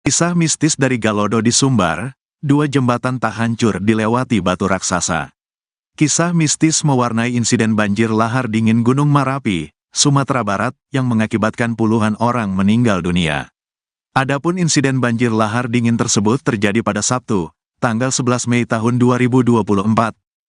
Kisah mistis dari Galodo di Sumbar, dua jembatan tak hancur dilewati batu raksasa. Kisah mistis mewarnai insiden banjir lahar dingin Gunung Marapi, Sumatera Barat, yang mengakibatkan puluhan orang meninggal dunia. Adapun insiden banjir lahar dingin tersebut terjadi pada Sabtu, tanggal 11 Mei tahun 2024,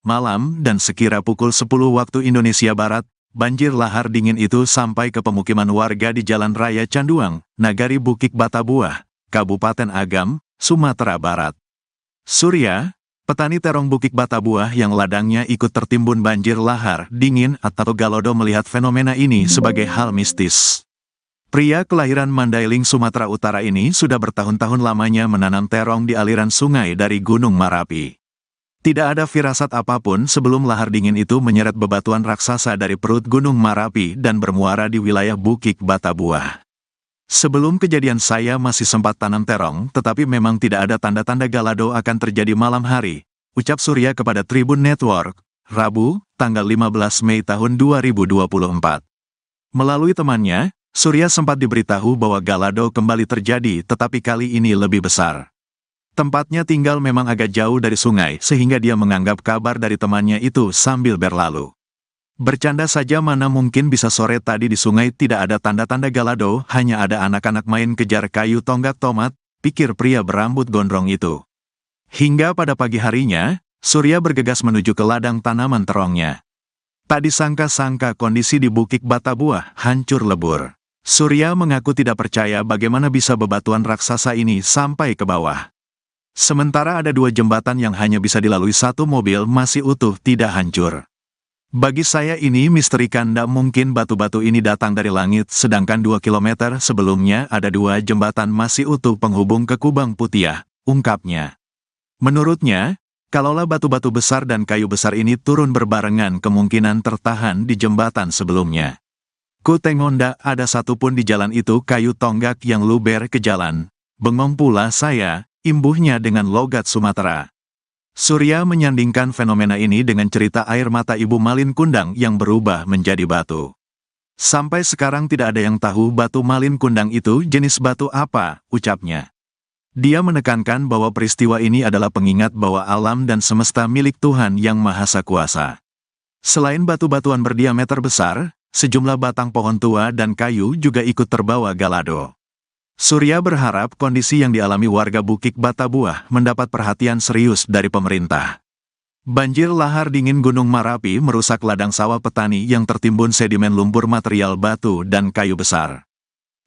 malam dan sekira pukul 10 waktu Indonesia Barat. Banjir lahar dingin itu sampai ke pemukiman warga di Jalan Raya Canduang, Nagari Bukit Batabuah, Kabupaten Agam, Sumatera Barat. Surya, petani terong Bukit Batabuah yang ladangnya ikut tertimbun banjir lahar dingin atau Galodo, melihat fenomena ini sebagai hal mistis. Pria kelahiran Mandailing, Sumatera Utara ini sudah bertahun-tahun lamanya menanam terong di aliran sungai dari Gunung Marapi. Tidak ada firasat apapun sebelum lahar dingin itu menyeret bebatuan raksasa dari perut Gunung Marapi dan bermuara di wilayah Bukit Batabuah. Sebelum kejadian saya masih sempat tanam terong, tetapi memang tidak ada tanda-tanda Galodo akan terjadi malam hari, ucap Surya kepada Tribun Network, Rabu, tanggal 15 Mei tahun 2024. Melalui temannya, Surya sempat diberitahu bahwa Galodo kembali terjadi, tetapi kali ini lebih besar. Tempatnya tinggal memang agak jauh dari sungai, sehingga dia menganggap kabar dari temannya itu sambil berlalu. Bercanda saja, mana mungkin bisa sore tadi di sungai tidak ada tanda-tanda Galodo, hanya ada anak-anak main kejar kayu tonggak tomat, pikir pria berambut gondrong itu. Hingga pada pagi harinya, Surya bergegas menuju ke ladang tanaman terongnya. Tak disangka-sangka kondisi di Bukit Batabuah hancur lebur. Surya mengaku tidak percaya bagaimana bisa bebatuan raksasa ini sampai ke bawah. Sementara ada dua jembatan yang hanya bisa dilalui satu mobil masih utuh tidak hancur. Bagi saya ini misteri, tidak mungkin batu-batu ini datang dari langit, sedangkan 2 km sebelumnya ada dua jembatan masih utuh penghubung ke Kubang Putiah, ungkapnya. Menurutnya, kalaulah batu-batu besar dan kayu besar ini turun berbarengan, kemungkinan tertahan di jembatan sebelumnya. Ku tengok ndak ada satupun di jalan itu kayu tonggak yang luber ke jalan. Bengong pula saya, imbuhnya dengan logat Sumatera. Surya menyandingkan fenomena ini dengan cerita air mata Ibu Malin Kundang yang berubah menjadi batu. Sampai sekarang tidak ada yang tahu batu Malin Kundang itu jenis batu apa, ucapnya. Dia menekankan bahwa peristiwa ini adalah pengingat bahwa alam dan semesta milik Tuhan Yang Maha Kuasa. Selain batu-batuan berdiameter besar, sejumlah batang pohon tua dan kayu juga ikut terbawa Galodo. Surya berharap kondisi yang dialami warga Bukit Batabuah mendapat perhatian serius dari pemerintah. Banjir lahar dingin Gunung Marapi merusak ladang sawah petani yang tertimbun sedimen lumpur material batu dan kayu besar.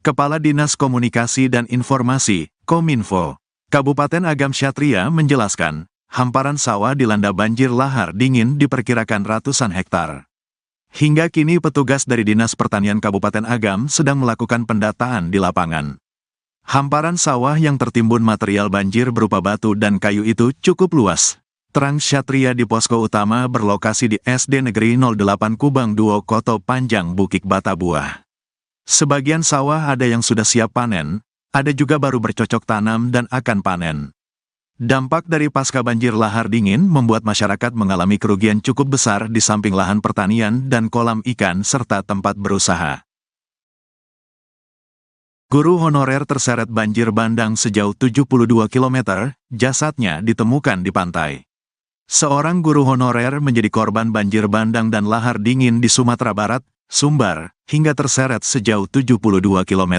Kepala Dinas Komunikasi dan Informasi, Kominfo, Kabupaten Agam Ksatria menjelaskan, hamparan sawah dilanda banjir lahar dingin diperkirakan ratusan hektar. Hingga kini petugas dari Dinas Pertanian Kabupaten Agam sedang melakukan pendataan di lapangan. Hamparan sawah yang tertimbun material banjir berupa batu dan kayu itu cukup luas. Terang Ksatria di posko utama berlokasi di SD Negeri 08 Kubang 2 Koto Panjang Bukit Batabuah. Sebagian sawah ada yang sudah siap panen, ada juga baru bercocok tanam dan akan panen. Dampak dari pasca banjir lahar dingin membuat masyarakat mengalami kerugian cukup besar di samping lahan pertanian dan kolam ikan serta tempat berusaha. Guru honorer terseret banjir bandang sejauh 72 km, jasadnya ditemukan di pantai. Seorang guru honorer menjadi korban banjir bandang dan lahar dingin di Sumatera Barat, Sumbar, hingga terseret sejauh 72 km.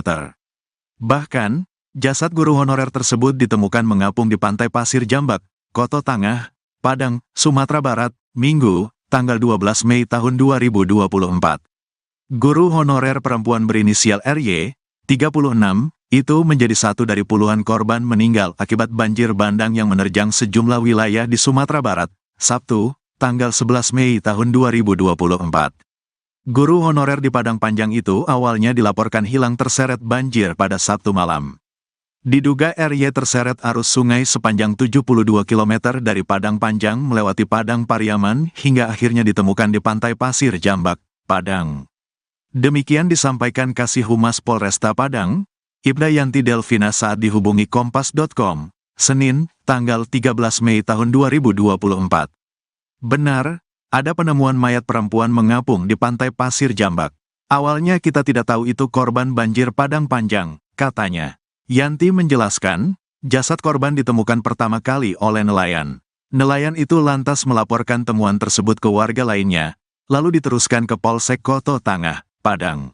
Bahkan, jasad guru honorer tersebut ditemukan mengapung di pantai Pasir Jambak, Koto Tangah, Padang, Sumatera Barat, Minggu, tanggal 12 Mei tahun 2024. Guru honorer perempuan berinisial RY, 36, itu menjadi satu dari puluhan korban meninggal akibat banjir bandang yang menerjang sejumlah wilayah di Sumatera Barat, Sabtu, tanggal 11 Mei tahun 2024. Guru honorer di Padang Panjang itu awalnya dilaporkan hilang terseret banjir pada Sabtu malam. Diduga RY terseret arus sungai sepanjang 72 km dari Padang Panjang melewati Padang Pariaman hingga akhirnya ditemukan di pantai Pasir Jambak, Padang. Demikian disampaikan Kasih Humas Polresta Padang, Ibda Yanti Delvina saat dihubungi Kompas.com, Senin, tanggal 13 Mei tahun 2024. Benar, ada penemuan mayat perempuan mengapung di pantai Pasir Jambak. Awalnya kita tidak tahu itu korban banjir Padang Panjang, katanya. Yanti menjelaskan, jasad korban ditemukan pertama kali oleh nelayan. Nelayan itu lantas melaporkan temuan tersebut ke warga lainnya, lalu diteruskan ke Polsek Koto Tangah, Padang.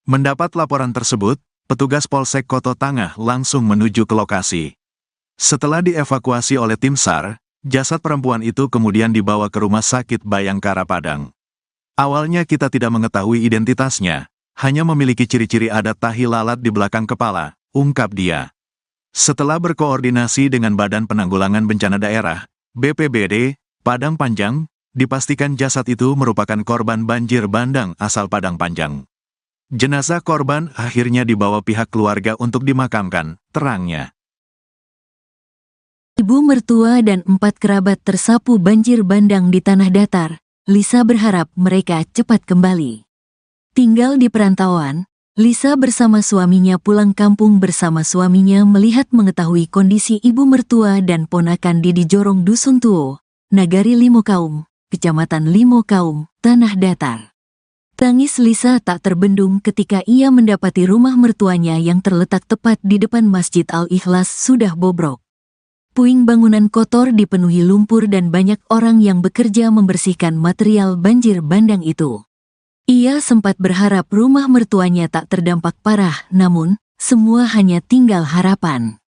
Mendapat laporan tersebut, petugas Polsek Koto Tangah langsung menuju ke lokasi. Setelah dievakuasi oleh tim SAR, jasad perempuan itu kemudian dibawa ke Rumah Sakit Bayangkara Padang. Awalnya kita tidak mengetahui identitasnya, hanya memiliki ciri-ciri adat tahi lalat di belakang kepala, ungkap dia. Setelah berkoordinasi dengan Badan Penanggulangan Bencana Daerah, BPBD, Padang Panjang, dipastikan jasad itu merupakan korban banjir bandang asal Padang Panjang. Jenazah korban akhirnya dibawa pihak keluarga untuk dimakamkan, terangnya. Ibu mertua dan 4 kerabat tersapu banjir bandang di tanah datar. Lisa berharap mereka cepat kembali. Tinggal di perantauan, Lisa bersama suaminya pulang kampung bersama suaminya melihat mengetahui kondisi ibu mertua dan ponakan di Jorong Dusun Tuo, Nagari Limokaum, Kecamatan Limokaum, Tanah Datar. Tangis Lisa tak terbendung ketika ia mendapati rumah mertuanya yang terletak tepat di depan Masjid Al-Ikhlas sudah bobrok. Puing bangunan kotor dipenuhi lumpur dan banyak orang yang bekerja membersihkan material banjir bandang itu. Ia sempat berharap rumah mertuanya tak terdampak parah, namun semua hanya tinggal harapan.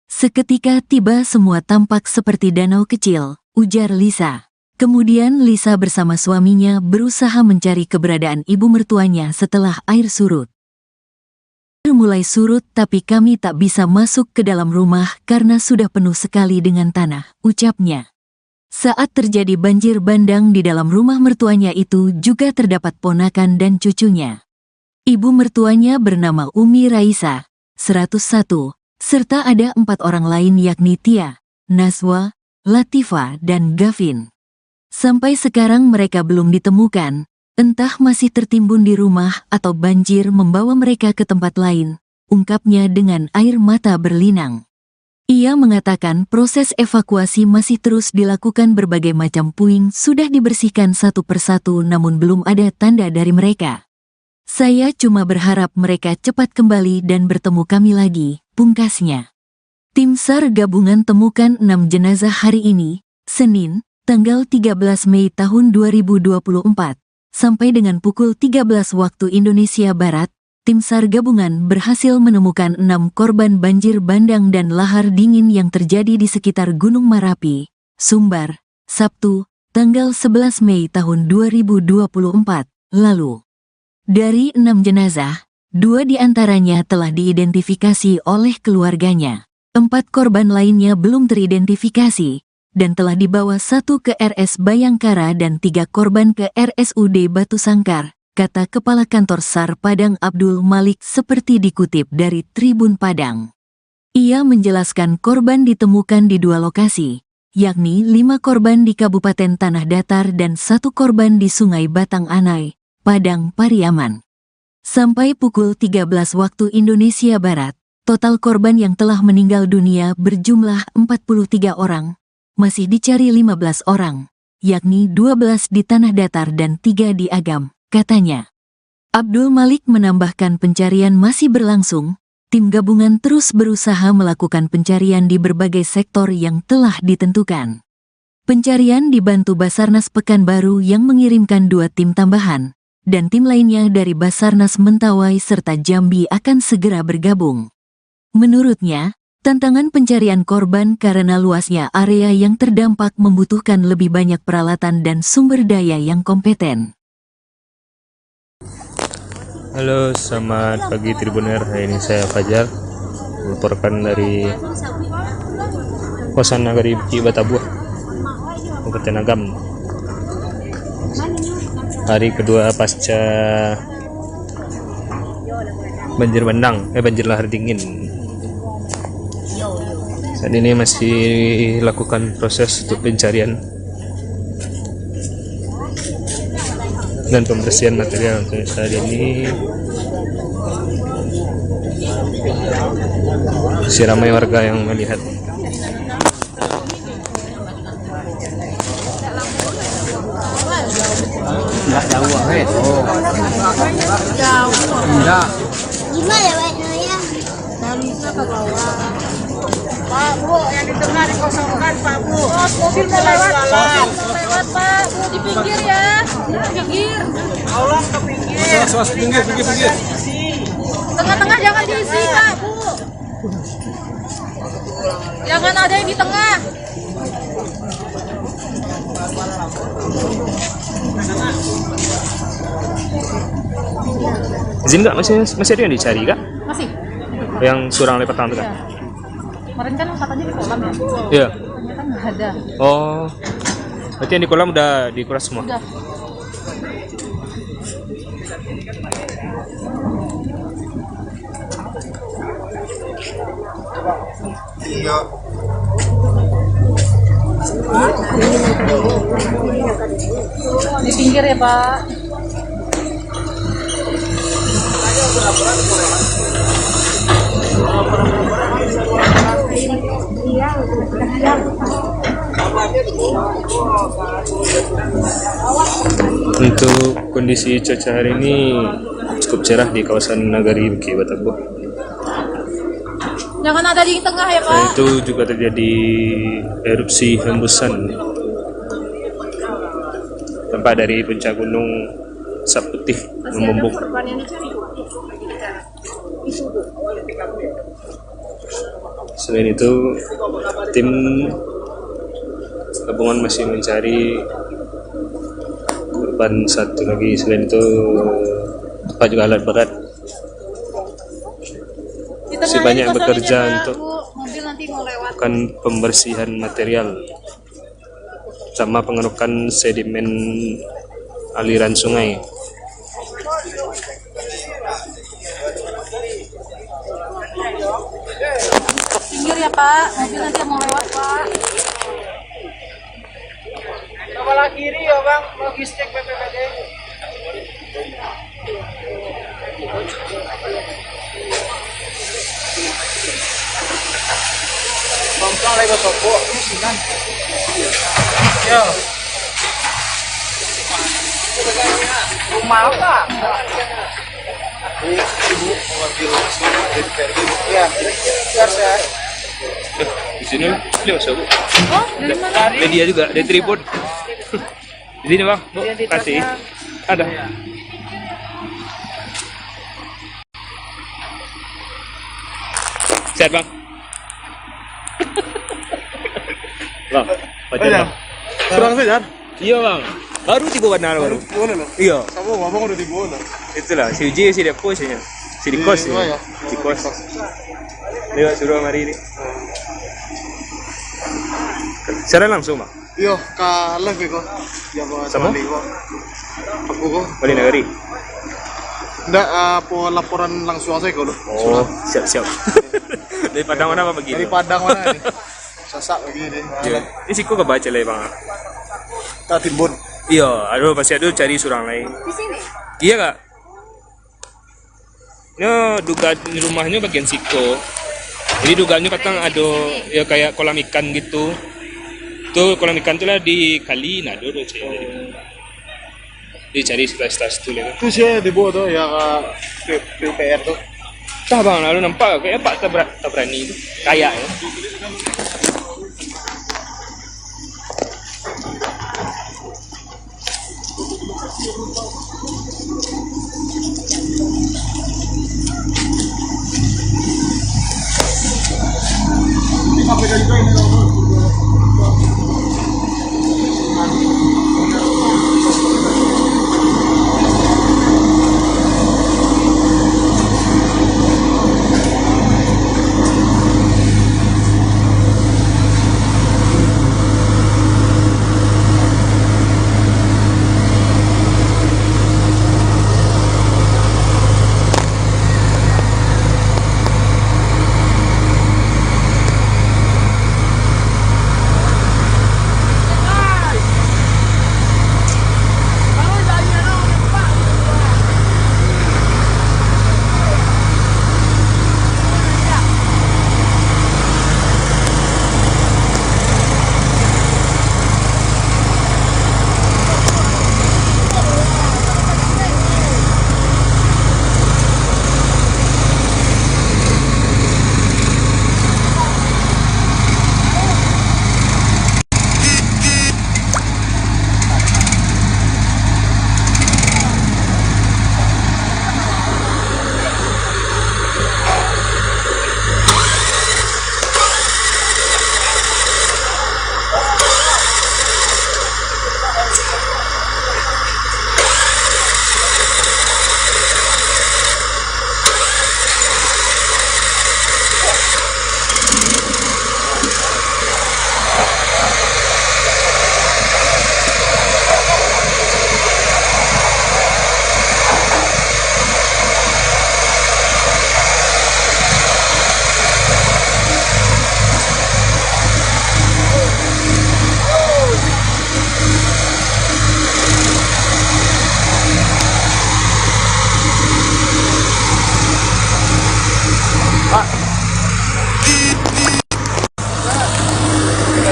Seketika tiba semua tampak seperti danau kecil, ujar Lisa. Kemudian Lisa bersama suaminya berusaha mencari keberadaan ibu mertuanya setelah air surut. Mulai surut tapi kami tak bisa masuk ke dalam rumah karena sudah penuh sekali dengan tanah, ucapnya. Saat terjadi banjir bandang di dalam rumah mertuanya itu juga terdapat ponakan dan cucunya. Ibu mertuanya bernama Umi Raisa, 101, serta ada 4 orang lain yakni Tia, Naswa, Latifa, dan Gavin. Sampai sekarang mereka belum ditemukan. Entah masih tertimbun di rumah atau banjir membawa mereka ke tempat lain, ungkapnya dengan air mata berlinang. Ia mengatakan proses evakuasi masih terus dilakukan, berbagai macam puing sudah dibersihkan satu persatu namun belum ada tanda dari mereka. Saya cuma berharap mereka cepat kembali dan bertemu kami lagi, pungkasnya. Tim SAR gabungan temukan 6 jenazah hari ini, Senin, tanggal 13 Mei tahun 2024. Sampai dengan pukul 13 waktu Indonesia Barat, tim SAR gabungan berhasil menemukan 6 korban banjir bandang dan lahar dingin yang terjadi di sekitar Gunung Marapi, Sumbar, Sabtu, tanggal 11 Mei tahun 2024, lalu. Dari 6 jenazah, 2 diantaranya telah diidentifikasi oleh keluarganya. 4 korban lainnya belum teridentifikasi, dan telah dibawa 1 ke RS Bayangkara dan 3 korban ke RSUD Batu Sangkar, kata Kepala Kantor SAR Padang Abdul Malik seperti dikutip dari Tribun Padang. Ia menjelaskan korban ditemukan di 2 lokasi, yakni 5 korban di Kabupaten Tanah Datar dan 1 korban di Sungai Batang Anai, Padang Pariaman. Sampai pukul 13 waktu Indonesia Barat, total korban yang telah meninggal dunia berjumlah 43 orang. Masih dicari 15 orang, yakni 12 di Tanah Datar dan 3 di Agam, katanya. Abdul Malik menambahkan pencarian masih berlangsung, tim gabungan terus berusaha melakukan pencarian di berbagai sektor yang telah ditentukan. Pencarian dibantu Basarnas Pekanbaru yang mengirimkan 2 tim tambahan, dan tim lainnya dari Basarnas Mentawai serta Jambi akan segera bergabung. Menurutnya, tantangan pencarian korban karena luasnya area yang terdampak membutuhkan lebih banyak peralatan dan sumber daya yang kompeten. Halo, selamat pagi Tribuner. Hari ini saya Fajar, melaporkan dari Kosan Nagari Batabuah, Kabupaten Agam. Hari kedua pasca banjir bandang, banjir lahar dingin. Saat ini masih lakukan proses untuk pencarian dan pembersihan material. Untuk saat ini masih ramai warga yang melihat. Enggak jauh banget. Oh. Jauh. Enggak. Gimana ya, Pak, Bu, yang di tengah dikosongkan, Pak, Bu. Oh, mobil mau lewat, Pak. Bu, di pinggir ya. Di pinggir. Tolong ke pinggir. Pinggir. Tengah-tengah jangan diisi, Pak, Bu. Jangan ada yang di tengah. Izin nggak? Masih ada yang dicari kak? Masih. Yang surang lepas tangan tuh kak? Kemarin kan katanya di kolam ya. Iya. Ternyata nggak ada. Oh, berarti yang di kolam udah dikuras semua? Udah. Di pinggir ya, Pak. Untuk kondisi cuaca hari ini cukup cerah di kawasan Nagari Bukit Batabu. Jangan ada di tengah ya, Pak. Dan itu juga terjadi erupsi hembusan tempat dari puncak gunung Saputih membumbung. Selain itu, tim gabungan masih mencari korban satu lagi. Selain itu, tempat juga alat berat. Masih banyak bekerja untuk mobil nanti mau lewat. melakukan pembersihan material sama pengerukan sedimen aliran sungai. Pinggir ya, Pak. Mobil nanti mau lewat, Pak. Sebelah kiri ya bang, logistik BPBD. Bangsa lagi sopo, ini sinan. Ya. Rumah apa? Ibu mengambil ya, biar saya. Di sini dia masuk. Oh, dari mana? Media juga, dari tripod. Di sini bang, bu, kasih. Ada. Sehat bang. Bang, pacar bang. Kurang sehat? Iya bang, baru tiba bandara baru. Boleh loh. Iya, Kamu ngomong udah di bola. itulah. Si Uji, si Depo, si di kos Iya, ya. ya. Di kos. Lewat suruh hari ini. Secara langsung bang. Iya, kalah bego. Ya bawa Sama? balik kok. Aku kok. Balik negeri. Enggak apa laporan langsung saya kok. Oh, siap-siap. Dari Padang mana apa begini? Dari Padang mana nih? Sasak begini deh. Iya. Ini sih kok kebaca lah bang. Tak timbun. Iya, aduh pasti aduh cari surang lain. Di sini. Iya kak. Ini dugaan rumahnya bagian siko. Jadi dugaannya katang ada ya kayak kolam ikan gitu. Tuh kolam ikan tuh lah di kali nado tuh cewek. Dicari sekelas tuh lah. Itu sih di bawah tuh ya PUPR tuh. Tah bang, lalu nampak kayak Pak tak berani itu. Kayak ya.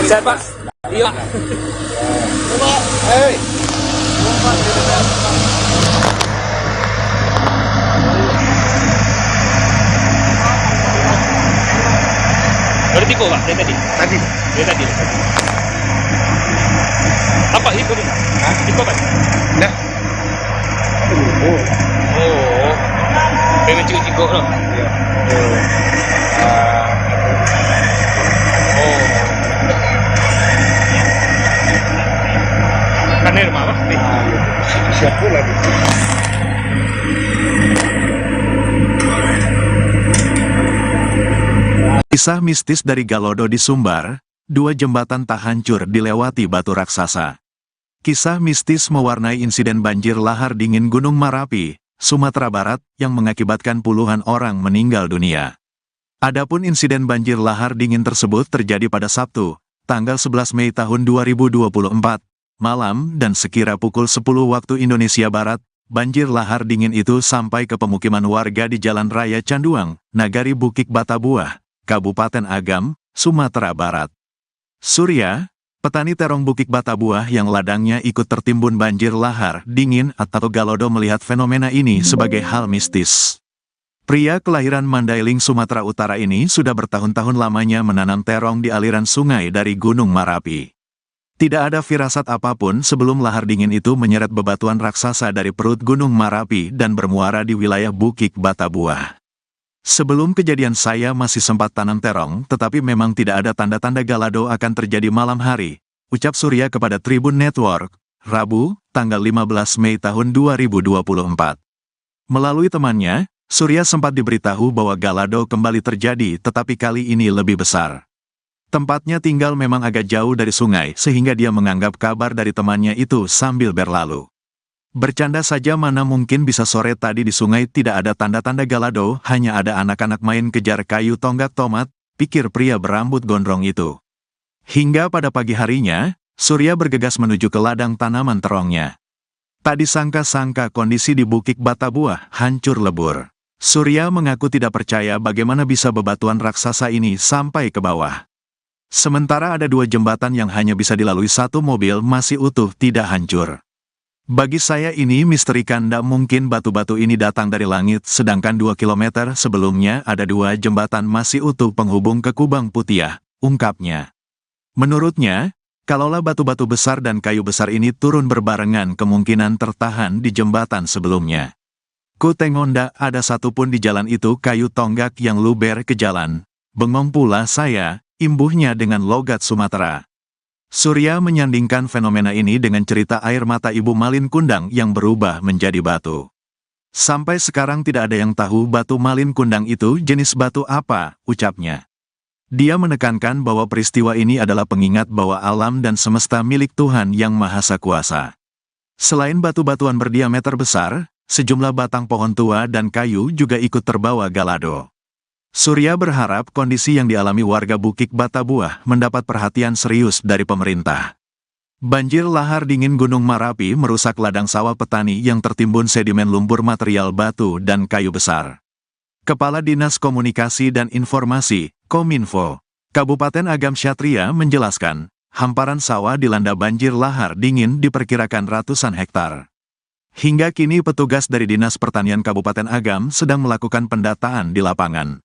Sehat, Pak? Iya. Baru tipu, Pak, dari tadi? Tadi. Dari tadi. Apa itu? Tipu apa? Nah. Oh. Pengen cikgu-cikgu loh. Oh. Kan air apa? Siapa lagi? Kisah mistis dari Galodo di Sumbar, dua jembatan tak hancur dilewati batu raksasa. Kisah mistis mewarnai insiden banjir lahar dingin Gunung Marapi, Sumatera Barat, yang mengakibatkan puluhan orang meninggal dunia. Adapun insiden banjir lahar dingin tersebut terjadi pada Sabtu, tanggal 11 Mei tahun 2024, malam dan sekira pukul 10 waktu Indonesia Barat. Banjir lahar dingin itu sampai ke pemukiman warga di Jalan Raya Canduang, Nagari Bukit Batabuah, Kabupaten Agam, Sumatera Barat. Surya, petani terong Bukit Batabuah yang ladangnya ikut tertimbun banjir lahar dingin atau Galodo, melihat fenomena ini sebagai hal mistis. Pria kelahiran Mandailing, Sumatera Utara ini sudah bertahun-tahun lamanya menanam terong di aliran sungai dari Gunung Marapi. Tidak ada firasat apapun sebelum lahar dingin itu menyeret bebatuan raksasa dari perut Gunung Marapi dan bermuara di wilayah Bukit Batabuah. Sebelum kejadian saya masih sempat tanam terong, tetapi memang tidak ada tanda-tanda Galodo akan terjadi malam hari, ucap Surya kepada Tribun Network, Rabu, tanggal 15 Mei tahun 2024. Melalui temannya, Surya sempat diberitahu bahwa Galodo kembali terjadi, tetapi kali ini lebih besar. Tempatnya tinggal memang agak jauh dari sungai, sehingga dia menganggap kabar dari temannya itu sambil berlalu. Bercanda saja, mana mungkin bisa sore tadi di sungai tidak ada tanda-tanda Galodo, hanya ada anak-anak main kejar kayu tonggak tomat, pikir pria berambut gondrong itu. Hingga pada pagi harinya, Surya bergegas menuju ke ladang tanaman terongnya. Tak disangka-sangka kondisi di Bukit Batabuah hancur lebur. Surya mengaku tidak percaya bagaimana bisa bebatuan raksasa ini sampai ke bawah. Sementara ada dua jembatan yang hanya bisa dilalui satu mobil masih utuh tidak hancur. Bagi saya ini misteri, kanda mungkin batu-batu ini datang dari langit, sedangkan 2 kilometer sebelumnya ada dua jembatan masih utuh penghubung ke Kubang Putiah, ungkapnya. Menurutnya, kalaulah batu-batu besar dan kayu besar ini turun berbarengan, kemungkinan tertahan di jembatan sebelumnya. Ku tengok ndak ada satupun di jalan itu kayu tonggak yang luber ke jalan. Bengong pula saya, imbuhnya dengan logat Sumatera. Surya menyandingkan fenomena ini dengan cerita air mata Ibu Malin Kundang yang berubah menjadi batu. Sampai sekarang tidak ada yang tahu batu Malin Kundang itu jenis batu apa, ucapnya. Dia menekankan bahwa peristiwa ini adalah pengingat bahwa alam dan semesta milik Tuhan Yang Maha Kuasa. Selain batu-batuan berdiameter besar, sejumlah batang pohon tua dan kayu juga ikut terbawa Galodo. Surya berharap kondisi yang dialami warga Bukit Batabuah mendapat perhatian serius dari pemerintah. Banjir lahar dingin Gunung Marapi merusak ladang sawah petani yang tertimbun sedimen lumpur material batu dan kayu besar. Kepala Dinas Komunikasi dan Informasi, Kominfo, Kabupaten Agam Ksatria menjelaskan, hamparan sawah dilanda banjir lahar dingin diperkirakan ratusan hektar. Hingga kini petugas dari Dinas Pertanian Kabupaten Agam sedang melakukan pendataan di lapangan.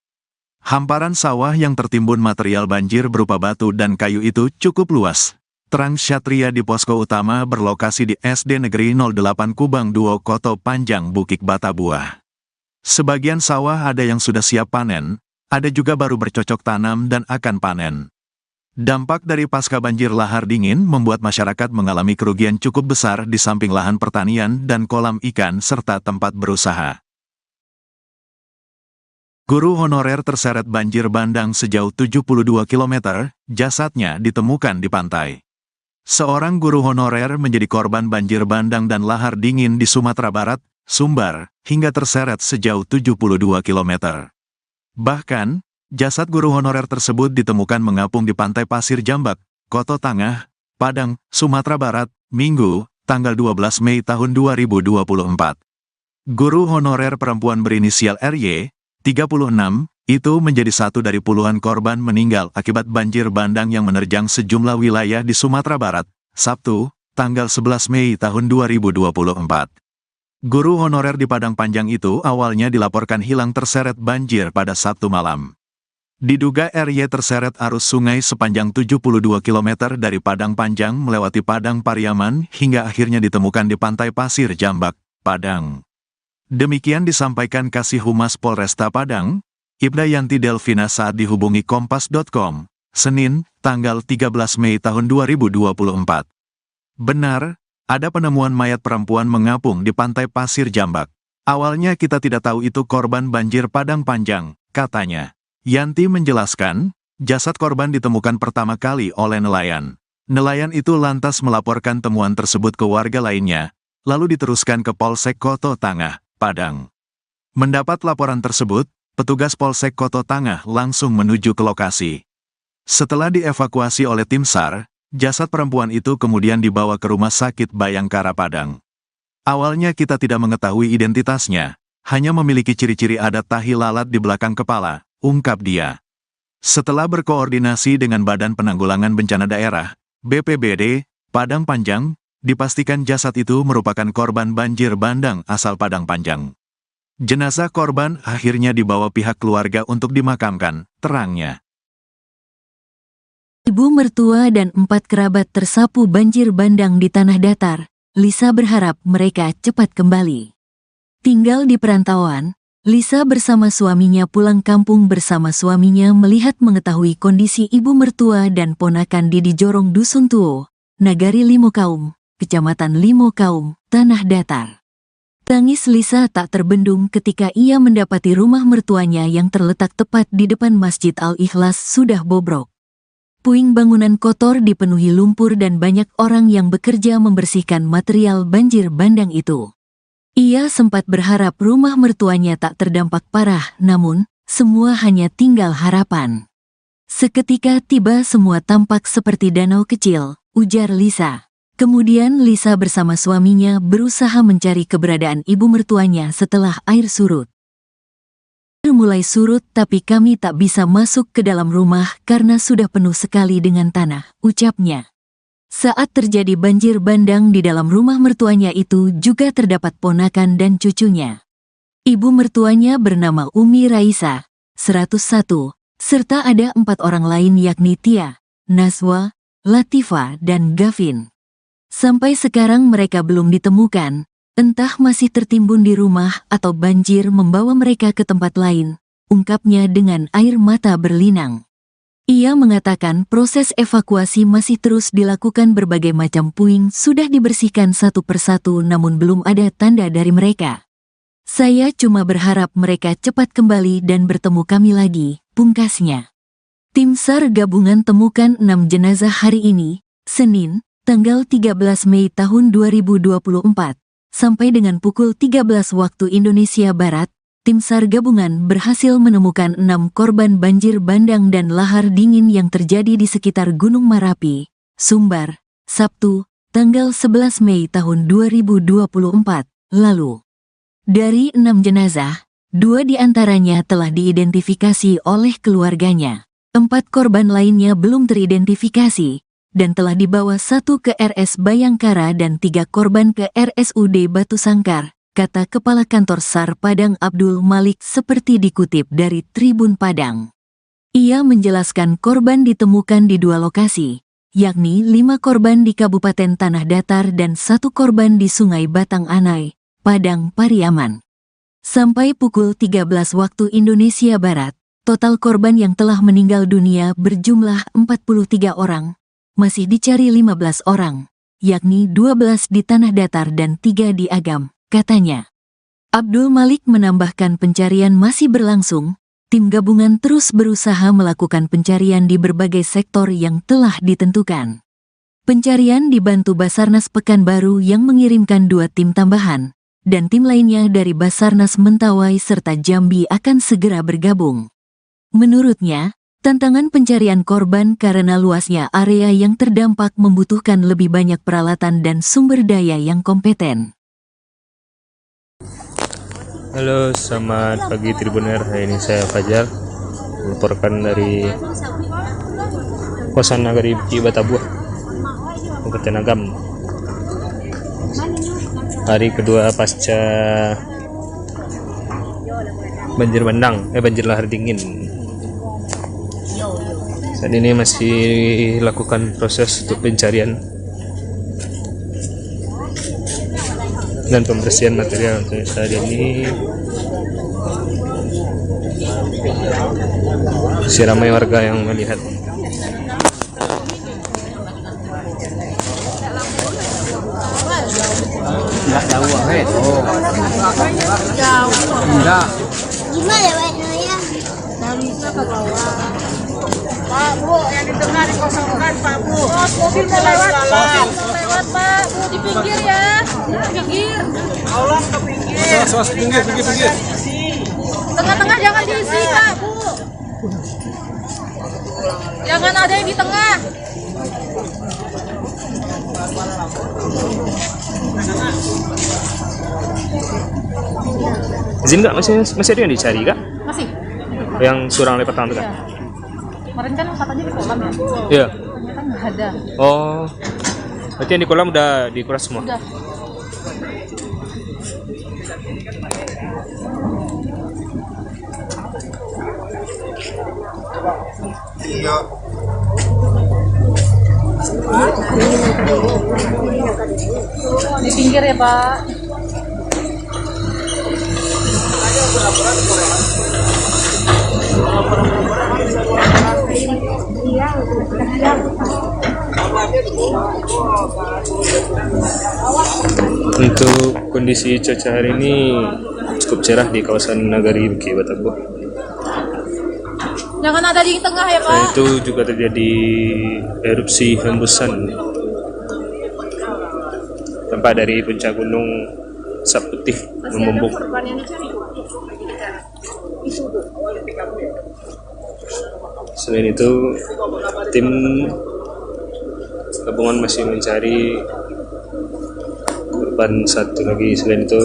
Hamparan sawah yang tertimbun material banjir berupa batu dan kayu itu cukup luas. Terang Ksatria di posko utama berlokasi di SD Negeri 08 Kubang Duo Koto Panjang Bukit Batabuah. Sebagian sawah ada yang sudah siap panen, ada juga baru bercocok tanam dan akan panen. Dampak dari pasca banjir lahar dingin membuat masyarakat mengalami kerugian cukup besar di samping lahan pertanian dan kolam ikan serta tempat berusaha. Guru honorer terseret banjir bandang sejauh 72 km, jasadnya ditemukan di pantai. Seorang guru honorer menjadi korban banjir bandang dan lahar dingin di Sumatera Barat, Sumbar, hingga terseret sejauh 72 km. Bahkan, jasad guru honorer tersebut ditemukan mengapung di pantai Pasir Jambak, Koto Tangah, Padang, Sumatera Barat, Minggu, tanggal 12 Mei tahun 2024. Guru honorer perempuan berinisial RY, 36, Itu menjadi satu dari puluhan korban meninggal akibat banjir bandang yang menerjang sejumlah wilayah di Sumatera Barat, Sabtu, tanggal 11 Mei tahun 2024. Guru honorer di Padang Panjang itu awalnya dilaporkan hilang terseret banjir pada Sabtu malam. Diduga RY terseret arus sungai sepanjang 72 km dari Padang Panjang melewati Padang Pariaman hingga akhirnya ditemukan di Pantai Pasir Jambak, Padang. Demikian disampaikan Kasih Humas Polresta Padang, Ibda Yanti Delvina saat dihubungi Kompas.com, Senin, tanggal 13 Mei tahun 2024. Benar, ada penemuan mayat perempuan mengapung di Pantai Pasir Jambak. Awalnya kita tidak tahu itu korban banjir Padang Panjang, katanya. Yanti menjelaskan, jasad korban ditemukan pertama kali oleh nelayan. Nelayan itu lantas melaporkan temuan tersebut ke warga lainnya, lalu diteruskan ke Polsek Koto Tangah, Padang. Mendapat laporan tersebut, petugas Polsek Koto Tangah langsung menuju ke lokasi. Setelah dievakuasi oleh tim SAR, jasad perempuan itu kemudian dibawa ke Rumah Sakit Bayangkara Padang. Awalnya kita tidak mengetahui identitasnya, hanya memiliki ciri-ciri adat tahi lalat di belakang kepala, ungkap dia. Setelah berkoordinasi dengan Badan Penanggulangan Bencana Daerah, BPBD, Padang Panjang, dipastikan jasad itu merupakan korban banjir bandang asal Padang Panjang. Jenazah korban akhirnya dibawa pihak keluarga untuk dimakamkan, terangnya. Ibu mertua dan 4 kerabat tersapu banjir bandang di tanah datar. Lisa berharap mereka cepat kembali. Tinggal di perantauan, Lisa bersama suaminya pulang kampung bersama suaminya melihat mengetahui kondisi ibu mertua dan ponakan di Jorong Dusun Tuo, Nagari Limokaum, Kecamatan Limokaum, Tanah Datar. Tangis Lisa tak terbendung ketika ia mendapati rumah mertuanya yang terletak tepat di depan Masjid Al-Ikhlas sudah bobrok. Puing bangunan kotor dipenuhi lumpur dan banyak orang yang bekerja membersihkan material banjir bandang itu. Ia sempat berharap rumah mertuanya tak terdampak parah, namun semua hanya tinggal harapan. Seketika tiba semua tampak seperti danau kecil, ujar Lisa. Kemudian Lisa bersama suaminya berusaha mencari keberadaan ibu mertuanya setelah air surut. Air mulai surut tapi kami tak bisa masuk ke dalam rumah karena sudah penuh sekali dengan tanah, ucapnya. Saat terjadi banjir bandang di dalam rumah mertuanya itu juga terdapat ponakan dan cucunya. Ibu mertuanya bernama Umi Raisa, 101, serta ada 4 orang lain yakni Tia, Naswa, Latifa, dan Gavin. Sampai sekarang mereka belum ditemukan, entah masih tertimbun di rumah atau banjir membawa mereka ke tempat lain, ungkapnya dengan air mata berlinang. Ia mengatakan proses evakuasi masih terus dilakukan, berbagai macam puing sudah dibersihkan satu persatu namun belum ada tanda dari mereka. Saya cuma berharap mereka cepat kembali dan bertemu kami lagi, pungkasnya. Tim SAR gabungan temukan 6 jenazah hari ini, Senin, tanggal 13 Mei tahun 2024, sampai dengan pukul 13 waktu Indonesia Barat, tim SAR gabungan berhasil menemukan 6 korban banjir bandang dan lahar dingin yang terjadi di sekitar Gunung Marapi, Sumbar, Sabtu, tanggal 11 Mei tahun 2024, lalu. Dari 6 jenazah, 2 diantaranya telah diidentifikasi oleh keluarganya. 4 korban lainnya belum teridentifikasi, dan telah dibawa 1 ke RS Bayangkara dan 3 korban ke RSUD Batu Sangkar, kata Kepala Kantor SAR Padang Abdul Malik seperti dikutip dari Tribun Padang. Ia menjelaskan korban ditemukan di 2 lokasi, yakni 5 korban di Kabupaten Tanah Datar dan 1 korban di Sungai Batang Anai, Padang Pariaman. Sampai pukul 13 waktu Indonesia Barat, total korban yang telah meninggal dunia berjumlah 43 orang. Masih dicari 15 orang, yakni 12 di Tanah Datar dan 3 di Agam, katanya. Abdul Malik menambahkan pencarian masih berlangsung, tim gabungan terus berusaha melakukan pencarian di berbagai sektor yang telah ditentukan. Pencarian dibantu Basarnas Pekanbaru yang mengirimkan 2 tim tambahan, dan tim lainnya dari Basarnas Mentawai serta Jambi akan segera bergabung. Menurutnya, tantangan pencarian korban karena luasnya area yang terdampak membutuhkan lebih banyak peralatan dan sumber daya yang kompeten. Halo, selamat pagi Tribuner. Hari ini saya Fajar. melaporkan dari kosan Nagari Bukit Batabuah, Kabupaten Agam. Hari kedua pasca banjir bandang, banjir lahar dingin. Saat ini masih lakukan proses untuk pencarian dan pembersihan material. Untuk saat ini masih ramai warga yang melihat. Enggak jauh banget. Oh. Enggak. Gimana ya ya? Bisa ke bawah. Pak, Bu, yang di tengah dikosongkan, Pak, Bu. Mobil mau lewat, Pak. Bu, di pinggir ya. Di pinggir. Tolong ke pinggir. Pinggir. Tengah-tengah jangan diisi, Pak, Bu. Jangan ada yang di tengah. Izin nggak, masih ada yang dicari kak? Masih. Yang surang lepas tangan itu kan? Kemarin kan katanya di kolam ya. Iya. Ternyata nggak ada. Oh, berarti yang di kolam udah dikuras semua? Udah. Di pinggir ya, Pak. Untuk kondisi cuaca hari ini cukup cerah di kawasan Nagari Bukit Batabuah. Jangan ada di tengah ya, Selain Pak. itu juga terjadi erupsi hembusan tempat dari puncak gunung Asap Putih membumbung. Selain itu, tim gabungan masih mencari korban satu lagi. Selain itu,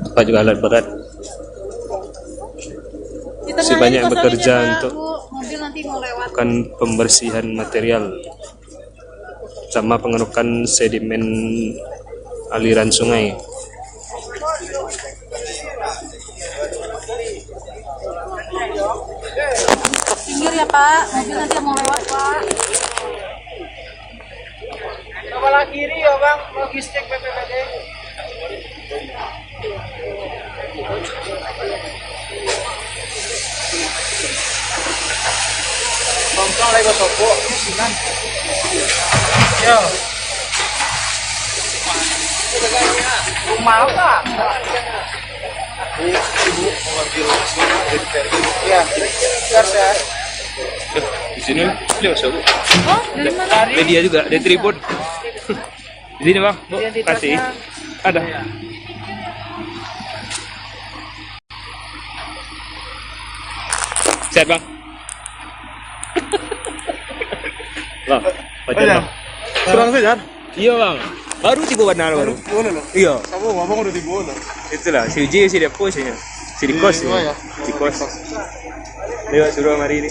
tempat juga alat berat. Masih banyak yang bekerja untuk Mobil nanti mau lewat. melakukan pembersihan material sama pengerukan sedimen aliran sungai. Pinggir ya, Pak. Mobil nanti mau lewat, Pak. Sebelah kiri ya bang, logistik BPBD. Tongkol lagi sopo, sinan. Yo. Rumah apa? Ibu mengambil ya, gas ya. Di sini dia masuk. Oh, dari mana? Media juga, dari tribun. Di sini bang, bu, kasih. Ada. Sehat bang. Bang, baca bang. Kurang saja. Iya bang, baru tiba bandar baru. Boleh loh. Iya, Kamu ngomong udah di bola. itulah si Uji si Depo sih, si Dikos Di mana ya? si Dikos. Lewat suruh hari ini.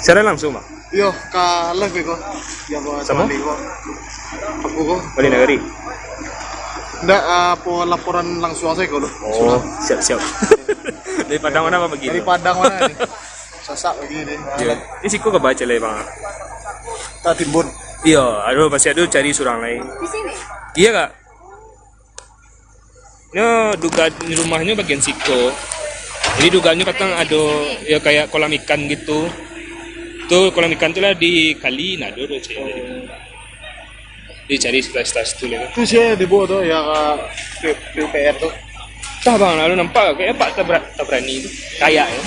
Secara langsung bang, Yo, kalah bego. Ya bawa Sama? sama kok. Aku kok. balik negeri. Enggak apa laporan langsung aja kalau. Oh, siap. Dari Padang mana apa begini? Dari Padang mana nih? Sasak begini. Iya. Ini siku kebaca lah bang. Tak timbun. Iya, aduh pasti aduh cari surang lain. Di sini. Iya kak. No, duga rumahnya bagian siko. Jadi dugaannya katang ada ya kayak kolam ikan gitu. Tuh kolam ikan tuh lah di kali, nah dulu dicari sebelah situ lah. Itu sih di bawah tuh yang PUPR tuh. Tah bang, lalu nampak kayak Pak tak berani itu. Kayak ya.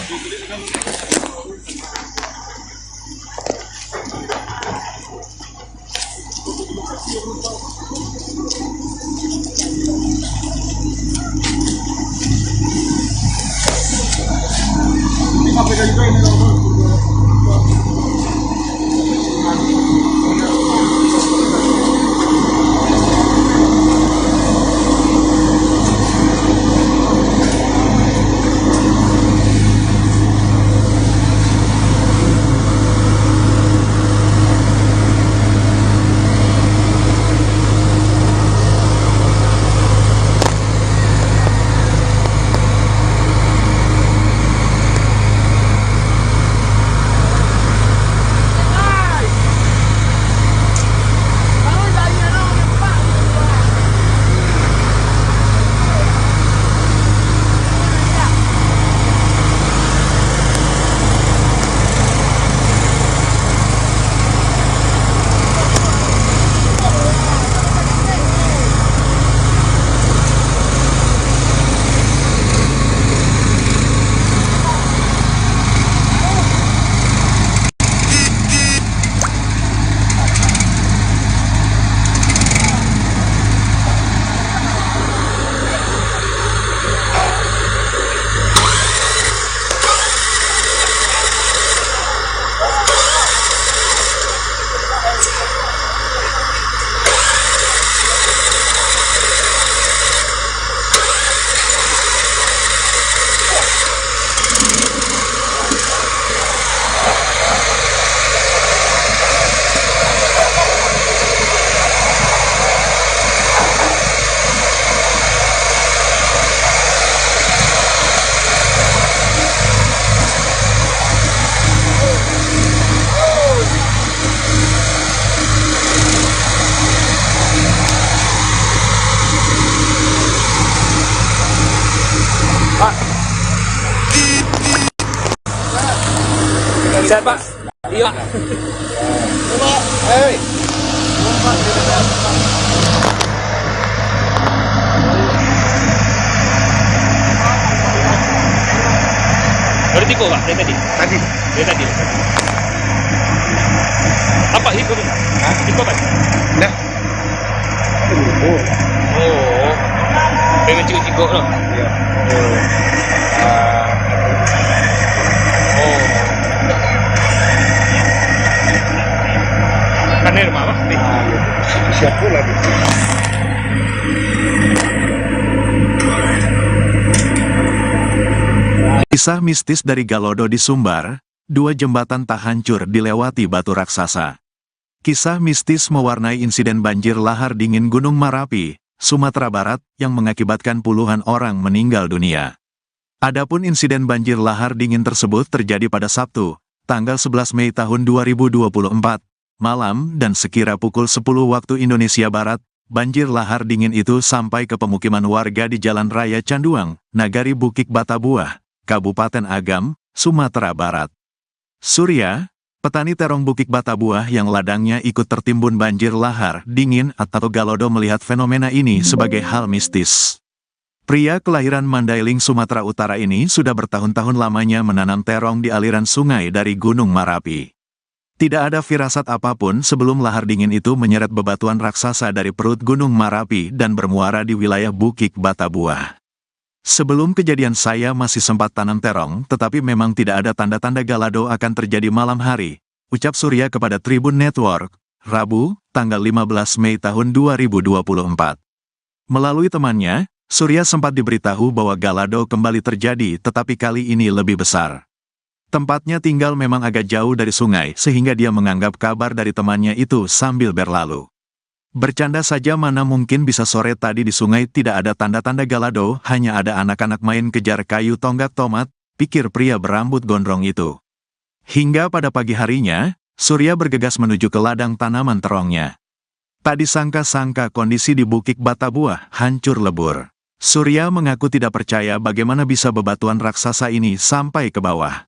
Sehat Pak? Iya. Baru tiko Pak, dari tadi? Dari tadi. Apa hiko itu? Hiko Pak? Nah, Oh. Pengen ciko loh. iya. Oh. Kan air apa? Nih. Siap pula nih. Kisah mistis dari Galodo di Sumbar, 2 jembatan tak hancur dilewati batu raksasa. Kisah mistis mewarnai insiden banjir lahar dingin Gunung Marapi, Sumatera Barat, yang mengakibatkan puluhan orang meninggal dunia. Adapun insiden banjir lahar dingin tersebut terjadi pada Sabtu, tanggal 11 Mei tahun 2024, malam dan sekira pukul 10 waktu Indonesia Barat, banjir lahar dingin itu sampai ke pemukiman warga di Jalan Raya Canduang, Nagari Bukit Batabuah, Kabupaten Agam, Sumatera Barat. Surya, petani terong Bukit Batabuah yang ladangnya ikut tertimbun banjir lahar dingin atau Galodo, melihat fenomena ini sebagai hal mistis. Pria kelahiran Mandailing, Sumatera Utara ini sudah bertahun-tahun lamanya menanam terong di aliran sungai dari Gunung Marapi. Tidak ada firasat apapun sebelum lahar dingin itu menyeret bebatuan raksasa dari perut Gunung Marapi dan bermuara di wilayah Bukit Batabuah. Sebelum kejadian saya masih sempat tanam terong, tetapi memang tidak ada tanda-tanda Galodo akan terjadi malam hari, ucap Surya kepada Tribun Network, Rabu, tanggal 15 Mei tahun 2024. Melalui temannya, Surya sempat diberitahu bahwa Galodo kembali terjadi, tetapi kali ini lebih besar. Tempatnya tinggal memang agak jauh dari sungai, sehingga dia menganggap kabar dari temannya itu sambil berlalu. Bercanda saja, mana mungkin bisa sore tadi di sungai tidak ada tanda-tanda Galodo, hanya ada anak-anak main kejar kayu tonggak tomat, pikir pria berambut gondrong itu. Hingga pada pagi harinya, Surya bergegas menuju ke ladang tanaman terongnya. Tak disangka-sangka kondisi di Bukit Batabuah hancur lebur. Surya mengaku tidak percaya bagaimana bisa bebatuan raksasa ini sampai ke bawah.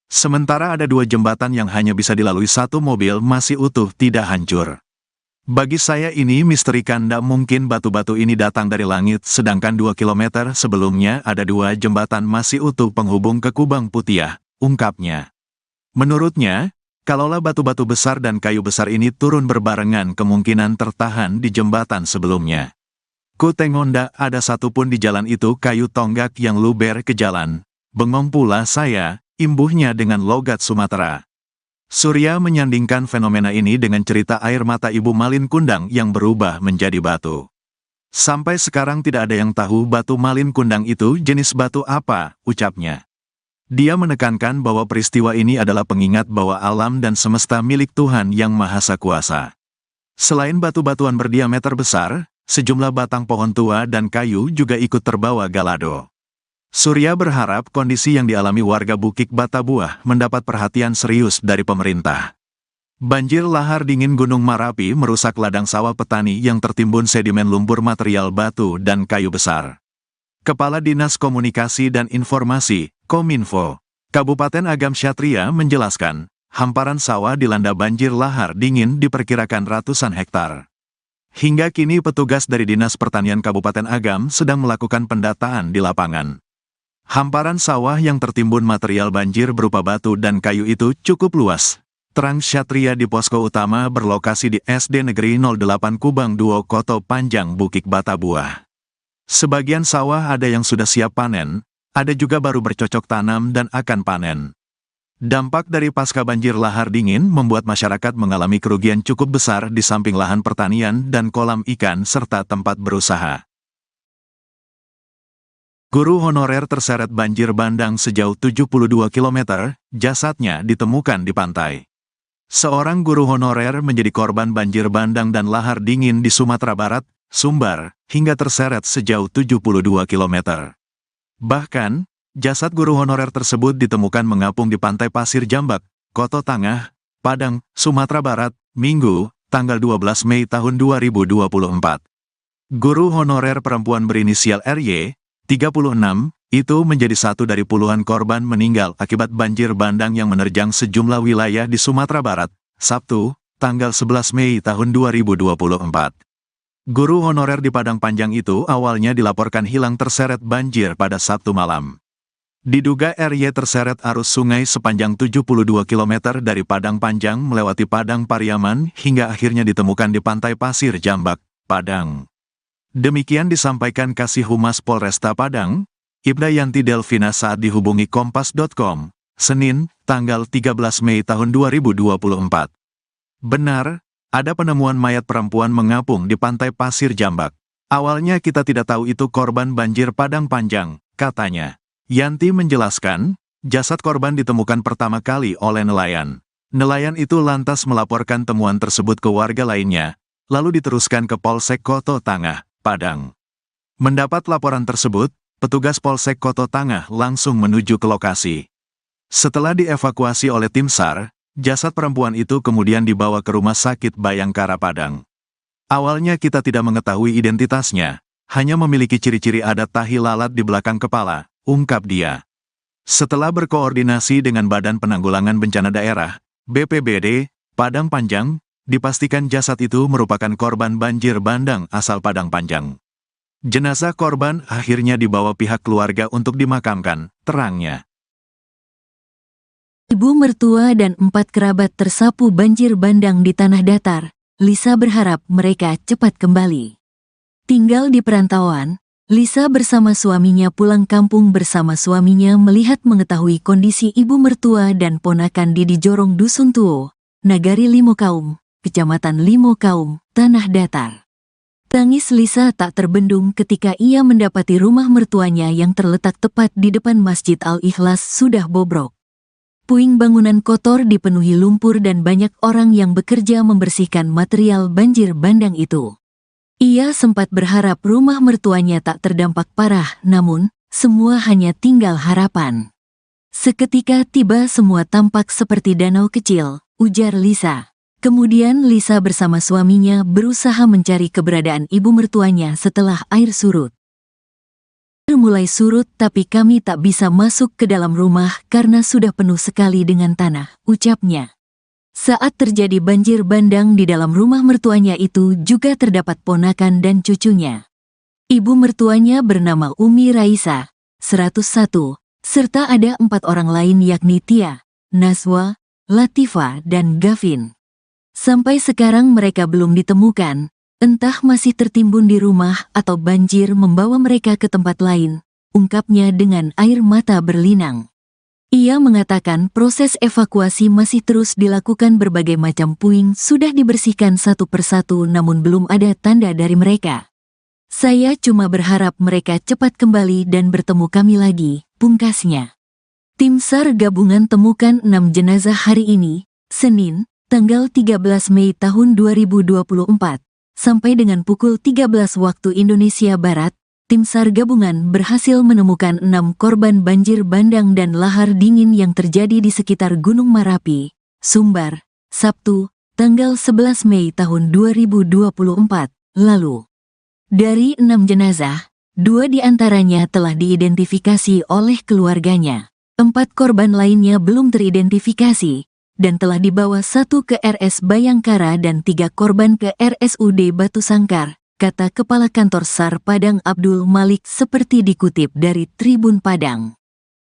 Sementara ada 2 jembatan yang hanya bisa dilalui 1 mobil masih utuh tidak hancur. Bagi saya ini misteri, kanda mungkin batu-batu ini datang dari langit, sedangkan 2 kilometer sebelumnya ada 2 jembatan masih utuh penghubung ke Kubang Putiah, ungkapnya. Menurutnya, kalaulah batu-batu besar dan kayu besar ini turun berbarengan, kemungkinan tertahan di jembatan sebelumnya. Ku tengok ndak ada satupun di jalan itu kayu tonggak yang luber ke jalan. Bengong pula saya, imbuhnya dengan logat Sumatera. Surya menyandingkan fenomena ini dengan cerita air mata Ibu Malin Kundang yang berubah menjadi batu. Sampai sekarang tidak ada yang tahu batu Malin Kundang itu jenis batu apa, ucapnya. Dia menekankan bahwa peristiwa ini adalah pengingat bahwa alam dan semesta milik Tuhan Yang Maha Kuasa. Selain batu-batuan berdiameter besar, sejumlah batang pohon tua dan kayu juga ikut terbawa Galodo. Surya berharap kondisi yang dialami warga Bukit Batabuah mendapat perhatian serius dari pemerintah. Banjir lahar dingin Gunung Marapi merusak ladang sawah petani yang tertimbun sedimen lumpur material batu dan kayu besar. Kepala Dinas Komunikasi dan Informasi, Kominfo, Kabupaten Agam Ksatria menjelaskan, hamparan sawah dilanda banjir lahar dingin diperkirakan ratusan hektar. Hingga kini petugas dari Dinas Pertanian Kabupaten Agam sedang melakukan pendataan di lapangan. Hamparan sawah yang tertimbun material banjir berupa batu dan kayu itu cukup luas. Terang Ksatria di posko utama berlokasi di SD Negeri 08 Kubang 2 Koto Panjang Bukit Batabuah. Sebagian sawah ada yang sudah siap panen, ada juga baru bercocok tanam dan akan panen. Dampak dari pasca banjir lahar dingin membuat masyarakat mengalami kerugian cukup besar di samping lahan pertanian dan kolam ikan serta tempat berusaha. Guru honorer terseret banjir bandang sejauh 72 km, jasadnya ditemukan di pantai. Seorang guru honorer menjadi korban banjir bandang dan lahar dingin di Sumatera Barat, Sumbar, hingga terseret sejauh 72 km. Bahkan, jasad guru honorer tersebut ditemukan mengapung di pantai Pasir Jambak, Koto Tangah, Padang, Sumatera Barat, Minggu, tanggal 12 Mei tahun 2024. Guru honorer perempuan berinisial RY, 36, Itu menjadi satu dari puluhan korban meninggal akibat banjir bandang yang menerjang sejumlah wilayah di Sumatera Barat, Sabtu, tanggal 11 Mei tahun 2024. Guru honorer di Padang Panjang itu awalnya dilaporkan hilang terseret banjir pada Sabtu malam. Diduga RY terseret arus sungai sepanjang 72 km dari Padang Panjang melewati Padang Pariaman hingga akhirnya ditemukan di Pantai Pasir Jambak, Padang. Demikian disampaikan Kasih Humas Polresta Padang, Ibda Yanti Delvina saat dihubungi Kompas.com, Senin, tanggal 13 Mei tahun 2024. Benar, ada penemuan mayat perempuan mengapung di Pantai Pasir Jambak. Awalnya kita tidak tahu itu korban banjir Padang Panjang, katanya. Yanti menjelaskan, jasad korban ditemukan pertama kali oleh nelayan. Nelayan itu lantas melaporkan temuan tersebut ke warga lainnya, lalu diteruskan ke Polsek Koto Tangah, Padang. Mendapat laporan tersebut, petugas Polsek Koto Tangah langsung menuju ke lokasi. Setelah dievakuasi oleh tim SAR, jasad perempuan itu kemudian dibawa ke Rumah Sakit Bayangkara Padang. Awalnya kita tidak mengetahui identitasnya, hanya memiliki ciri-ciri ada tahi lalat di belakang kepala, ungkap dia. Setelah berkoordinasi dengan Badan Penanggulangan Bencana Daerah, BPBD, Padang Panjang, dipastikan jasad itu merupakan korban banjir bandang asal Padang Panjang. Jenazah korban akhirnya dibawa pihak keluarga untuk dimakamkan, terangnya. Ibu mertua dan 4 kerabat tersapu banjir bandang di tanah datar. Lisa berharap mereka cepat kembali. Tinggal di perantauan, Lisa bersama suaminya pulang kampung bersama suaminya melihat mengetahui kondisi ibu mertua dan ponakan di Jorong Dusun Tuo, Nagari Limokaum, Kecamatan Limokaum, Tanah Datar. Tangis Lisa tak terbendung ketika ia mendapati rumah mertuanya yang terletak tepat di depan Masjid Al-Ikhlas sudah bobrok. Puing bangunan kotor dipenuhi lumpur dan banyak orang yang bekerja membersihkan material banjir bandang itu. Ia sempat berharap rumah mertuanya tak terdampak parah, namun semua hanya tinggal harapan. Seketika tiba semua tampak seperti danau kecil, ujar Lisa. Kemudian Lisa bersama suaminya berusaha mencari keberadaan ibu mertuanya setelah air surut. Air mulai surut tapi kami tak bisa masuk ke dalam rumah karena sudah penuh sekali dengan tanah, ucapnya. Saat terjadi banjir bandang di dalam rumah mertuanya itu juga terdapat ponakan dan cucunya. Ibu mertuanya bernama Umi Raisa, 101, serta ada 4 orang lain yakni Tia, Naswa, Latifa, dan Gavin. Sampai sekarang mereka belum ditemukan, entah masih tertimbun di rumah atau banjir membawa mereka ke tempat lain, ungkapnya dengan air mata berlinang. Ia mengatakan proses evakuasi masih terus dilakukan, berbagai macam puing sudah dibersihkan satu persatu namun belum ada tanda dari mereka. Saya cuma berharap mereka cepat kembali dan bertemu kami lagi, pungkasnya. Tim SAR gabungan temukan 6 jenazah hari ini, Senin, tanggal 13 Mei tahun 2024, sampai dengan pukul 13 waktu Indonesia Barat, tim SAR gabungan berhasil menemukan 6 korban banjir bandang dan lahar dingin yang terjadi di sekitar Gunung Marapi, Sumbar, Sabtu, tanggal 11 Mei tahun 2024, lalu. Dari 6 jenazah, 2 diantaranya telah diidentifikasi oleh keluarganya. 4 korban lainnya belum teridentifikasi, dan telah dibawa 1 ke RS Bayangkara dan 3 korban ke RSUD Batu Sangkar, kata Kepala Kantor SAR Padang Abdul Malik seperti dikutip dari Tribun Padang.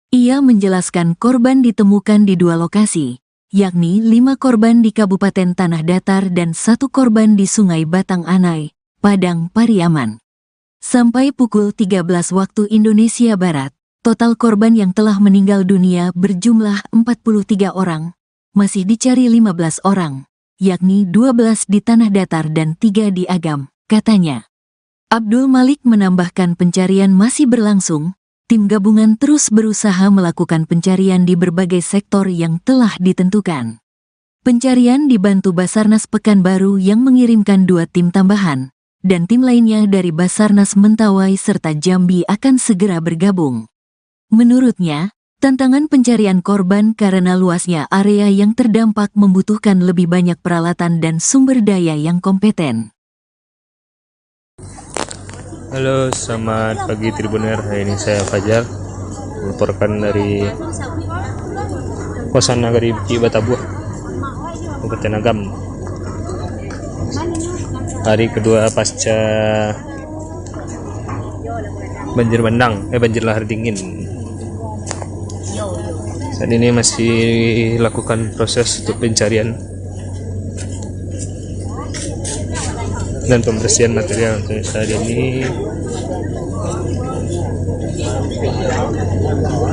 Ia menjelaskan korban ditemukan di 2 lokasi, yakni 5 korban di Kabupaten Tanah Datar dan 1 korban di Sungai Batang Anai, Padang Pariaman. Sampai pukul 13 waktu Indonesia Barat, total korban yang telah meninggal dunia berjumlah 43 orang. Masih dicari 15 orang, yakni 12 di Tanah Datar dan 3 di Agam, katanya. Abdul Malik menambahkan pencarian masih berlangsung, tim gabungan terus berusaha melakukan pencarian di berbagai sektor yang telah ditentukan. Pencarian dibantu Basarnas Pekanbaru yang mengirimkan 2 tim tambahan, dan tim lainnya dari Basarnas Mentawai serta Jambi akan segera bergabung. Menurutnya, tantangan pencarian korban karena luasnya area yang terdampak membutuhkan lebih banyak peralatan dan sumber daya yang kompeten. Halo, selamat pagi Tribuner. Hari ini saya Fajar. melaporkan dari kawasan Nagari Bukit Batabuh, Kabupaten Agam. Hari kedua pasca banjir bandang, banjir lahar dingin. Saat ini masih lakukan proses untuk pencarian dan pembersihan material. Untuk saat ini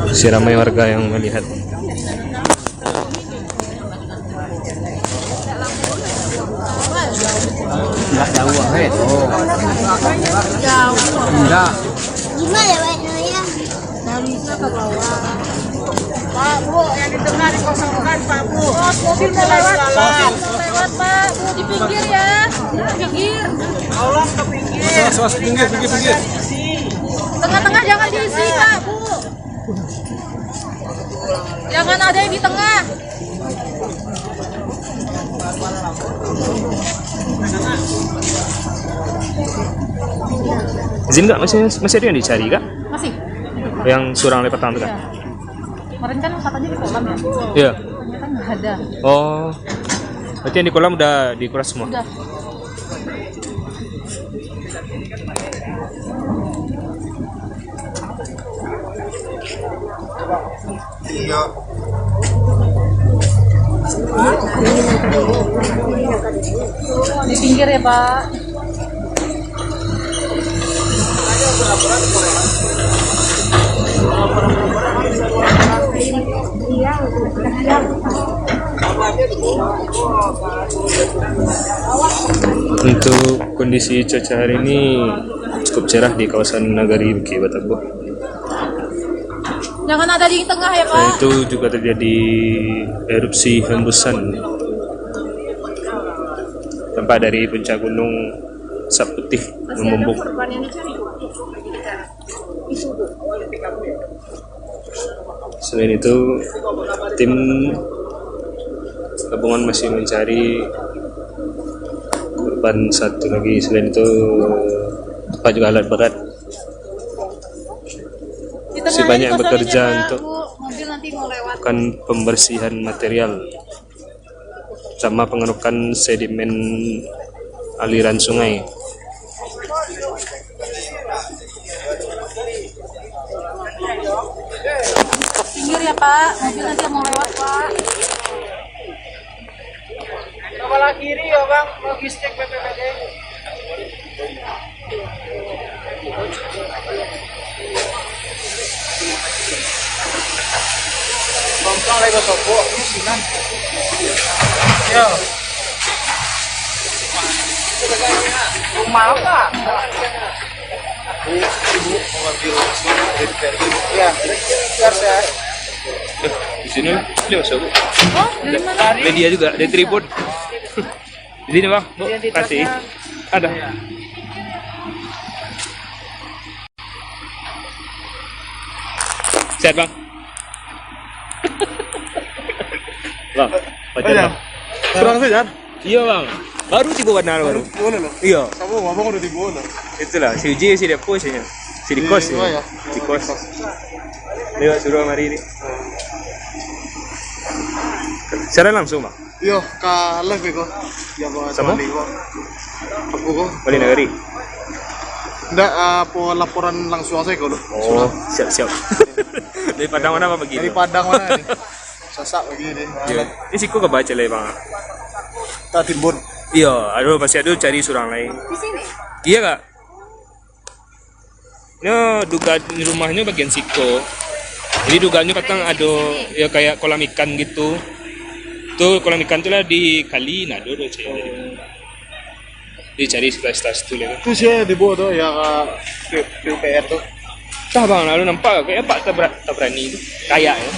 masih ramai warga yang melihat. Enggak jauh banget. Oh. Enggak. Gimana ya ya? Nggak bisa ke bawah. Pak, Bu, yang di tengah dikosongkan, Pak, Bu. Oh, mobil mau lewat, Pak. Mau lewat, Pak. Bu, di pinggir ya. Di pinggir. Tolong ke pinggir. Pinggir. Tengah-tengah jangan diisi, Pak, Bu. Jangan ada yang di tengah. Izin nggak? Masih ada yang dicari kak? Masih. Yang surang lepas tangan itu kan? Kemarin kan katanya di kolam ya. Iya. Ternyata nggak ada. Oh, berarti yang di kolam udah dikuras semua? Udah. Di pinggir ya, Pak. Untuk kondisi cuaca hari ini cukup cerah di kawasan Nagari Bukit Batabuh. Jangan ada di tengah ya, Pak. Selain itu juga terjadi erupsi hembusan tempat dari puncak gunung Asap Putih membumbung. Selain itu, tim gabungan masih mencari korban satu lagi. Selain itu, tempat juga alat berat. Masih banyak yang bekerja untuk melakukan pembersihan material sama pengerukan sedimen aliran sungai. Pinggir ya, Pak. Mobil nanti mau lewat, Pak. Kepala kiri ya, Bang. Logistik BPBD. Bangka lagi sopo, sinan. Ya. Rumah apa? Ibu mengambil ya, biar saya. Di sini masuk. Oh, dari mana? Media juga, dari Tribun. Di sini bang, Bu, kasih. Ada. Sehat bang. Bang, pacar bang. Kurang saja. Iya bang, baru tiba benar baru. Boleh loh. Iya, Kamu ngomong udah di bola. itulah si Uji si Depo sih. Si Dikos Iya, ya. Si Dikos. Lewat suruh hari ini. Secara langsung bang. Yo, ka live ko. Ya ba Sama? Aku ko. Bali Nagari. Enggak po laporan langsung saya ko. Oh, siap. Dari Padang mana apa begitu? Dari Padang mana nih? Sasak begini. Iya. Ini siku kebaca lah bang. Ta Timbun. Iya, aduh pasti aduh cari surang lain. Di sini. Iya kak. Ini dugaan rumahnya bagian Siko. Jadi dugaannya katang ada ya kayak kolam ikan gitu. Tuh kolam ikan tuh lah di kali nado do cewek. Dicari setelah itu lah. Itu sih di bawah tuh ya PUPR tuh. Tah bang, lalu nampak kayak Pak tak berani itu. Kayak ya.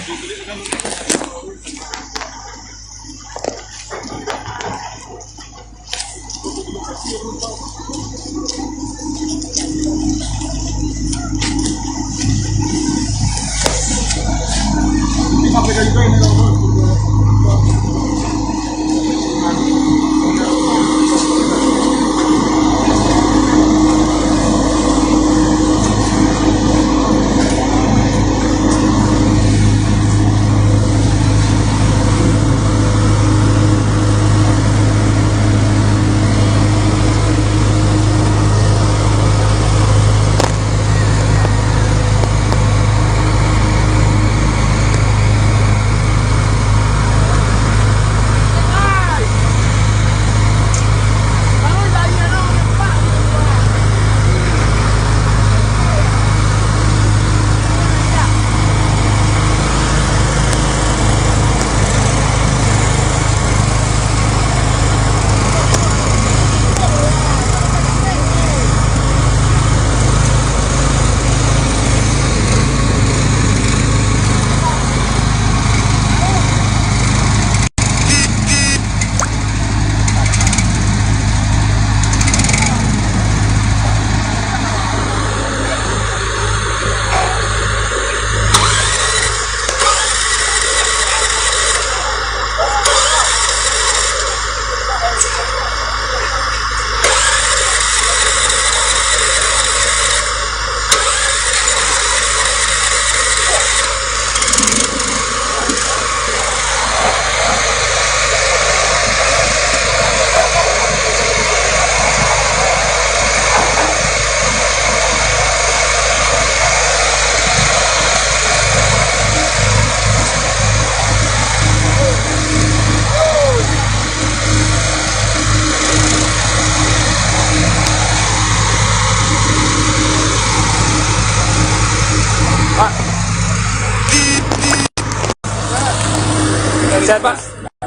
Sehat Pak?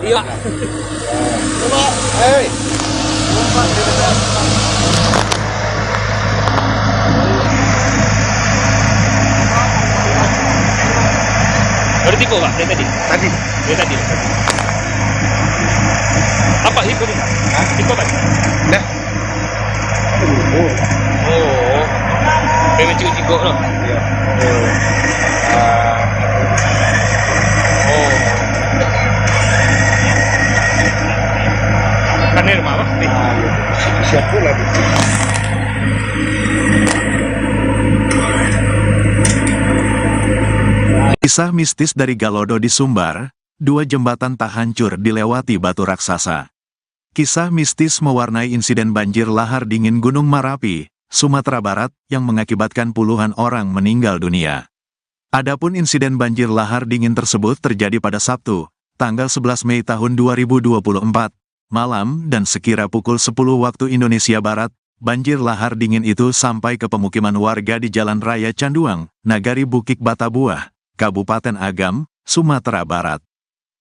Iya. Baru tipu Pak, dari tadi? Tadi. Dari tadi? Apa hipo nih? Hipo Pak? Nah, Oh. Kayak mencik-cik loh. iya. Oh. Kan air apa? Siap pula. Kisah mistis dari Galodo di Sumbar, dua jembatan tak hancur dilewati batu raksasa. Kisah mistis mewarnai insiden banjir lahar dingin Gunung Marapi, Sumatera Barat, yang mengakibatkan puluhan orang meninggal dunia. Adapun insiden banjir lahar dingin tersebut terjadi pada Sabtu, tanggal 11 Mei tahun 2024, malam dan sekira pukul 10 waktu Indonesia Barat, banjir lahar dingin itu sampai ke pemukiman warga di Jalan Raya Canduang, Nagari Bukit Batabuah, Kabupaten Agam, Sumatera Barat.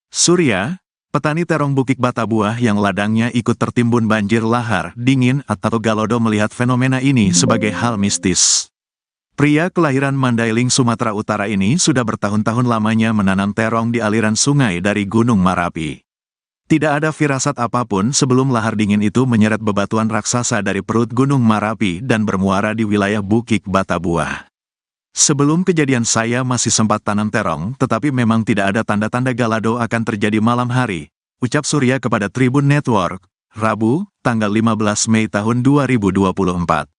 Surya, petani terong Bukit Batabuah yang ladangnya ikut tertimbun banjir lahar dingin atau Galodo, melihat fenomena ini sebagai hal mistis. Pria kelahiran Mandailing, Sumatera Utara ini sudah bertahun-tahun lamanya menanam terong di aliran sungai dari Gunung Marapi. Tidak ada firasat apapun sebelum lahar dingin itu menyeret bebatuan raksasa dari perut Gunung Marapi dan bermuara di wilayah Bukit Batabuah. Sebelum kejadian saya masih sempat tanam terong, tetapi memang tidak ada tanda-tanda Galodo akan terjadi malam hari, ucap Surya kepada Tribun Network, Rabu, tanggal 15 Mei tahun 2024.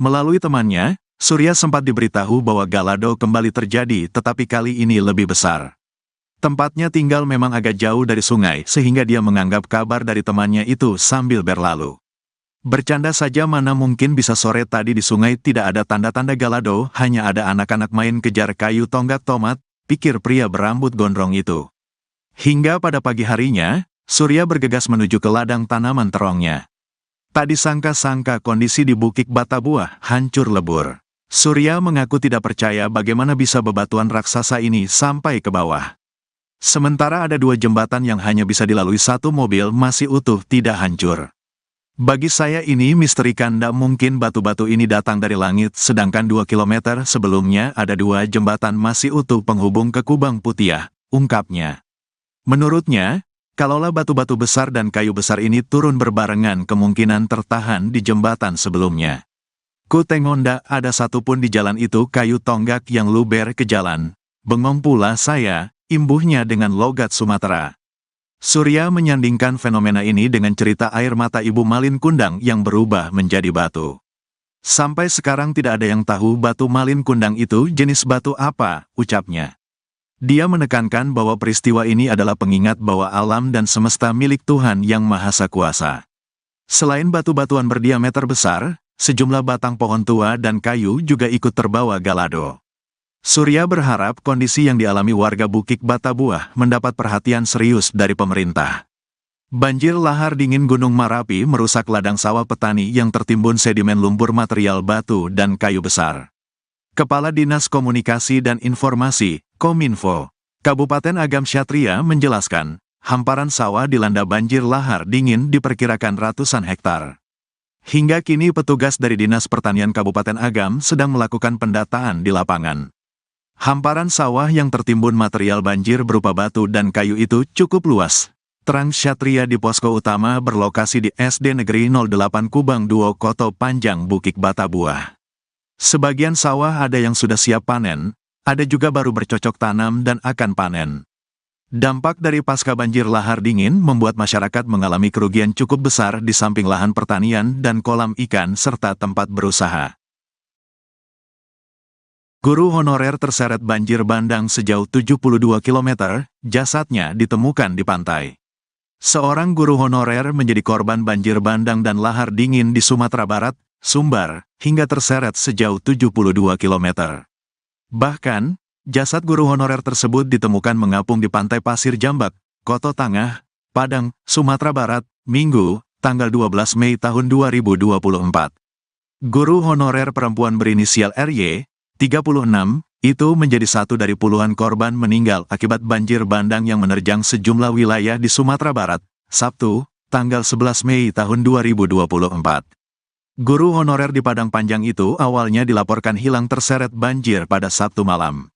Melalui temannya, Surya sempat diberitahu bahwa Galodo kembali terjadi, tetapi kali ini lebih besar. Tempatnya tinggal memang agak jauh dari sungai, sehingga dia menganggap kabar dari temannya itu sambil berlalu. Bercanda saja, mana mungkin bisa sore tadi di sungai tidak ada tanda-tanda Galodo, hanya ada anak-anak main kejar kayu tonggak tomat, pikir pria berambut gondrong itu. Hingga pada pagi harinya, Surya bergegas menuju ke ladang tanaman terongnya. Tak disangka-sangka kondisi di Bukit Batabuah hancur lebur. Surya mengaku tidak percaya bagaimana bisa bebatuan raksasa ini sampai ke bawah. Sementara ada dua jembatan yang hanya bisa dilalui satu mobil masih utuh tidak hancur. Bagi saya ini misteri, kanda mungkin batu-batu ini datang dari langit, sedangkan 2 kilometer sebelumnya ada dua jembatan masih utuh penghubung ke Kubang Putiah, ungkapnya. Menurutnya, kalaulah batu-batu besar dan kayu besar ini turun berbarengan, kemungkinan tertahan di jembatan sebelumnya. Ku tengok ndak ada satupun di jalan itu kayu tonggak yang luber ke jalan. Bengong pula saya, imbuhnya dengan logat Sumatera. Surya menyandingkan fenomena ini dengan cerita air mata Ibu Malin Kundang yang berubah menjadi batu. Sampai sekarang tidak ada yang tahu batu Malin Kundang itu jenis batu apa, ucapnya. Dia menekankan bahwa peristiwa ini adalah pengingat bahwa alam dan semesta milik Tuhan Yang Maha Kuasa. Selain batu-batuan berdiameter besar, sejumlah batang pohon tua dan kayu juga ikut terbawa Galodo. Surya berharap kondisi yang dialami warga Bukit Batabuah mendapat perhatian serius dari pemerintah. Banjir lahar dingin Gunung Marapi merusak ladang sawah petani yang tertimbun sedimen lumpur material batu dan kayu besar. Kepala Dinas Komunikasi dan Informasi, Kominfo, Kabupaten Agam Ksatria menjelaskan, hamparan sawah dilanda banjir lahar dingin diperkirakan ratusan hektar. Hingga kini petugas dari Dinas Pertanian Kabupaten Agam sedang melakukan pendataan di lapangan. Hamparan sawah yang tertimbun material banjir berupa batu dan kayu itu cukup luas. Terang Ksatria di posko utama berlokasi di SD Negeri 08 Kubang 2 Koto Panjang Bukit Batabuah. Sebagian sawah ada yang sudah siap panen, ada juga baru bercocok tanam dan akan panen. Dampak dari pasca banjir lahar dingin membuat masyarakat mengalami kerugian cukup besar di samping lahan pertanian dan kolam ikan serta tempat berusaha. Guru honorer terseret banjir bandang sejauh 72 km, jasadnya ditemukan di pantai. Seorang guru honorer menjadi korban banjir bandang dan lahar dingin di Sumatera Barat, Sumbar, hingga terseret sejauh 72 km. Bahkan, jasad guru honorer tersebut ditemukan mengapung di pantai Pasir Jambak, Koto Tangah, Padang, Sumatera Barat, Minggu, tanggal 12 Mei tahun 2024. Guru honorer perempuan berinisial RY, 36, Itu menjadi satu dari puluhan korban meninggal akibat banjir bandang yang menerjang sejumlah wilayah di Sumatera Barat, Sabtu, tanggal 11 Mei tahun 2024. Guru honorer di Padang Panjang itu awalnya dilaporkan hilang terseret banjir pada Sabtu malam.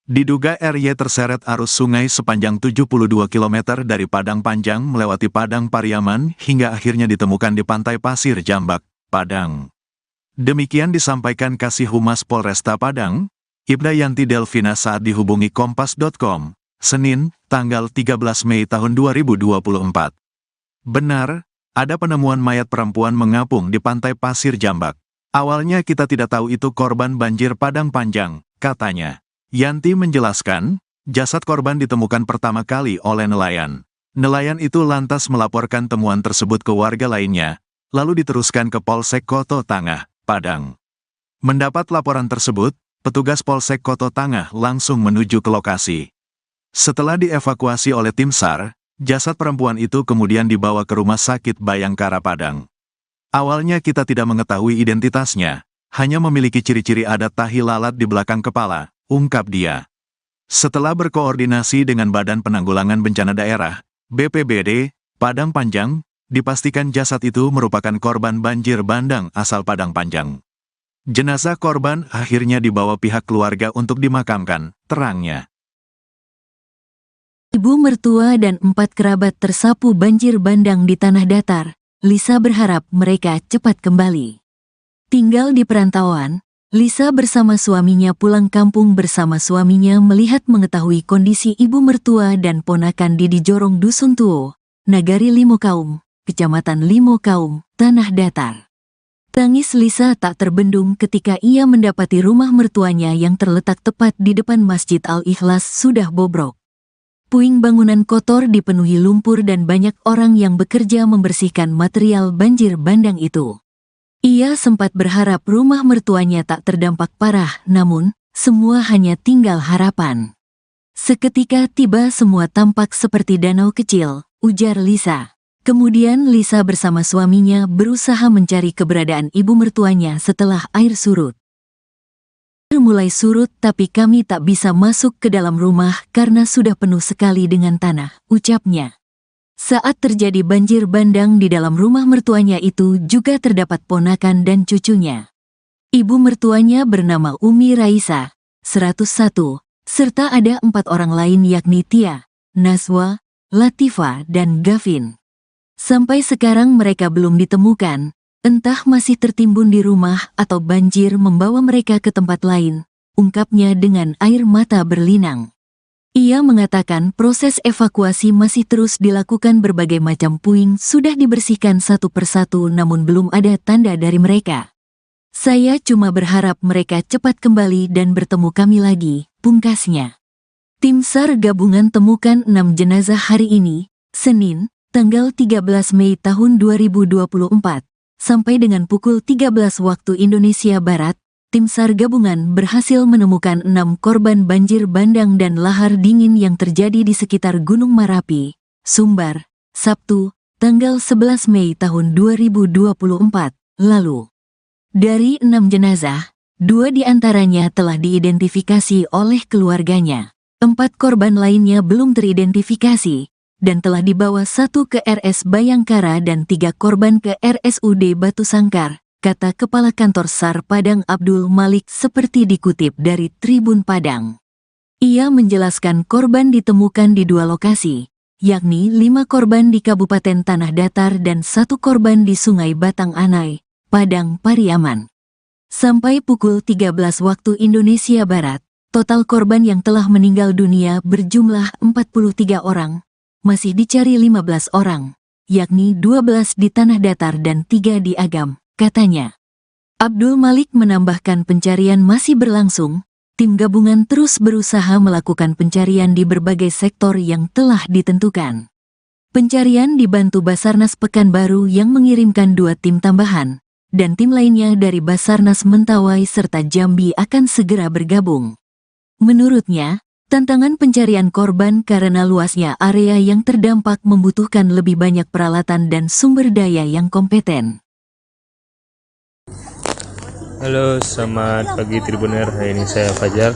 Diduga RY terseret arus sungai sepanjang 72 km dari Padang Panjang melewati Padang Pariaman hingga akhirnya ditemukan di Pantai Pasir Jambak, Padang. Demikian disampaikan Kasih Humas Polresta Padang, Ibda Yanti Delvina saat dihubungi Kompas.com, Senin, tanggal 13 Mei tahun 2024. Benar, ada penemuan mayat perempuan mengapung di Pantai Pasir Jambak. Awalnya kita tidak tahu itu korban banjir Padang Panjang, katanya. Yanti menjelaskan, jasad korban ditemukan pertama kali oleh nelayan. Nelayan itu lantas melaporkan temuan tersebut ke warga lainnya, lalu diteruskan ke Polsek Koto Tangah, Padang. Mendapat laporan tersebut, petugas Polsek Koto Tangah langsung menuju ke lokasi. Setelah dievakuasi oleh tim SAR, jasad perempuan itu kemudian dibawa ke Rumah Sakit Bayangkara Padang. Awalnya kita tidak mengetahui identitasnya, hanya memiliki ciri-ciri adat tahi lalat di belakang kepala, ungkap dia. Setelah berkoordinasi dengan Badan Penanggulangan Bencana Daerah, BPBD, Padang Panjang, dipastikan jasad itu merupakan korban banjir bandang asal Padang Panjang. Jenazah korban akhirnya dibawa pihak keluarga untuk dimakamkan, terangnya. Ibu mertua dan 4 kerabat tersapu banjir bandang di tanah datar. Lisa berharap mereka cepat kembali. Tinggal di perantauan, Lisa bersama suaminya pulang kampung bersama suaminya melihat mengetahui kondisi ibu mertua dan ponakan di Jorong Dusun Tuo, Nagari Limokaum, Kecamatan Limokaum, Tanah Datar. Tangis Lisa tak terbendung ketika ia mendapati rumah mertuanya yang terletak tepat di depan Masjid Al-Ikhlas sudah bobrok. Puing bangunan kotor dipenuhi lumpur dan banyak orang yang bekerja membersihkan material banjir bandang itu. Ia sempat berharap rumah mertuanya tak terdampak parah, namun semua hanya tinggal harapan. Seketika tiba semua tampak seperti danau kecil, ujar Lisa. Kemudian Lisa bersama suaminya berusaha mencari keberadaan ibu mertuanya setelah air surut. Air mulai surut tapi kami tak bisa masuk ke dalam rumah karena sudah penuh sekali dengan tanah, ucapnya. Saat terjadi banjir bandang di dalam rumah mertuanya itu juga terdapat ponakan dan cucunya. Ibu mertuanya bernama Umi Raisa, 101, serta ada 4 orang lain yakni Tia, Naswa, Latifa, dan Gavin. Sampai sekarang mereka belum ditemukan, entah masih tertimbun di rumah atau banjir membawa mereka ke tempat lain, ungkapnya dengan air mata berlinang. Ia mengatakan proses evakuasi masih terus dilakukan, berbagai macam puing sudah dibersihkan satu persatu namun belum ada tanda dari mereka. Saya cuma berharap mereka cepat kembali dan bertemu kami lagi, pungkasnya. Tim SAR gabungan temukan 6 jenazah hari ini, Senin, tanggal 13 Mei tahun 2024, sampai dengan pukul 13 waktu Indonesia Barat, tim SAR gabungan berhasil menemukan 6 korban banjir bandang dan lahar dingin yang terjadi di sekitar Gunung Marapi, Sumbar, Sabtu, tanggal 11 Mei tahun 2024, lalu. Dari 6 jenazah, 2 diantaranya telah diidentifikasi oleh keluarganya. 4 korban lainnya belum teridentifikasi, dan telah dibawa 1 ke RS Bayangkara dan 3 korban ke RSUD Batu Sangkar, kata Kepala Kantor SAR Padang Abdul Malik seperti dikutip dari Tribun Padang. Ia menjelaskan korban ditemukan di 2 lokasi, yakni 5 korban di Kabupaten Tanah Datar dan 1 korban di Sungai Batang Anai, Padang Pariaman. Sampai pukul 13 waktu Indonesia Barat, total korban yang telah meninggal dunia berjumlah 43 orang. Masih dicari 15 orang, yakni 12 di Tanah Datar dan 3 di Agam, katanya. Abdul Malik menambahkan pencarian masih berlangsung, tim gabungan terus berusaha melakukan pencarian di berbagai sektor yang telah ditentukan. Pencarian dibantu Basarnas Pekanbaru yang mengirimkan 2 tim tambahan, dan tim lainnya dari Basarnas Mentawai serta Jambi akan segera bergabung. Menurutnya, tantangan pencarian korban karena luasnya area yang terdampak membutuhkan lebih banyak peralatan dan sumber daya yang kompeten. Halo, selamat pagi Tribuner. Hari ini saya Fajar.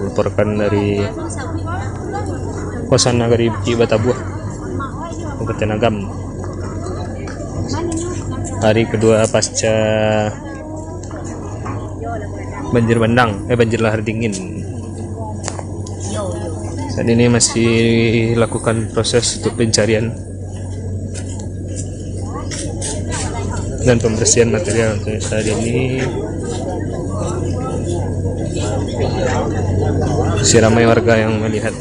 melaporkan dari kawasan Nagari Bukit Batabuah, Kabupaten Agam. Hari kedua pasca banjir bandang, banjir lahar dingin. Saat ini masih lakukan proses untuk pencarian dan pembersihan material. Untuk saat ini masih ramai warga yang melihat.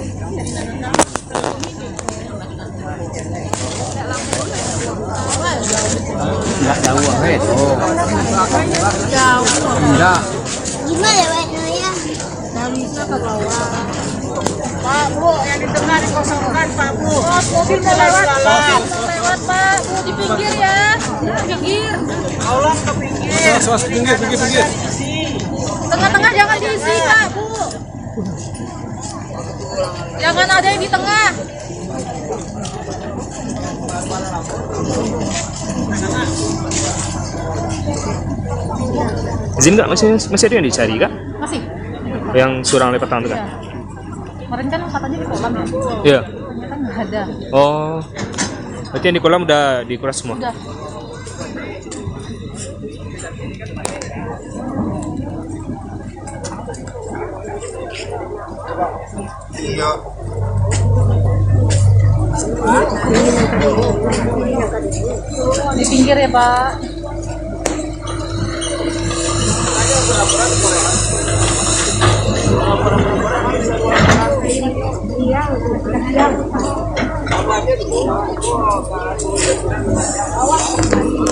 Nggak jauh banget. Oh. Enggak. Gimana ya warnanya? Nggak bisa ke bawah. Pak, Bu, yang di tengah dikosongkan, Pak, Bu. Mobil mau lewat, Pak. Mau lewat, Pak. Bu, di pinggir ya. Di pinggir. Tolong ke pinggir. Pinggir. Tengah-tengah jangan diisi, Pak, Bu. Jangan ada yang di tengah. Izin nggak, masih ada yang dicari kak? Masih. Yang surang lepas tangan itu kak? Kemarin kan katanya di kolam ya. Iya. Ternyata nggak ada. Oh, berarti yang di kolam udah dikuras semua? Udah. Di pinggir ya, Pak.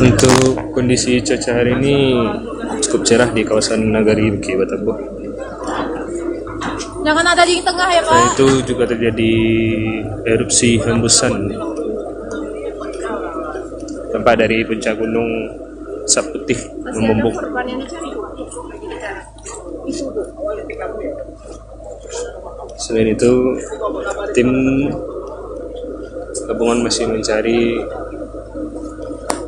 Untuk kondisi cuaca hari ini cukup cerah di kawasan Nagari Bukit Batabuah. Jangan ada di tengah ya, Selain Pak. itu juga terjadi erupsi hembusan tempat dari puncak gunung Asap Putih membumbung. Selain itu, tim gabungan masih mencari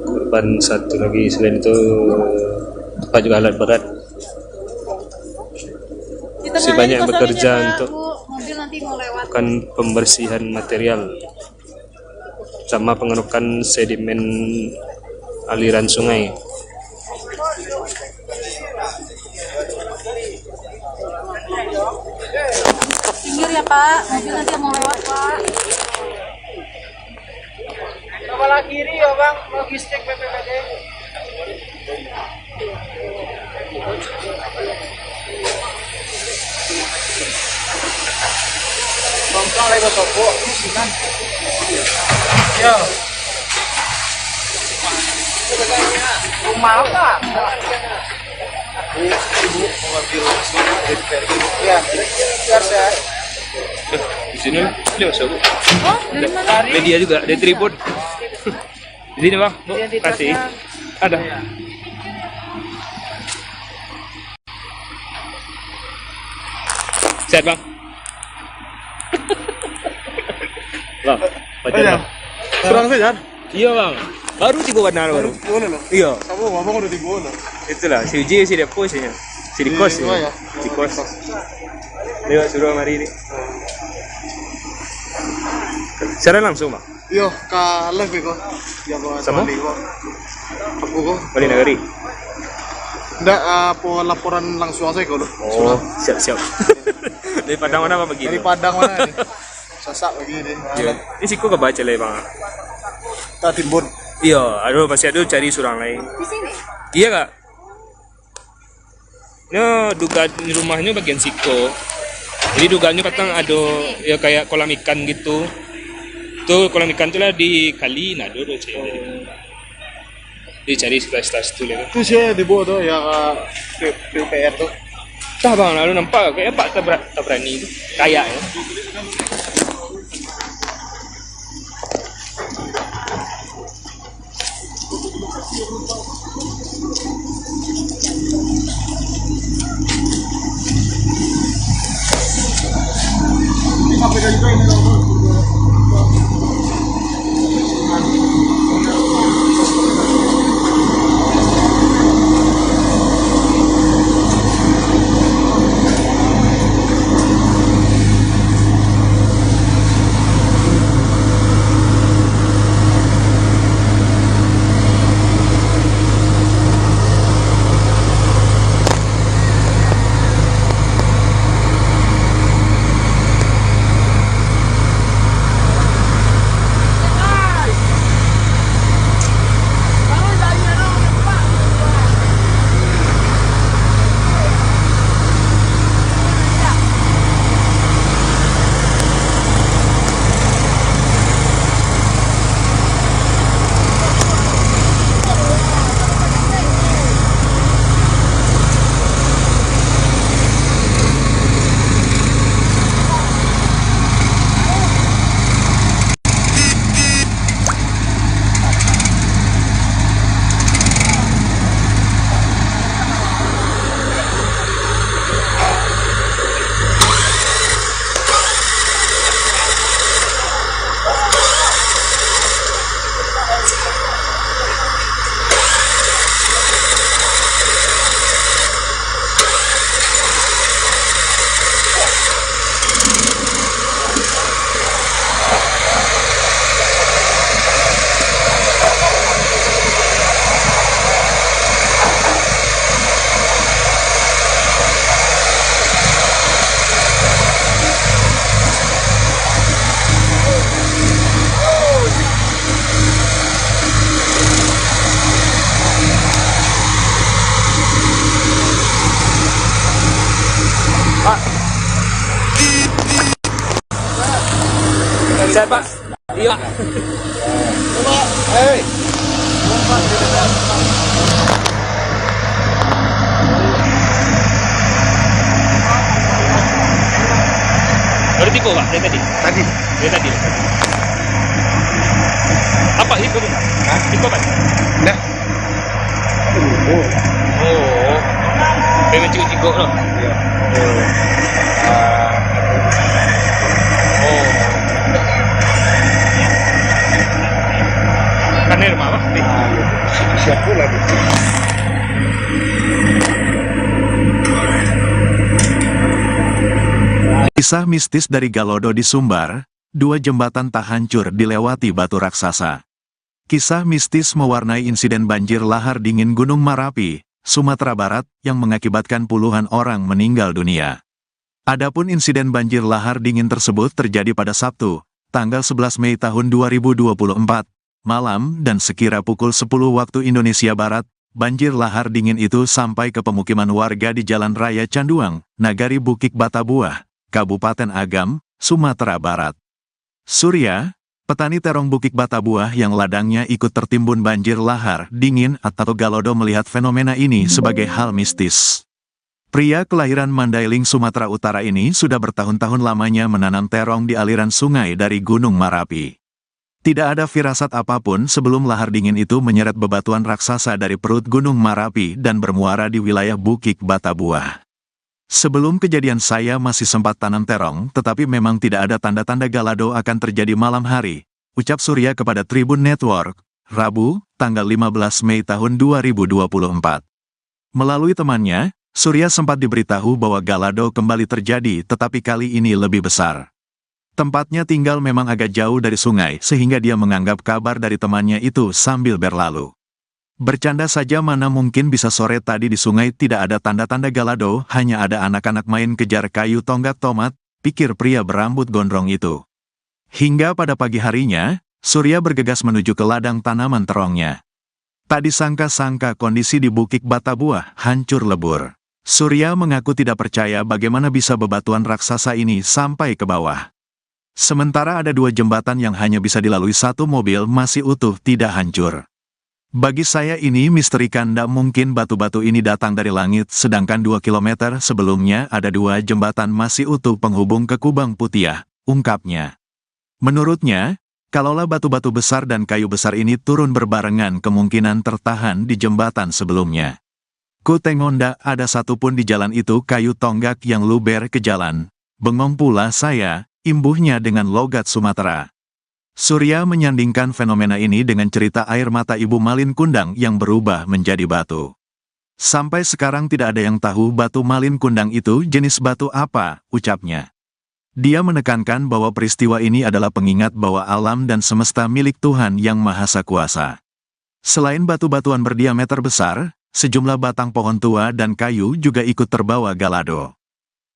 korban satu lagi. Selain itu, apa juga alat berat. Masih banyak yang bekerja untuk mobil nanti mau lewat. melakukan pembersihan material sama pengerukan sedimen aliran sungai. Pinggir ya, Pak. Mobil nanti mau lewat, Pak. Kepala kiri ya bang, logistik BPBD. Bangkang lagi toko, ini sinan. Ya. Rumah apa? Ibu mengambil ya, biar saya. Di sini dia masuk. Oh, dari mana? Media juga, ada tripod. Di sini bang, bu, kasih. Ada. Sehat bang. Bang, baca bang. Kurang saja. Iya bang, baru 3 warna baru. Gimana lo? Iya, Kamu ngomong udah di guna. itulah. Si Uji, si Depo, si Dikos. Di mana ya? Si Kos. Lewat suruh hari ini. Secara langsung bang. Yo, kalah bego. Ya bawa Sama? sama bego. Aku kok. Balik negeri. Nggak apa laporan langsung aja kalau. Oh, siap-siap. Dari Padang mana apa begini? Dari Padang mana nih? Sasak begini. Iya. Ini sih kok kebaca lah bang. Tak timbun. Iya, aduh masih ada cari surang lain. Di sini. Iya kak. Ini dugaan rumahnya bagian siko. Jadi dugaannya katanya ada ya kayak kolam ikan gitu. Tuh kolam ikan tuh lah di kali nado tuh cewek. Dicari sekelas tuh lah. Itu sih di bawah tuh yang PUPR tuh. Tah bang, lalu nampak kayak Pak tak berani itu. Kayak ya. Sehat Pak. Iya. Baru tipu Pak dari tadi. Dari tadi. Apa itu? Tipu apa? Dah. Oh. Pengen cigo loh. Oh. Kan rumah apa? Siap pula nih. Kisah mistis dari Galodo di Sumbar, 2 jembatan tak hancur dilewati batu raksasa. Kisah mistis mewarnai insiden banjir lahar dingin Gunung Marapi, Sumatera Barat, yang mengakibatkan puluhan orang meninggal dunia. Adapun insiden banjir lahar dingin tersebut terjadi pada Sabtu, tanggal 11 Mei tahun 2024, malam dan sekira pukul 10 waktu Indonesia Barat. Banjir lahar dingin itu sampai ke pemukiman warga di Jalan Raya Canduang, Nagari Bukit Batabuah, Kabupaten Agam, Sumatera Barat. Surya, petani terong Bukit Batabuah yang ladangnya ikut tertimbun banjir lahar dingin atau Galodo, melihat fenomena ini sebagai hal mistis. Pria kelahiran Mandailing, Sumatera Utara ini sudah bertahun-tahun lamanya menanam terong di aliran sungai dari Gunung Marapi. Tidak ada firasat apapun sebelum lahar dingin itu menyeret bebatuan raksasa dari perut Gunung Marapi dan bermuara di wilayah Bukit Batabuah. Sebelum kejadian saya masih sempat tanam terong, tetapi memang tidak ada tanda-tanda Galodo akan terjadi malam hari, ucap Surya kepada Tribun Network, Rabu, tanggal 15 Mei tahun 2024. Melalui temannya, Surya sempat diberitahu bahwa Galodo kembali terjadi, tetapi kali ini lebih besar. Tempatnya tinggal memang agak jauh dari sungai, sehingga dia menganggap kabar dari temannya itu sambil berlalu. Bercanda saja, mana mungkin bisa sore tadi di sungai tidak ada tanda-tanda Galodo, hanya ada anak-anak main kejar kayu tonggak tomat, pikir pria berambut gondrong itu. Hingga pada pagi harinya, Surya bergegas menuju ke ladang tanaman terongnya. Tak disangka-sangka kondisi di Bukit Batabuah hancur lebur. Surya mengaku tidak percaya bagaimana bisa bebatuan raksasa ini sampai ke bawah. Sementara ada 2 jembatan yang hanya bisa dilalui 1 mobil masih utuh, tidak hancur. Bagi saya ini misteri, tidak mungkin batu-batu ini datang dari langit, sedangkan 2 kilometer sebelumnya ada 2 jembatan masih utuh penghubung ke Kubang Putiah, ungkapnya. Menurutnya, kalaulah batu-batu besar dan kayu besar ini turun berbarengan, kemungkinan tertahan di jembatan sebelumnya. Ku tengok ndak ada satupun di jalan itu kayu tonggak yang luber ke jalan. Bengong pula saya, imbuhnya dengan logat Sumatera. Surya menyandingkan fenomena ini dengan cerita air mata Ibu Malin Kundang yang berubah menjadi batu. Sampai sekarang tidak ada yang tahu batu Malin Kundang itu jenis batu apa, ucapnya. Dia menekankan bahwa peristiwa ini adalah pengingat bahwa alam dan semesta milik Tuhan Yang Maha Kuasa. Selain batu-batuan berdiameter besar, sejumlah batang pohon tua dan kayu juga ikut terbawa Galodo.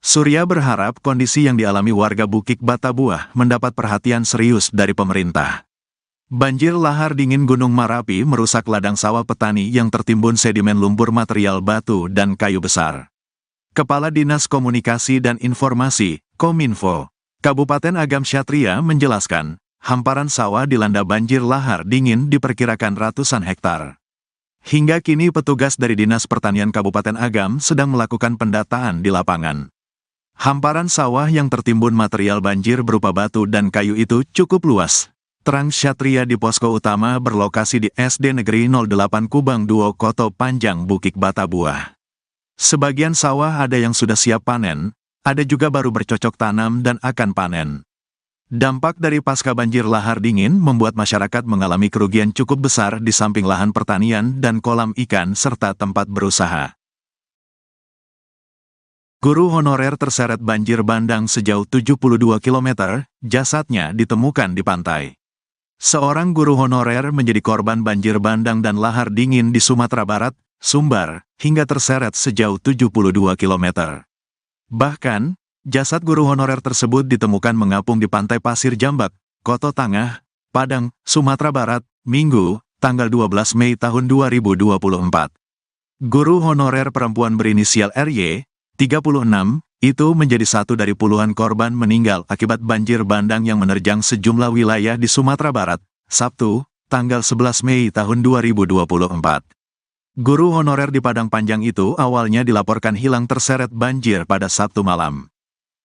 Surya berharap kondisi yang dialami warga Bukit Batabuah mendapat perhatian serius dari pemerintah. Banjir lahar dingin Gunung Marapi merusak ladang sawah petani yang tertimbun sedimen lumpur material batu dan kayu besar. Kepala Dinas Komunikasi dan Informasi, Kominfo, Kabupaten Agam Ksatria menjelaskan, hamparan sawah dilanda banjir lahar dingin diperkirakan ratusan hektar. Hingga kini petugas dari Dinas Pertanian Kabupaten Agam sedang melakukan pendataan di lapangan. Hamparan sawah yang tertimbun material banjir berupa batu dan kayu itu cukup luas. Terang Ksatria di posko utama berlokasi di SD Negeri 08 Kubang 2 Koto Panjang Bukit Batabuah. Sebagian sawah ada yang sudah siap panen, ada juga baru bercocok tanam dan akan panen. Dampak dari pasca banjir lahar dingin membuat masyarakat mengalami kerugian cukup besar di samping lahan pertanian dan kolam ikan serta tempat berusaha. Guru honorer terseret banjir bandang sejauh 72 km, jasadnya ditemukan di pantai. Seorang guru honorer menjadi korban banjir bandang dan lahar dingin di Sumatera Barat, Sumbar, hingga terseret sejauh 72 km. Bahkan, jasad guru honorer tersebut ditemukan mengapung di Pantai Pasir Jambak, Koto Tangah, Padang, Sumatera Barat, Minggu, tanggal 12 Mei tahun 2024. Guru honorer perempuan berinisial RY, 36, Itu menjadi satu dari puluhan korban meninggal akibat banjir bandang yang menerjang sejumlah wilayah di Sumatera Barat, Sabtu, tanggal 11 Mei tahun 2024. Guru honorer di Padang Panjang itu awalnya dilaporkan hilang terseret banjir pada Sabtu malam.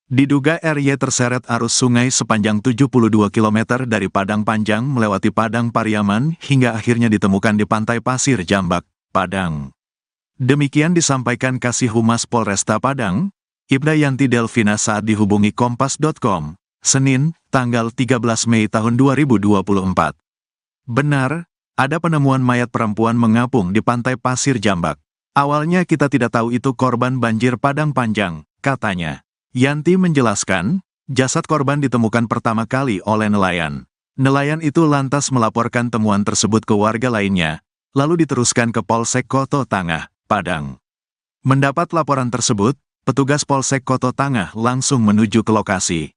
Diduga RY terseret arus sungai sepanjang 72 km dari Padang Panjang melewati Padang Pariaman hingga akhirnya ditemukan di Pantai Pasir Jambak, Padang. Demikian disampaikan Kasih Humas Polresta Padang, Ibda Yanti Delvina saat dihubungi Kompas.com, Senin, tanggal 13 Mei tahun 2024. Benar, ada penemuan mayat perempuan mengapung di Pantai Pasir Jambak. Awalnya kita tidak tahu itu korban banjir Padang Panjang, katanya. Yanti menjelaskan, jasad korban ditemukan pertama kali oleh nelayan. Nelayan itu lantas melaporkan temuan tersebut ke warga lainnya, lalu diteruskan ke Polsek Koto Tangah, Padang. Mendapat laporan tersebut, petugas Polsek Koto Tangah langsung menuju ke lokasi.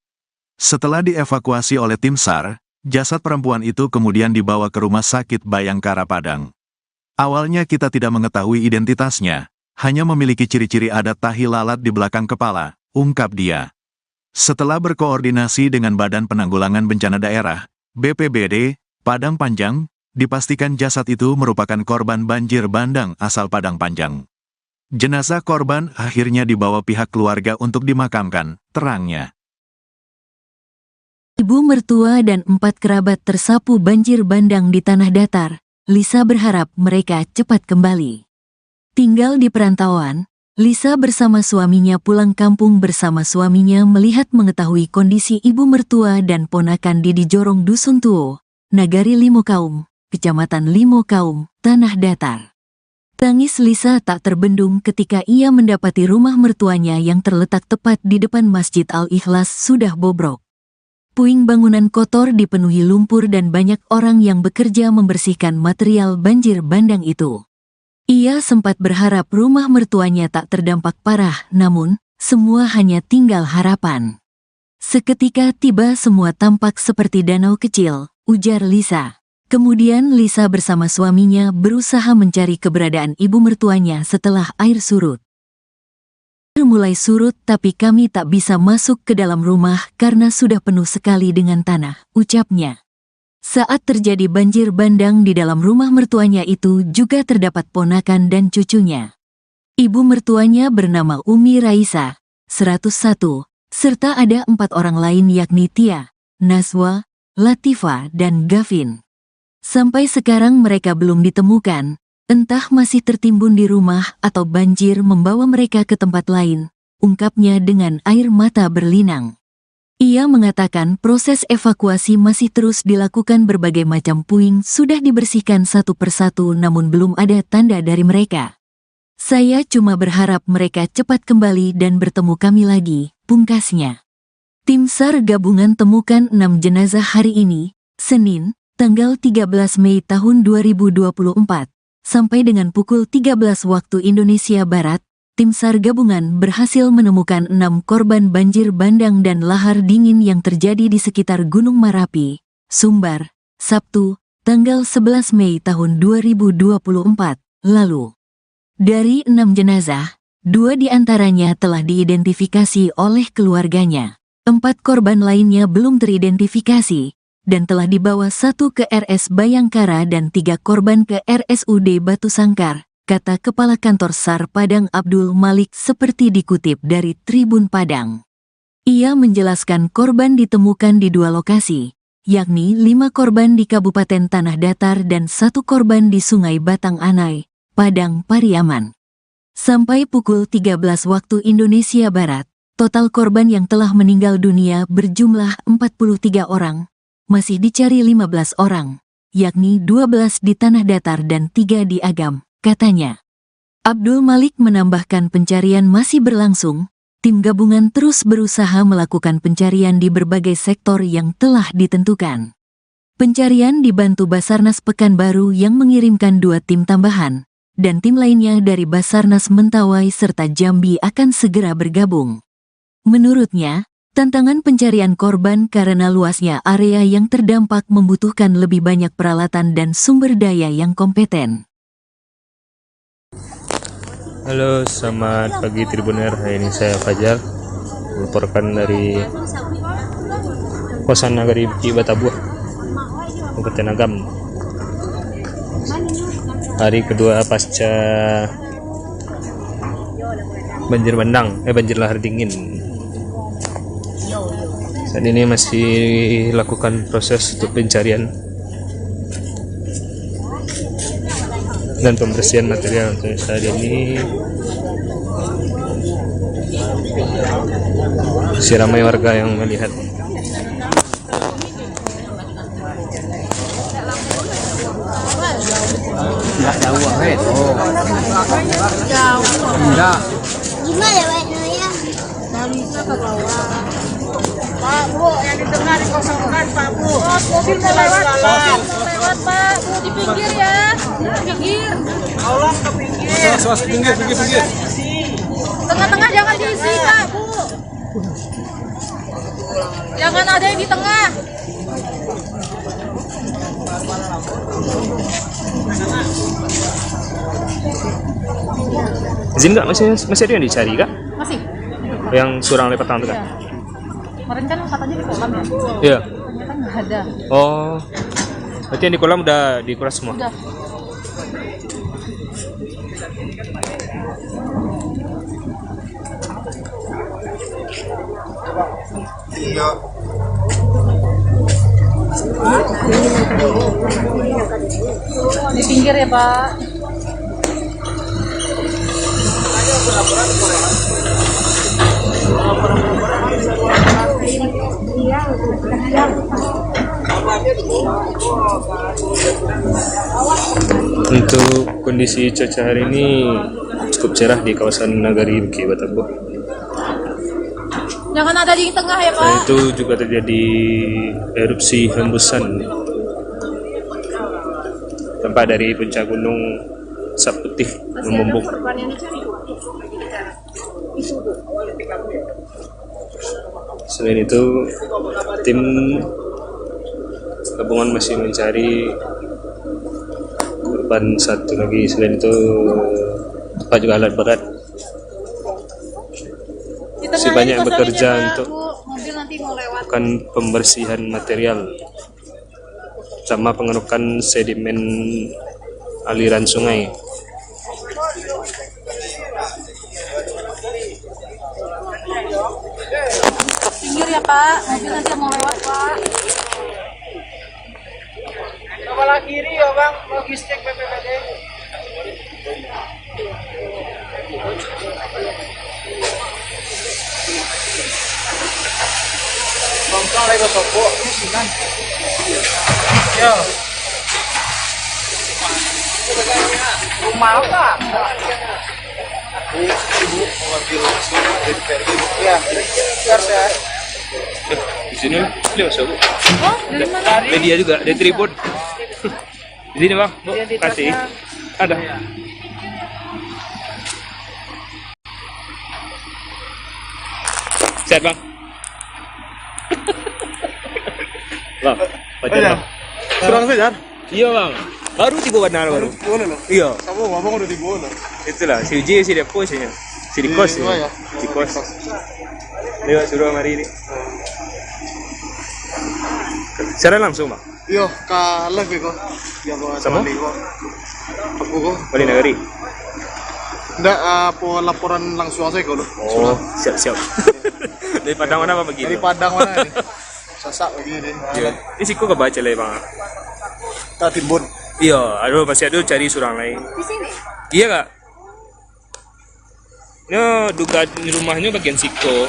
Setelah dievakuasi oleh tim SAR, jasad perempuan itu kemudian dibawa ke Rumah Sakit Bayangkara Padang. Awalnya kita tidak mengetahui identitasnya, hanya memiliki ciri-ciri adat tahi lalat di belakang kepala, ungkap dia. Setelah berkoordinasi dengan Badan Penanggulangan Bencana Daerah, BPBD, Padang Panjang, dipastikan jasad itu merupakan korban banjir bandang asal Padang Panjang. Jenazah korban akhirnya dibawa pihak keluarga untuk dimakamkan, terangnya. Ibu mertua dan 4 kerabat tersapu banjir bandang di tanah datar. Lisa berharap mereka cepat kembali. Tinggal di perantauan, Lisa bersama suaminya pulang kampung bersama suaminya melihat mengetahui kondisi ibu mertua dan ponakan di Jorong Dusun Tuo, Nagari Limokaum, Kecamatan Limokaum, Tanah Datar. Tangis Lisa tak terbendung ketika ia mendapati rumah mertuanya yang terletak tepat di depan Masjid Al-Ikhlas sudah bobrok. Puing bangunan kotor dipenuhi lumpur dan banyak orang yang bekerja membersihkan material banjir bandang itu. Ia sempat berharap rumah mertuanya tak terdampak parah, namun semua hanya tinggal harapan. Seketika tiba semua tampak seperti danau kecil, ujar Lisa. Kemudian Lisa bersama suaminya berusaha mencari keberadaan ibu mertuanya setelah air surut. Air mulai surut tapi kami tak bisa masuk ke dalam rumah karena sudah penuh sekali dengan tanah, ucapnya. Saat terjadi banjir bandang di dalam rumah mertuanya itu juga terdapat ponakan dan cucunya. Ibu mertuanya bernama Umi Raisa, 101, serta ada 4 orang lain yakni Tia, Naswa, Latifa, dan Gavin. Sampai sekarang mereka belum ditemukan, entah masih tertimbun di rumah atau banjir membawa mereka ke tempat lain, ungkapnya dengan air mata berlinang. Ia mengatakan proses evakuasi masih terus dilakukan, berbagai macam puing sudah dibersihkan satu persatu namun belum ada tanda dari mereka. Saya cuma berharap mereka cepat kembali dan bertemu kami lagi, pungkasnya. Tim SAR gabungan temukan 6 jenazah hari ini, Senin, tanggal 13 Mei tahun 2024, sampai dengan pukul 13 waktu Indonesia Barat, tim SAR gabungan berhasil menemukan 6 korban banjir bandang dan lahar dingin yang terjadi di sekitar Gunung Marapi, Sumbar, Sabtu, tanggal 11 Mei tahun 2024, lalu. Dari 6 jenazah, 2 diantaranya telah diidentifikasi oleh keluarganya. 4 korban lainnya belum teridentifikasi, dan telah dibawa 1 ke RS Bayangkara dan 3 korban ke RSUD Batu Sangkar, kata Kepala Kantor SAR Padang Abdul Malik seperti dikutip dari Tribun Padang. Ia menjelaskan korban ditemukan di 2 lokasi, yakni 5 korban di Kabupaten Tanah Datar dan 1 korban di Sungai Batang Anai, Padang Pariaman. Sampai pukul 13 waktu Indonesia Barat, total korban yang telah meninggal dunia berjumlah 43 orang. Masih dicari 15 orang, yakni 12 di Tanah Datar dan 3 di Agam, katanya. Abdul Malik menambahkan pencarian masih berlangsung, tim gabungan terus berusaha melakukan pencarian di berbagai sektor yang telah ditentukan. Pencarian dibantu Basarnas Pekanbaru yang mengirimkan 2 tim tambahan, dan tim lainnya dari Basarnas Mentawai serta Jambi akan segera bergabung. Menurutnya, tantangan pencarian korban karena luasnya area yang terdampak membutuhkan lebih banyak peralatan dan sumber daya yang kompeten. Halo, selamat pagi Tribuner. Hari ini saya Fajar. melaporkan dari kosan Nagari Bukit Batabuah, Kabupaten Agam. Hari kedua pasca banjir bandang, banjir lahar dingin. Saat ini masih lakukan proses untuk pencarian dan pembersihan material. Untuk saat ini masih ramai warga yang melihat. Enggak jauh weh. Oh. Enggak. Gimana ya, Pak, Bu, yang di tengah dikosongkan, Pak, Bu. Mobil mau lewat, Pak. Pak. Bu, di pinggir ya. Di pinggir. Tolong ke pinggir. Pinggir. Tengah-tengah jangan diisi, Pak, Bu. Jangan ada yang di tengah. Izin nggak? Masih ada yang dicari kak? Masih. Yang surang lepas tangan itu kan? Kemarin kan katanya di kolam ya. Iya. Ternyata nggak ada. Oh, berarti yang di kolam udah dikuras semua? Udah. Di pinggir ya, Pak. Untuk kondisi cuaca hari ini cukup cerah di kawasan Nagari Bukit Batabuah. Jangan ada di tengah ya, Pak. Selain itu juga terjadi erupsi hembusan tempat dari puncak gunung Asap Putih membumbung. Selain itu, tim gabungan masih mencari korban satu lagi. Selain itu, tempat juga alat berat. Masih banyak yang bekerja untuk mobil nanti mau lewat. melakukan pembersihan material sama pengerukan sedimen aliran sungai. Pinggir ya, Pak. Mobil nanti mau lewat, Pak. Kepala kiri ya bang, logistik BPBD. Bangkang lagi toko, ini sinan. Ya. Rumah apa? Ibu mengambil langsung dari Ferdi. Iya, biar saya. Di sini beliau masuk. Oh, dari mana? Media juga, ada tripod. Di sini bang, bu, kasih. Ada. Sehat bang. Bang, pacar bang. Kurang saja. Iya bang, baru tiba bandar baru. Boleh loh. Iya, Kamu ngomong udah di bola. itulah si Uji si Depo sih, si Dikos Iya, ya. si Dikos. Lewat suruh mari ini. Secara langsung bang, Yo, kalah kok. Ya bawa Sama? sama kok. Aku kok. balik negeri. Enggak apa laporan langsung saya kok. Oh, siap. Dari Padang mana bang begini? Dari Padang mana ini? Sasak begini deh. Iya. Ini siku kebaca lah bang. Tak timbun. Iya, aduh pasti aduh cari surang lain. Di sini. Iya kak. Ini dugaan rumahnya bagian siku.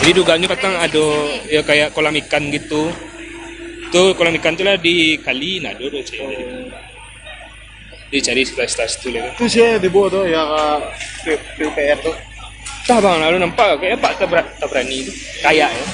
Jadi dugaannya katang ada ya kayak kolam ikan gitu. Tuh kolam ikan tuh lah di kali nado tuh cewek. Dicari sekelas tuh lah. Itu sih di bawah tuh ya PUPR tuh. Tah bang, lalu nampak kayak Pak tak berani itu. Kayak ya.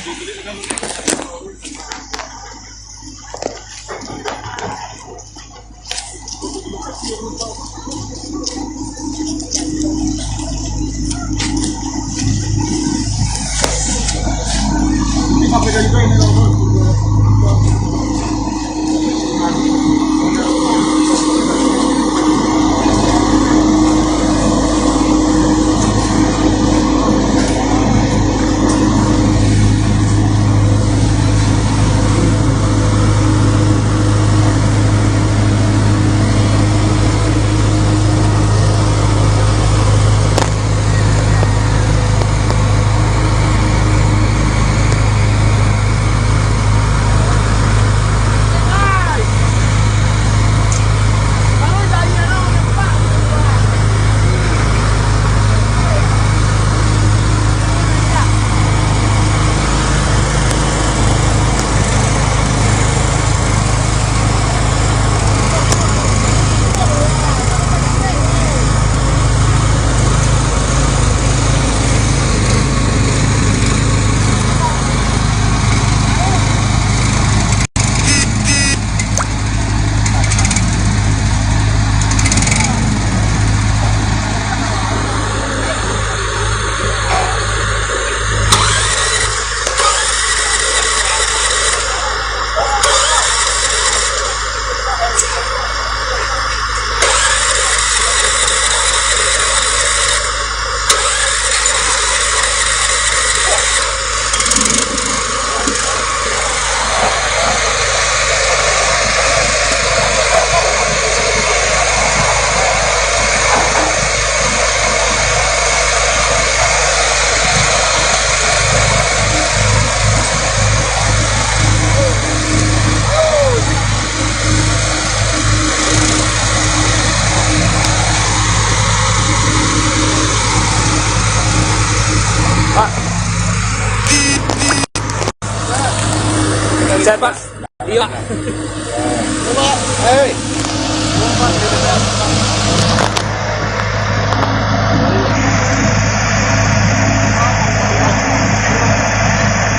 Sehat Pak? Iya.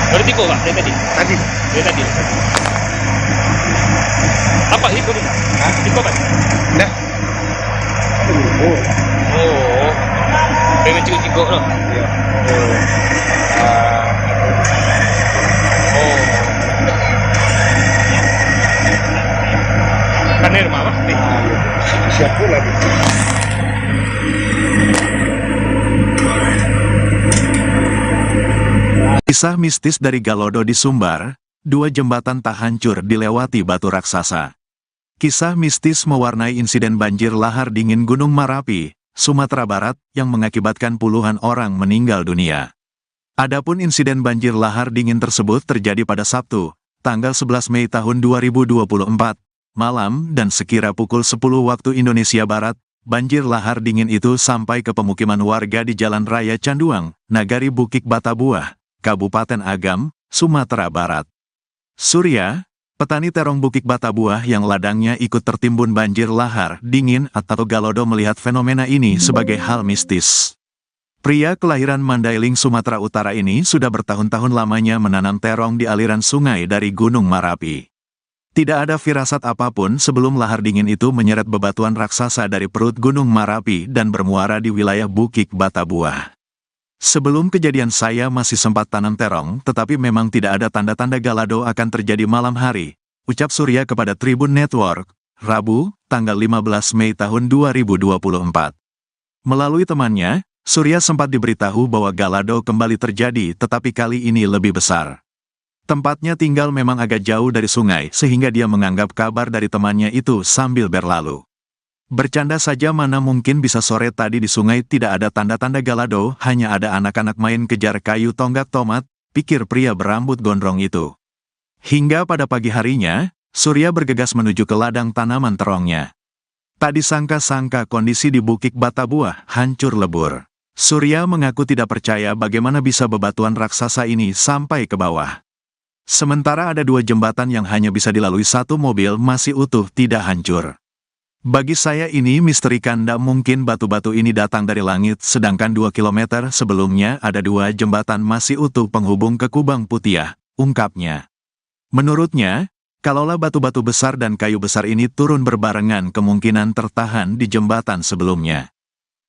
Baru tipu Pak, dari tadi? Dari tadi. Apa itu? Itu apa? Nah, Oh. Dengan cikgu loh. iya. Oh. Kan air mawar nih. Siap pula di Kisah mistis dari Galodo di Sumbar, 2 jembatan tak hancur dilewati batu raksasa. Kisah mistis mewarnai insiden banjir lahar dingin Gunung Marapi, Sumatera Barat, yang mengakibatkan puluhan orang meninggal dunia. Adapun insiden banjir lahar dingin tersebut terjadi pada Sabtu, tanggal 11 Mei tahun 2024, malam dan sekira pukul 10 waktu Indonesia Barat, banjir lahar dingin itu sampai ke pemukiman warga di Jalan Raya Canduang, Nagari Bukit Batabuah, Kabupaten Agam, Sumatera Barat. Surya, petani terong Bukit Batabuah yang ladangnya ikut tertimbun banjir lahar dingin atau Galodo, melihat fenomena ini sebagai hal mistis. Pria kelahiran Mandailing, Sumatera Utara ini sudah bertahun-tahun lamanya menanam terong di aliran sungai dari Gunung Marapi. Tidak ada firasat apapun sebelum lahar dingin itu menyeret bebatuan raksasa dari perut Gunung Marapi dan bermuara di wilayah Bukit Batabuah. Sebelum kejadian saya masih sempat tanam terong, tetapi memang tidak ada tanda-tanda Galodo akan terjadi malam hari, ucap Surya kepada Tribun Network, Rabu, tanggal 15 Mei tahun 2024. Melalui temannya, Surya sempat diberitahu bahwa Galodo kembali terjadi, tetapi kali ini lebih besar. Tempatnya tinggal memang agak jauh dari sungai, sehingga dia menganggap kabar dari temannya itu sambil berlalu. Bercanda saja, mana mungkin bisa sore tadi di sungai tidak ada tanda-tanda Galodo, hanya ada anak-anak main kejar kayu tonggak tomat, pikir pria berambut gondrong itu. Hingga pada pagi harinya, Surya bergegas menuju ke ladang tanaman terongnya. Tak disangka-sangka kondisi di Bukit Batabuah hancur lebur. Surya mengaku tidak percaya bagaimana bisa bebatuan raksasa ini sampai ke bawah. Sementara ada 2 jembatan yang hanya bisa dilalui 1 mobil masih utuh tidak hancur. Bagi saya ini misteri, kanda mungkin batu-batu ini datang dari langit, sedangkan 2 kilometer sebelumnya ada 2 jembatan masih utuh penghubung ke Kubang Putiah, ungkapnya. Menurutnya, kalaulah batu-batu besar dan kayu besar ini turun berbarengan, kemungkinan tertahan di jembatan sebelumnya.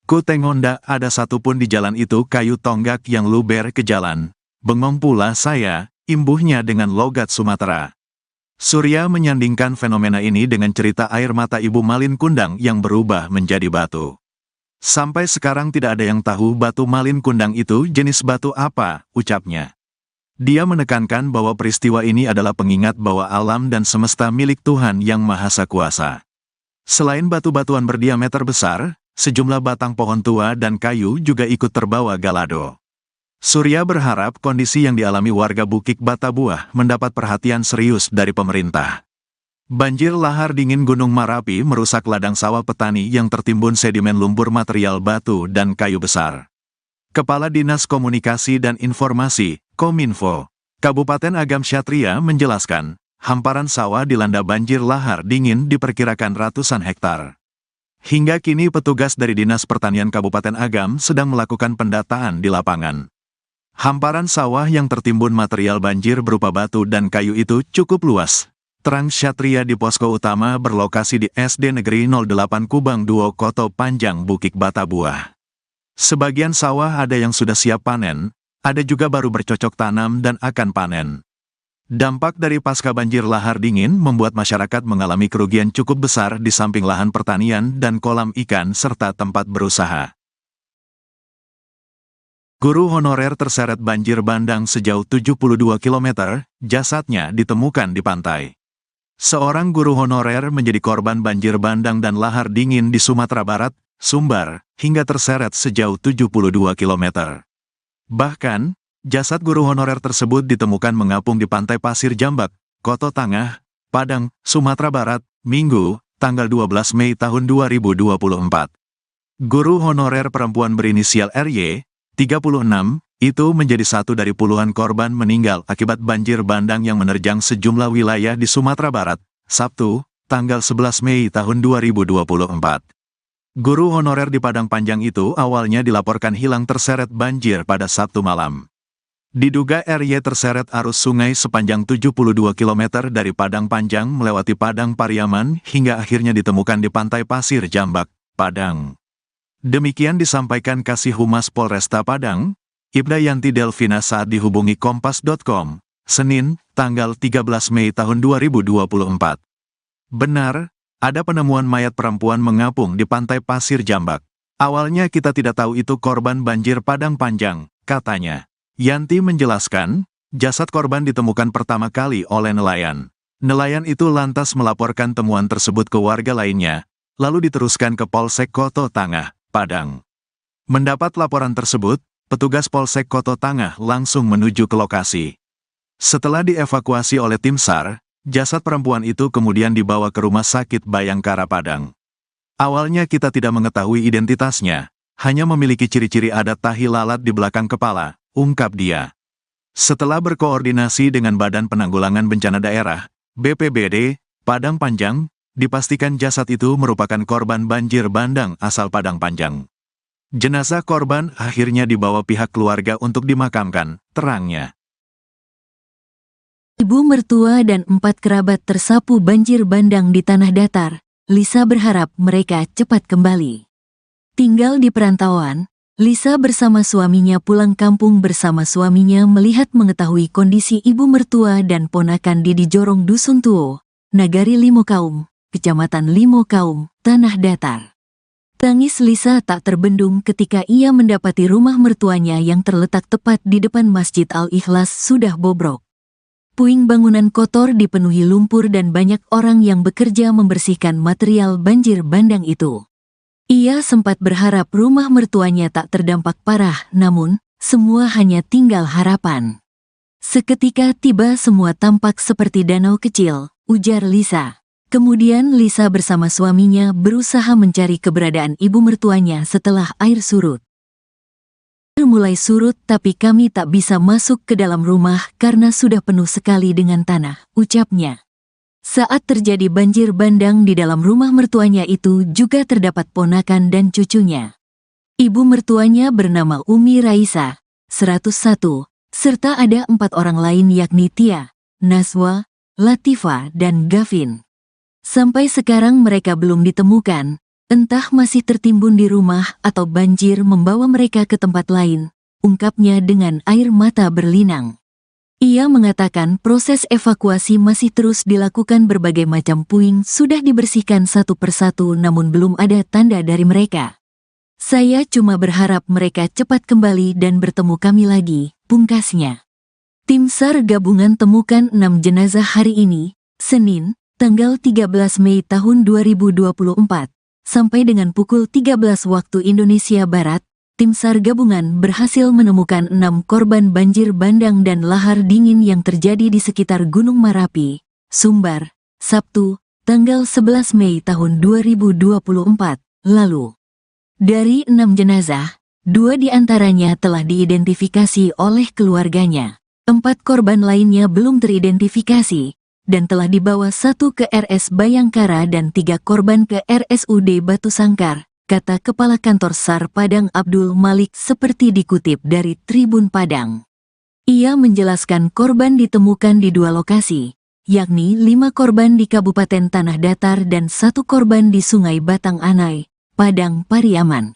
Ku tengok ndak ada satupun di jalan itu kayu tonggak yang luber ke jalan. Bengong pula saya, imbuhnya dengan logat Sumatera. Surya menyandingkan fenomena ini dengan cerita air mata Ibu Malin Kundang yang berubah menjadi batu. Sampai sekarang tidak ada yang tahu batu Malin Kundang itu jenis batu apa, ucapnya. Dia menekankan bahwa peristiwa ini adalah pengingat bahwa alam dan semesta milik Tuhan Yang Maha Kuasa. Selain batu-batuan berdiameter besar, sejumlah batang pohon tua dan kayu juga ikut terbawa Galodo. Surya berharap kondisi yang dialami warga Bukit Batabuah mendapat perhatian serius dari pemerintah. Banjir lahar dingin Gunung Marapi merusak ladang sawah petani yang tertimbun sedimen lumpur material batu dan kayu besar. Kepala Dinas Komunikasi dan Informasi, Kominfo, Kabupaten Agam Ksatria menjelaskan, hamparan sawah dilanda banjir lahar dingin diperkirakan ratusan hektar. Hingga kini petugas dari Dinas Pertanian Kabupaten Agam sedang melakukan pendataan di lapangan. Hamparan sawah yang tertimbun material banjir berupa batu dan kayu itu cukup luas. Terang Ksatria di posko utama berlokasi di SD Negeri 08 Kubang 2 Koto Panjang Bukit Batabuah. Sebagian sawah ada yang sudah siap panen, ada juga baru bercocok tanam dan akan panen. Dampak dari pasca banjir lahar dingin membuat masyarakat mengalami kerugian cukup besar di samping lahan pertanian dan kolam ikan serta tempat berusaha. Guru honorer terseret banjir bandang sejauh 72 km, jasadnya ditemukan di pantai. Seorang guru honorer menjadi korban banjir bandang dan lahar dingin di Sumatera Barat, Sumbar, hingga terseret sejauh 72 km. Bahkan, jasad guru honorer tersebut ditemukan mengapung di pantai Pasir Jambak, Koto Tangah, Padang, Sumatera Barat, Minggu, tanggal 12 Mei tahun 2024. Guru honorer perempuan berinisial RY, 36, Itu menjadi satu dari puluhan korban meninggal akibat banjir bandang yang menerjang sejumlah wilayah di Sumatera Barat, Sabtu, tanggal 11 Mei tahun 2024. Guru honorer di Padang Panjang itu awalnya dilaporkan hilang terseret banjir pada Sabtu malam. Diduga RY terseret arus sungai sepanjang 72 km dari Padang Panjang melewati Padang Pariaman hingga akhirnya ditemukan di Pantai Pasir Jambak, Padang. Demikian disampaikan Kasih Humas Polresta Padang, Ibda Yanti Delvina saat dihubungi Kompas.com, Senin, tanggal 13 Mei tahun 2024. Benar, ada penemuan mayat perempuan mengapung di Pantai Pasir Jambak. Awalnya kita tidak tahu itu korban banjir Padang Panjang, katanya. Yanti menjelaskan, jasad korban ditemukan pertama kali oleh nelayan. Nelayan itu lantas melaporkan temuan tersebut ke warga lainnya, lalu diteruskan ke Polsek Koto Tangah, Padang. Mendapat laporan tersebut, petugas Polsek Koto Tangah langsung menuju ke lokasi. Setelah dievakuasi oleh tim SAR, jasad perempuan itu kemudian dibawa ke Rumah Sakit Bayangkara Padang. Awalnya kita tidak mengetahui identitasnya, hanya memiliki ciri-ciri adat tahi lalat di belakang kepala, ungkap dia. Setelah berkoordinasi dengan Badan Penanggulangan Bencana Daerah, BPBD, Padang Panjang, dipastikan jasad itu merupakan korban banjir bandang asal Padang Panjang. Jenazah korban akhirnya dibawa pihak keluarga untuk dimakamkan, terangnya. Ibu mertua dan 4 kerabat tersapu banjir bandang di tanah datar. Lisa berharap mereka cepat kembali. Tinggal di perantauan, Lisa bersama suaminya pulang kampung bersama suaminya melihat mengetahui kondisi ibu mertua dan ponakan di Jorong Dusun Tuo, Nagari Limokaum, Kecamatan Limokaum, Tanah Datar. Tangis Lisa tak terbendung ketika ia mendapati rumah mertuanya yang terletak tepat di depan Masjid Al-Ikhlas sudah bobrok. Puing bangunan kotor dipenuhi lumpur dan banyak orang yang bekerja membersihkan material banjir bandang itu. Ia sempat berharap rumah mertuanya tak terdampak parah, namun semua hanya tinggal harapan. Seketika tiba semua tampak seperti danau kecil, ujar Lisa. Kemudian Lisa bersama suaminya berusaha mencari keberadaan ibu mertuanya setelah air surut. Air mulai surut tapi kami tak bisa masuk ke dalam rumah karena sudah penuh sekali dengan tanah, ucapnya. Saat terjadi banjir bandang di dalam rumah mertuanya itu juga terdapat ponakan dan cucunya. Ibu mertuanya bernama Umi Raisa, 101, serta ada 4 orang lain yakni Tia, Naswa, Latifa, dan Gavin. Sampai sekarang mereka belum ditemukan, entah masih tertimbun di rumah atau banjir membawa mereka ke tempat lain, ungkapnya dengan air mata berlinang. Ia mengatakan proses evakuasi masih terus dilakukan, berbagai macam puing sudah dibersihkan satu persatu namun belum ada tanda dari mereka. Saya cuma berharap mereka cepat kembali dan bertemu kami lagi, pungkasnya. Tim SAR gabungan temukan 6 jenazah hari ini, Senin, tanggal 13 Mei tahun 2024, sampai dengan pukul 13 waktu Indonesia Barat, tim SAR gabungan berhasil menemukan 6 korban banjir bandang dan lahar dingin yang terjadi di sekitar Gunung Marapi, Sumbar, Sabtu, tanggal 11 Mei tahun 2024, lalu. Dari 6 jenazah, 2 diantaranya telah diidentifikasi oleh keluarganya. 4 korban lainnya belum teridentifikasi, dan telah dibawa 1 ke RS Bayangkara dan 3 korban ke RSUD Batu Sangkar, kata Kepala Kantor SAR Padang Abdul Malik seperti dikutip dari Tribun Padang. Ia menjelaskan korban ditemukan di 2 lokasi, yakni 5 korban di Kabupaten Tanah Datar dan 1 korban di Sungai Batang Anai, Padang Pariaman.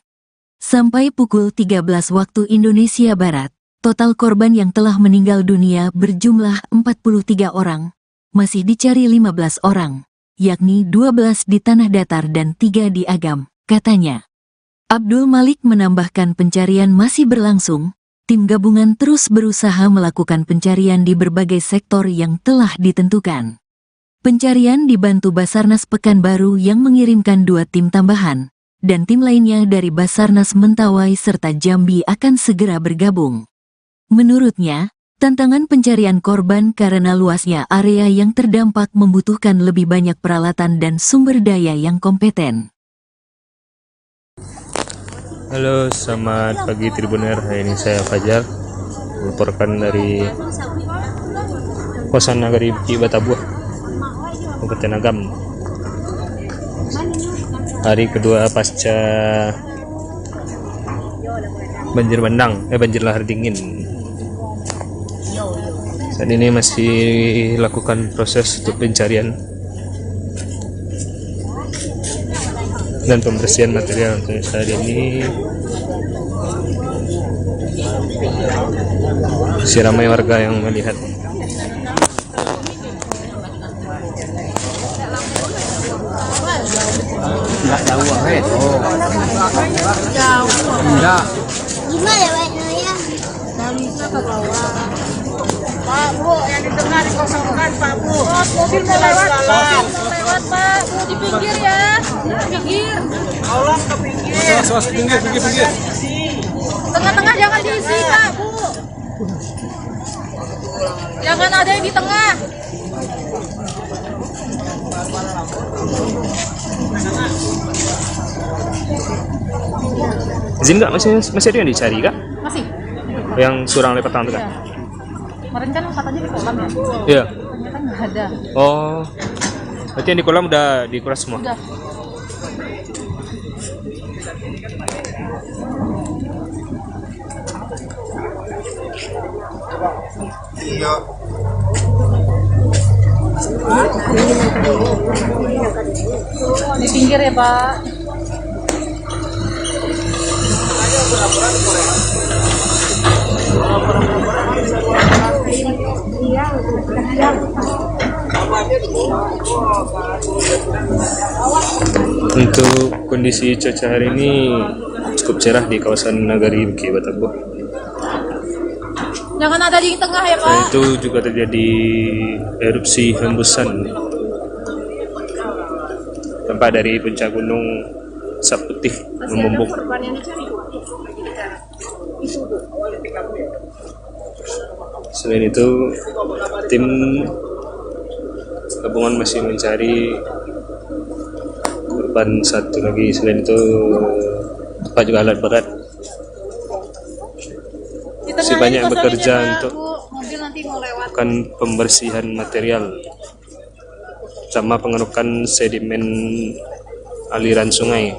Sampai pukul 13 waktu Indonesia Barat, total korban yang telah meninggal dunia berjumlah 43 orang. Masih dicari 15 orang, yakni 12 di Tanah Datar dan 3 di Agam, katanya. Abdul Malik menambahkan pencarian masih berlangsung, tim gabungan terus berusaha melakukan pencarian di berbagai sektor yang telah ditentukan. Pencarian dibantu Basarnas Pekanbaru yang mengirimkan 2 tim tambahan, dan tim lainnya dari Basarnas Mentawai serta Jambi akan segera bergabung. Menurutnya, tantangan pencarian korban karena luasnya area yang terdampak membutuhkan lebih banyak peralatan dan sumber daya yang kompeten. Halo, selamat pagi Tribuner. Hari ini saya Fajar. melaporkan dari kawasan Nagari Bukit Batabuah, Kabupaten Agam. Hari kedua pasca banjir bandang, banjir lahar dingin. Saat ini masih lakukan proses untuk pencarian dan pembersihan material. Untuk saat ini masih ramai warga yang melihat. Enggak jauh weh. Oh. Enggak. Gimana warnanya? Bisa ke bawah. Pak, Bu, yang di tengah dikosongkan, Pak, Bu. Mobil mau lewat, Pak. Mau lewat, Pak. Bu, di pinggir ya. Di pinggir. Tolong ke pinggir. Pinggir. Tengah-tengah jangan diisi, Pak, Bu. Jangan ada yang di tengah. Izin nggak, masih ada yang dicari kak? Masih. Yang surang lepas tangan itu kak? Kemarin kan katanya di kolam ya. Iya. Ternyata nggak ada. Oh, berarti yang di kolam udah dikuras semua? Udah. Di pinggir ya, Pak. Untuk kondisi cuaca hari ini cukup cerah di kawasan Nagari Bukit Batabuah. Jangan ada di tengah ya, Dan Pak. itu juga terjadi erupsi hembusan tempat dari puncak gunung Asap Putih membumbung. Selain itu, tim gabungan masih mencari korban satu lagi. Selain itu, apa juga alat berat. Masih banyak bekerja untuk mobil nanti mau lewat. melakukan pembersihan material sama pengerukan sedimen aliran sungai.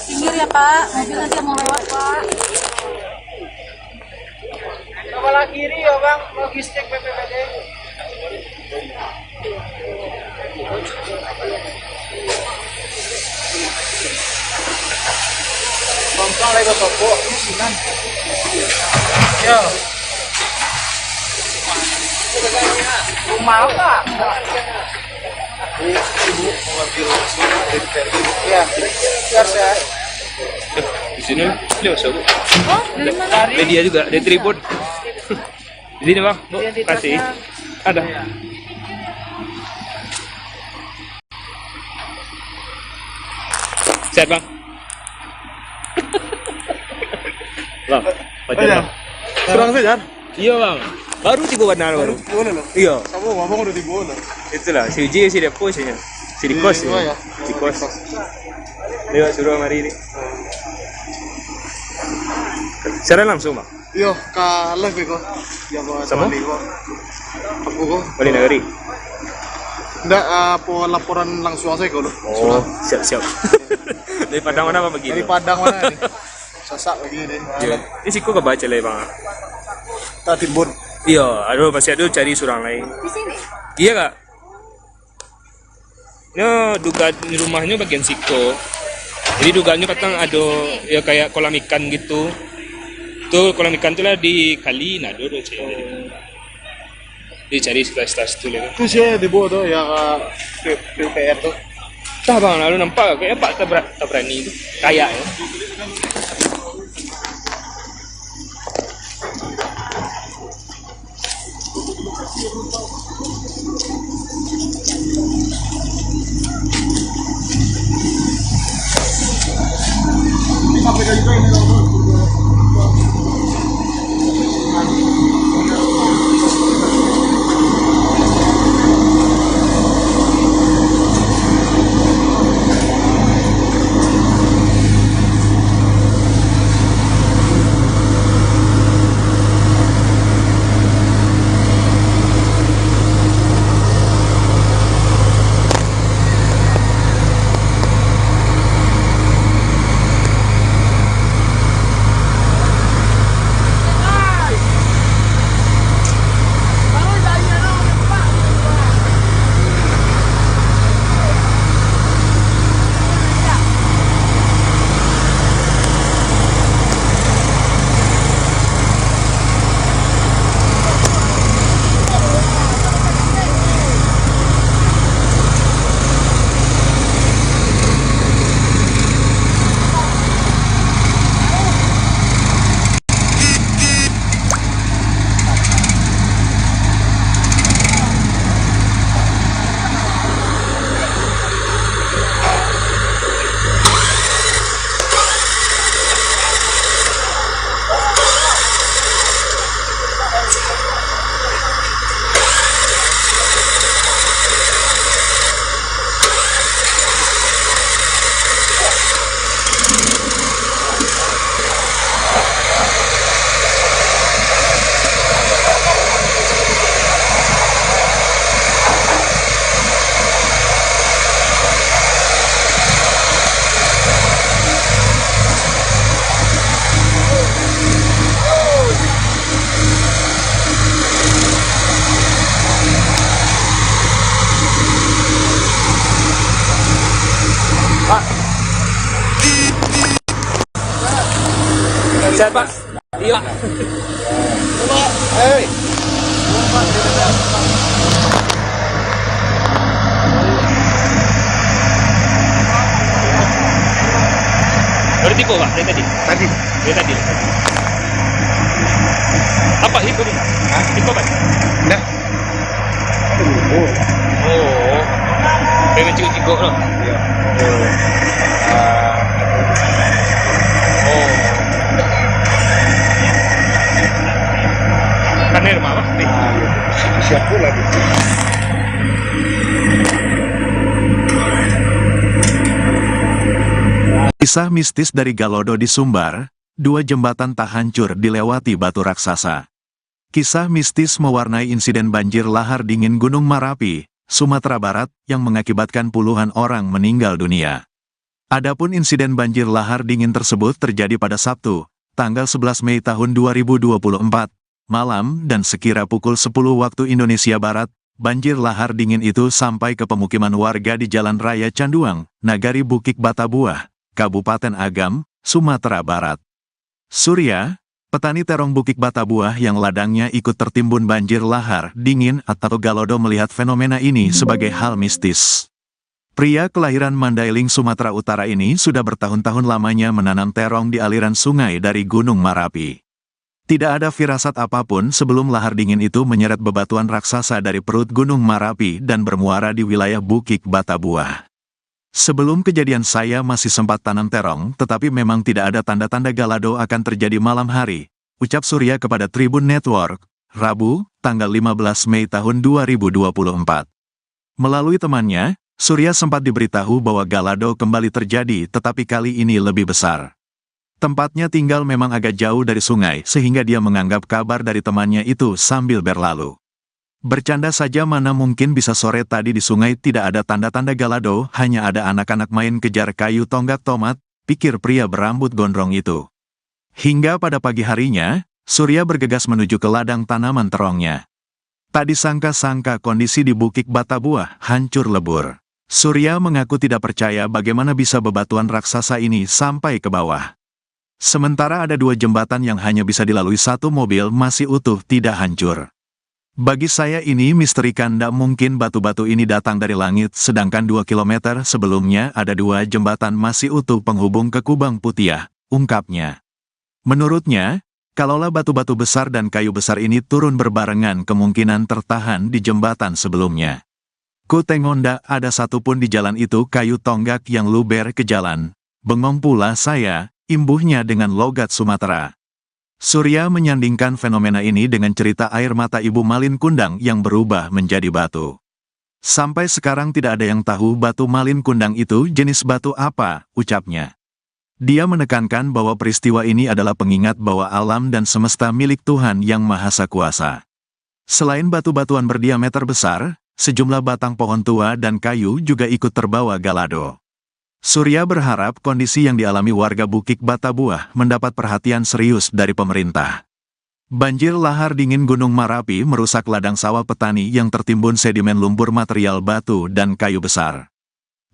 Pinggir ya, Pak. Mobil nanti mau lewat, Pak. Kepala kiri ya bang, logistik BPBD. Bangkang lagi toko, ini sinan. Ya. Rumah apa? Ya, biar saya. Di sini dia masuk. Oh, dari mana? Media juga, ada tripod. Di sini bang, bu, kasih. Ada. Sehat bang. Bang, pacar bang. Kurang saja. Iya bang, baru tiga warna baru. Boleh loh. Iya, Kamu ngomong udah di bola. itulah. Si Uji, si Depo, si Dikos. Di mana ya? Si Kos. Lewat suruh hari ini. Secara langsung bang. Yo, kalah kok. Ya bawa Sama? sama kok. Aku kok. Balik negeri. Enggak apa laporan langsung aja kok. Oh, siap-siap. Dari Padang mana apa begini? Dari Padang mana nih? Sasak begini deh. Iya. Ini sih kok kebaca lah bang. Tadi bun. Iya, aduh masih ada cari surang lain. Di sini. Iya kak. Ini duga rumahnya bagian situ. Jadi dugaannya katanya ada ya kayak kolam ikan gitu. Tuh kolam ikan tuh lah di kali nado tuh cewek. Dicari sekelas tuh lah. Itu sih di bawah tuh yang PPR tuh. Tah bang, lalu nampak kayak Pak tak berani itu. Kayak ya. Sehat Pak? Iya. Baru tipu Pak, dari tadi? Dari tadi. Apa hipo dulu? Hipo Pak? Enggak. Oh. Pengen cikgu-cikgu loh. Iya. Oh. Kan rumah Pak? Nih. Siap pula di. Kisah mistis dari Galodo di Sumbar, 2 jembatan tak hancur dilewati batu raksasa. Kisah mistis mewarnai insiden banjir lahar dingin Gunung Marapi, Sumatera Barat, yang mengakibatkan puluhan orang meninggal dunia. Adapun insiden banjir lahar dingin tersebut terjadi pada Sabtu, tanggal 11 Mei tahun 2024, malam dan sekira pukul 10 waktu Indonesia Barat. Banjir lahar dingin itu sampai ke pemukiman warga di Jalan Raya Canduang, Nagari Bukit Batabuah, Kabupaten Agam, Sumatera Barat. Surya, petani terong Bukit Batabuah yang ladangnya ikut tertimbun banjir lahar dingin atau Galodo, melihat fenomena ini sebagai hal mistis. Pria kelahiran Mandailing, Sumatera Utara ini sudah bertahun-tahun lamanya menanam terong di aliran sungai dari Gunung Marapi. Tidak ada firasat apapun sebelum lahar dingin itu menyeret bebatuan raksasa dari perut Gunung Marapi dan bermuara di wilayah Bukit Batabuah. Sebelum kejadian saya masih sempat tanam terong, tetapi memang tidak ada tanda-tanda Galodo akan terjadi malam hari, ucap Surya kepada Tribun Network, Rabu, tanggal 15 Mei tahun 2024. Melalui temannya, Surya sempat diberitahu bahwa Galodo kembali terjadi, tetapi kali ini lebih besar. Tempatnya tinggal memang agak jauh dari sungai, sehingga dia menganggap kabar dari temannya itu sambil berlalu. Bercanda saja, mana mungkin bisa sore tadi di sungai tidak ada tanda-tanda Galodo, hanya ada anak-anak main kejar kayu tonggak tomat, pikir pria berambut gondrong itu. Hingga pada pagi harinya, Surya bergegas menuju ke ladang tanaman terongnya. Tak disangka-sangka kondisi di Bukit Batabuah hancur lebur. Surya mengaku tidak percaya bagaimana bisa bebatuan raksasa ini sampai ke bawah. Sementara ada 2 jembatan yang hanya bisa dilalui 1 mobil masih utuh, tidak hancur. Bagi saya ini misteri, kan tidak mungkin batu-batu ini datang dari langit, sedangkan 2 kilometer sebelumnya ada 2 jembatan masih utuh penghubung ke Kubang Putiah, ungkapnya. Menurutnya, kalaulah batu-batu besar dan kayu besar ini turun berbarengan, kemungkinan tertahan di jembatan sebelumnya. Ku tengok ndak ada satupun di jalan itu kayu tonggak yang luber ke jalan. Bengong pula saya, imbuhnya dengan logat Sumatera. Surya menyandingkan fenomena ini dengan cerita air mata Ibu Malin Kundang yang berubah menjadi batu. Sampai sekarang tidak ada yang tahu batu Malin Kundang itu jenis batu apa, ucapnya. Dia menekankan bahwa peristiwa ini adalah pengingat bahwa alam dan semesta milik Tuhan Yang Maha Kuasa. Selain batu-batuan berdiameter besar, sejumlah batang pohon tua dan kayu juga ikut terbawa Galodo. Surya berharap kondisi yang dialami warga Bukit Batabuah mendapat perhatian serius dari pemerintah. Banjir lahar dingin Gunung Marapi merusak ladang sawah petani yang tertimbun sedimen lumpur material batu dan kayu besar.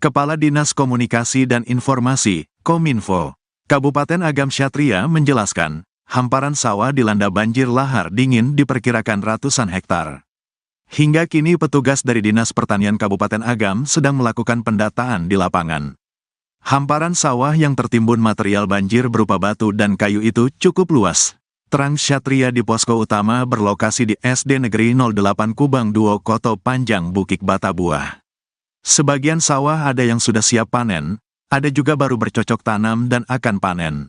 Kepala Dinas Komunikasi dan Informasi, Kominfo, Kabupaten Agam Ksatria menjelaskan, hamparan sawah dilanda banjir lahar dingin diperkirakan ratusan hektar. Hingga kini petugas dari Dinas Pertanian Kabupaten Agam sedang melakukan pendataan di lapangan. Hamparan sawah yang tertimbun material banjir berupa batu dan kayu itu cukup luas. Terang Ksatria di posko utama berlokasi di SD Negeri 08 Kubang 2 Koto Panjang Bukit Batabuah. Sebagian sawah ada yang sudah siap panen, ada juga baru bercocok tanam dan akan panen.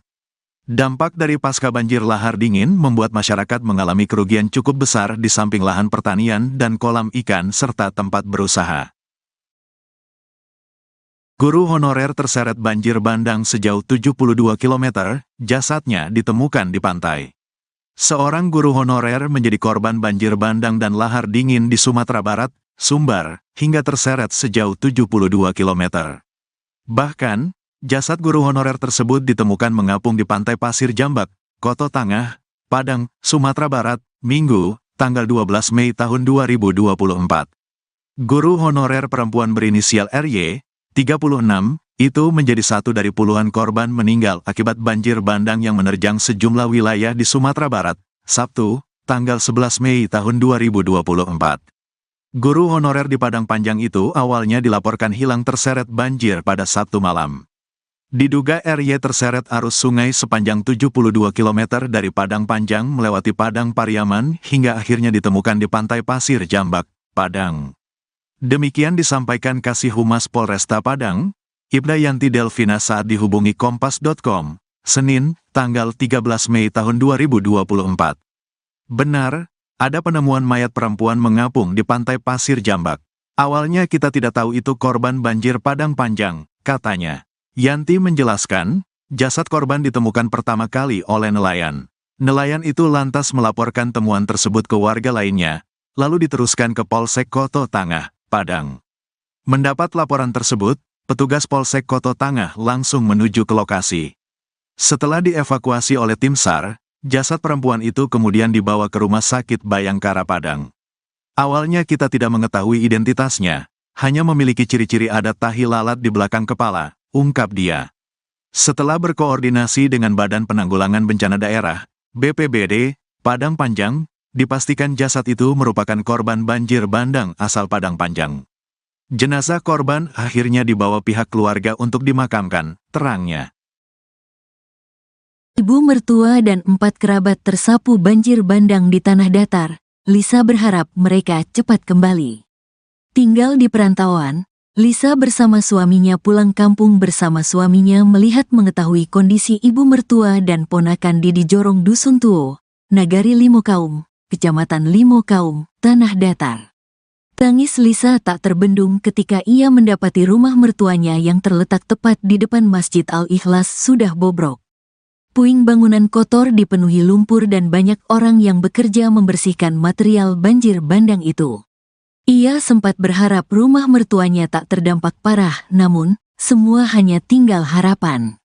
Dampak dari pasca banjir lahar dingin membuat masyarakat mengalami kerugian cukup besar di samping lahan pertanian dan kolam ikan serta tempat berusaha. Guru honorer terseret banjir bandang sejauh 72 km, jasadnya ditemukan di pantai. Seorang guru honorer menjadi korban banjir bandang dan lahar dingin di Sumatera Barat, Sumbar, hingga terseret sejauh 72 km. Bahkan, jasad guru honorer tersebut ditemukan mengapung di Pantai Pasir Jambak, Koto Tangah, Padang, Sumatera Barat, Minggu, tanggal 12 Mei tahun 2024. Guru honorer perempuan berinisial RY, 36, Itu menjadi satu dari puluhan korban meninggal akibat banjir bandang yang menerjang sejumlah wilayah di Sumatera Barat, Sabtu, tanggal 11 Mei tahun 2024. Guru honorer di Padang Panjang itu awalnya dilaporkan hilang terseret banjir pada Sabtu malam. Diduga RY terseret arus sungai sepanjang 72 km dari Padang Panjang melewati Padang Pariaman hingga akhirnya ditemukan di Pantai Pasir Jambak, Padang. Demikian disampaikan Kasih Humas Polresta Padang, Ibda Yanti Delvina saat dihubungi Kompas.com, Senin, tanggal 13 Mei tahun 2024. Benar, ada penemuan mayat perempuan mengapung di Pantai Pasir Jambak. Awalnya kita tidak tahu itu korban banjir Padang Panjang, katanya. Yanti menjelaskan, jasad korban ditemukan pertama kali oleh nelayan. Nelayan itu lantas melaporkan temuan tersebut ke warga lainnya, lalu diteruskan ke Polsek Koto Tangah, Padang. Mendapat laporan tersebut, petugas Polsek Koto Tangah langsung menuju ke lokasi. Setelah dievakuasi oleh tim SAR, jasad perempuan itu kemudian dibawa ke Rumah Sakit Bayangkara Padang. Awalnya kita tidak mengetahui identitasnya, hanya memiliki ciri-ciri adat tahi lalat di belakang kepala, ungkap dia. Setelah berkoordinasi dengan Badan Penanggulangan Bencana Daerah, BPBD, Padang Panjang, dipastikan jasad itu merupakan korban banjir bandang asal Padang Panjang. Jenazah korban akhirnya dibawa pihak keluarga untuk dimakamkan, terangnya. Ibu mertua dan 4 kerabat tersapu banjir bandang di tanah datar. Lisa berharap mereka cepat kembali. Tinggal di perantauan, Lisa bersama suaminya pulang kampung bersama suaminya melihat mengetahui kondisi ibu mertua dan ponakan di Jorong Dusun Tuo, Nagari Limokaum, Kecamatan Limokaum, Tanah Datar. Tangis Lisa tak terbendung ketika ia mendapati rumah mertuanya yang terletak tepat di depan Masjid Al-Ikhlas sudah bobrok. Puing bangunan kotor dipenuhi lumpur dan banyak orang yang bekerja membersihkan material banjir bandang itu. Ia sempat berharap rumah mertuanya tak terdampak parah, namun, semua hanya tinggal harapan.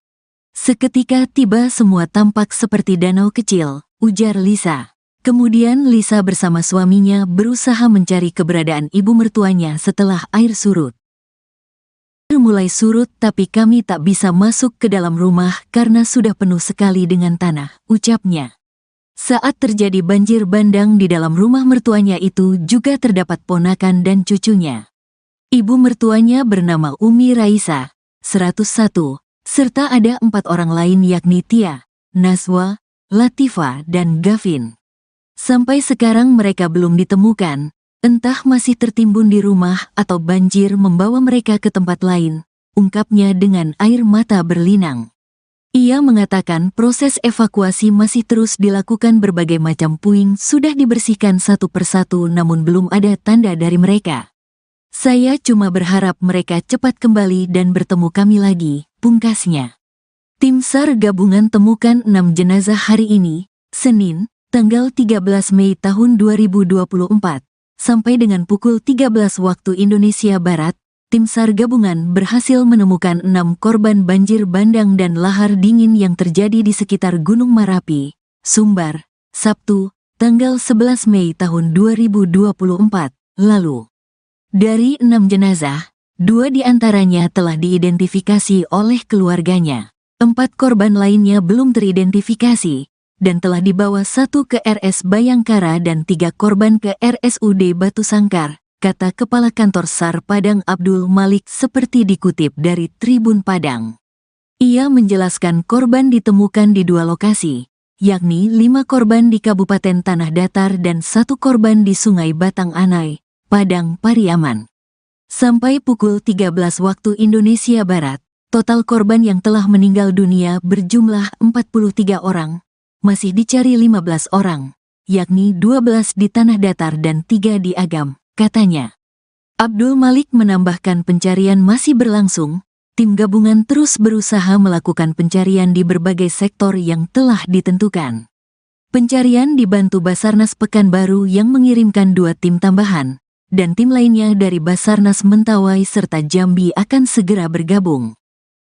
Seketika tiba semua tampak seperti danau kecil, ujar Lisa. Kemudian Lisa bersama suaminya berusaha mencari keberadaan ibu mertuanya setelah air surut. Mulai surut tapi kami tak bisa masuk ke dalam rumah karena sudah penuh sekali dengan tanah, ucapnya. Saat terjadi banjir bandang di dalam rumah mertuanya itu juga terdapat ponakan dan cucunya. Ibu mertuanya bernama Umi Raisa, 101, serta ada 4 orang lain yakni Tia, Naswa, Latifa, dan Gavin. Sampai sekarang mereka belum ditemukan. Entah masih tertimbun di rumah atau banjir membawa mereka ke tempat lain, ungkapnya dengan air mata berlinang. Ia mengatakan proses evakuasi masih terus dilakukan, berbagai macam puing sudah dibersihkan satu persatu namun belum ada tanda dari mereka. Saya cuma berharap mereka cepat kembali dan bertemu kami lagi, pungkasnya. Tim SAR gabungan temukan 6 jenazah hari ini, Senin, tanggal 13 Mei tahun 2024. Sampai dengan pukul 13 waktu Indonesia Barat, tim SAR gabungan berhasil menemukan 6 korban banjir bandang dan lahar dingin yang terjadi di sekitar Gunung Marapi, Sumbar, Sabtu, tanggal 11 Mei tahun 2024, lalu. Dari 6 jenazah, 2 diantaranya telah diidentifikasi oleh keluarganya. 4 korban lainnya belum teridentifikasi, dan telah dibawa 1 ke RS Bayangkara dan 3 korban ke RSUD Batu Sangkar, kata Kepala Kantor SAR Padang Abdul Malik seperti dikutip dari Tribun Padang. Ia menjelaskan korban ditemukan di 2 lokasi, yakni 5 korban di Kabupaten Tanah Datar dan 1 korban di Sungai Batang Anai, Padang Pariaman. Sampai pukul 13 waktu Indonesia Barat, total korban yang telah meninggal dunia berjumlah 43 orang. Masih dicari 15 orang, yakni 12 di Tanah Datar dan 3 di Agam, katanya. Abdul Malik menambahkan pencarian masih berlangsung, tim gabungan terus berusaha melakukan pencarian di berbagai sektor yang telah ditentukan. Pencarian dibantu Basarnas Pekanbaru yang mengirimkan 2 tim tambahan, dan tim lainnya dari Basarnas Mentawai serta Jambi akan segera bergabung.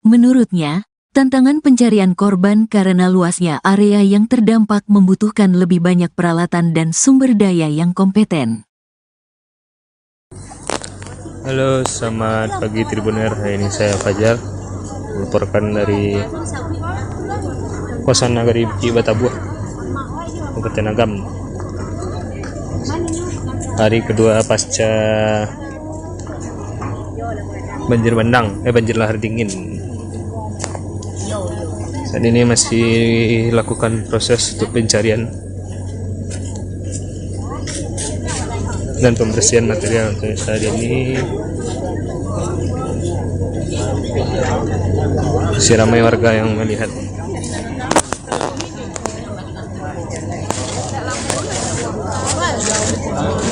Menurutnya, tantangan pencarian korban karena luasnya area yang terdampak membutuhkan lebih banyak peralatan dan sumber daya yang kompeten. Halo, selamat pagi Tribuner. Hari ini saya Fajar. melaporkan dari kosan Nagari Bukit Batabuah, Kabupaten Agam. Hari kedua pasca banjir bandang, banjir lahar dingin. Saat ini masih lakukan proses untuk pencarian dan pembersihan material. Untuk saat ini masih ramai warga yang melihat.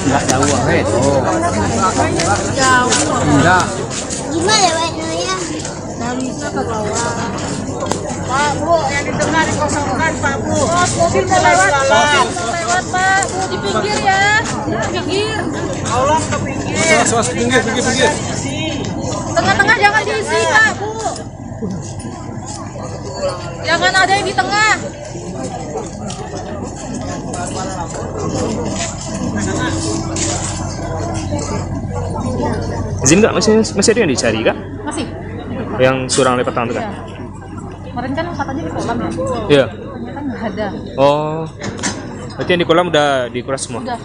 Enggak jauh weh. Oh. Enggak. Gimana ya? Nggak bisa ke bawah. Pak, Bu, yang di tengah dikosongkan, Pak, Bu. Oh, mobil mau lewat, Pak. Mau lewat, Pak. Bu, di pinggir ya. Di pinggir. Tolong ke pinggir. Pinggir. Tengah-tengah jangan diisi, Pak, Bu. Jangan ada yang di tengah. Izin nggak? Masih ada yang dicari kak? Masih. Yang surang lepas tangan itu kan? Kemarin kan katanya di kolam ya. Iya. Ternyata nggak ada. Oh, berarti yang di kolam udah dikuras semua? Udah.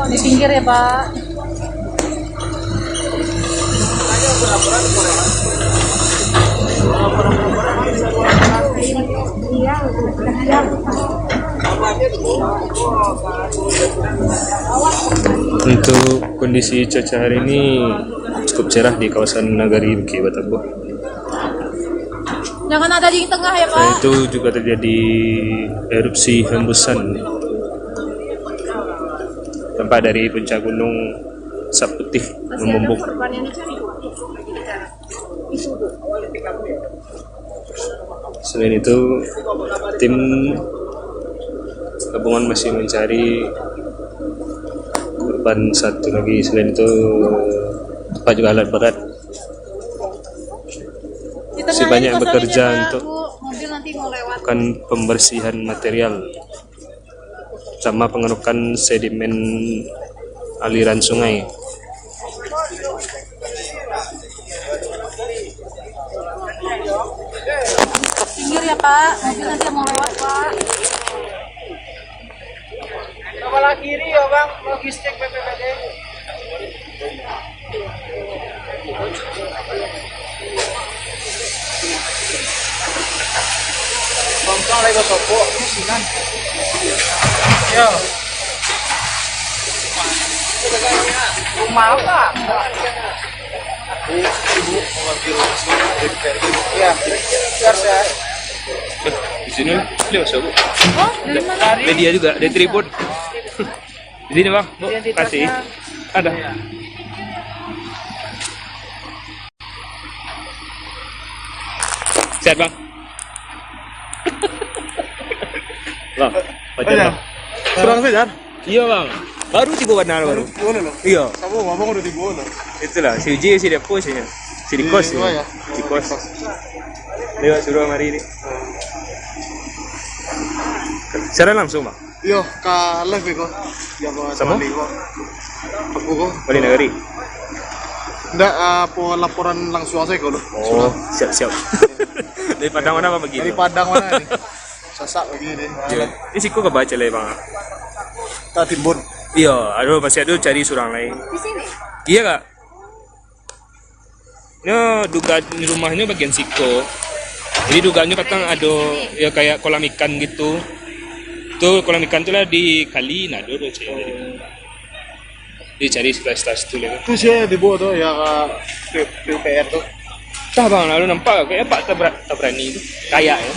Di pinggir ya, Pak. Untuk kondisi cuaca hari ini cukup cerah di kawasan Nagari Bukit Batabuah. Jangan ada di tengah ya, Pak. Selain itu juga terjadi erupsi hembusan tempat dari puncak gunung Asap Putih membumbung. Selain itu, tim gabungan masih mencari korban satu lagi. Selain itu, tempat juga alat berat. Masih banyak bekerja untuk mobil nanti mau lewat. melakukan pembersihan material sama pengerukan sedimen aliran sungai. Pinggir ya, Pak. Mobil nanti mau lewat, Pak. Kepala kiri ya bang, logistik BPBD. Bangkang lagi topo, sinan. Yo. Rumah apa? Ibu mengambil iya, biar saya. Di sini beliau masuk. Oh, dari mana? Media juga, dari tribun. Di sini bang, bu, kasih. Ada. Sehat bang. Bang, pacar bang. Kurang saja. Iya bang, baru tiba benar baru. Boleh loh. Iya, Kamu ngomong udah di bola. itulah si Uji si Depo sih, si di kos Iya, ya. di kos. Lewat suruh mari ini. Secara langsung bang, Yo, ka live ko. Ya ba Sama? ko. Aku ko. balik negeri. Enggak po laporan langsung saya ko. Oh, siap. Dari Padang mana bang Dari begitu? Padang mana nih? Sasak begini deh. Iya. Ini siku kebaca lah bang. Ta Timbun. Iya, aduh masih ada cari surang lain. Di sini. Iya kak. Ini dugaan rumahnya bagian Siko. Jadi dugaannya katang ada ya kayak kolam ikan gitu. Tuh kolam ikan tuh lah di kali nado tuh cewek. Dicari sekelas tuh lah. Itu sih di bawah tuh ya PPR tuh. Tah bang, lalu nampak kayak Pak tak berani itu. Kayak ya.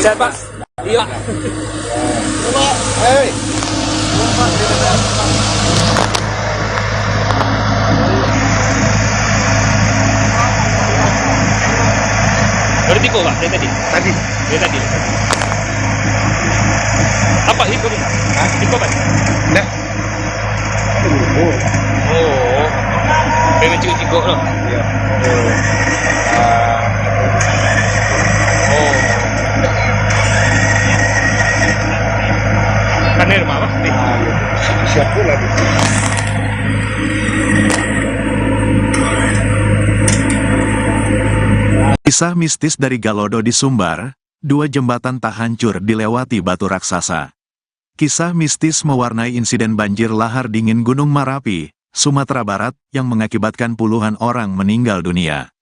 Sehat Pak? Iya. Baru tiko Pak, dari tadi? Tadi. Dari tadi. Apa tiko Pak? Tiko Pak? Nah. Oh. Kayak mencuri tiko loh. Iya. Oh. Kan dari rumah Pak? Siap pula. Kisah mistis dari Galodo di Sumbar, dua jembatan tak hancur dilewati batu raksasa. Kisah mistis mewarnai insiden banjir lahar dingin Gunung Marapi, Sumatera Barat, yang mengakibatkan puluhan orang meninggal dunia.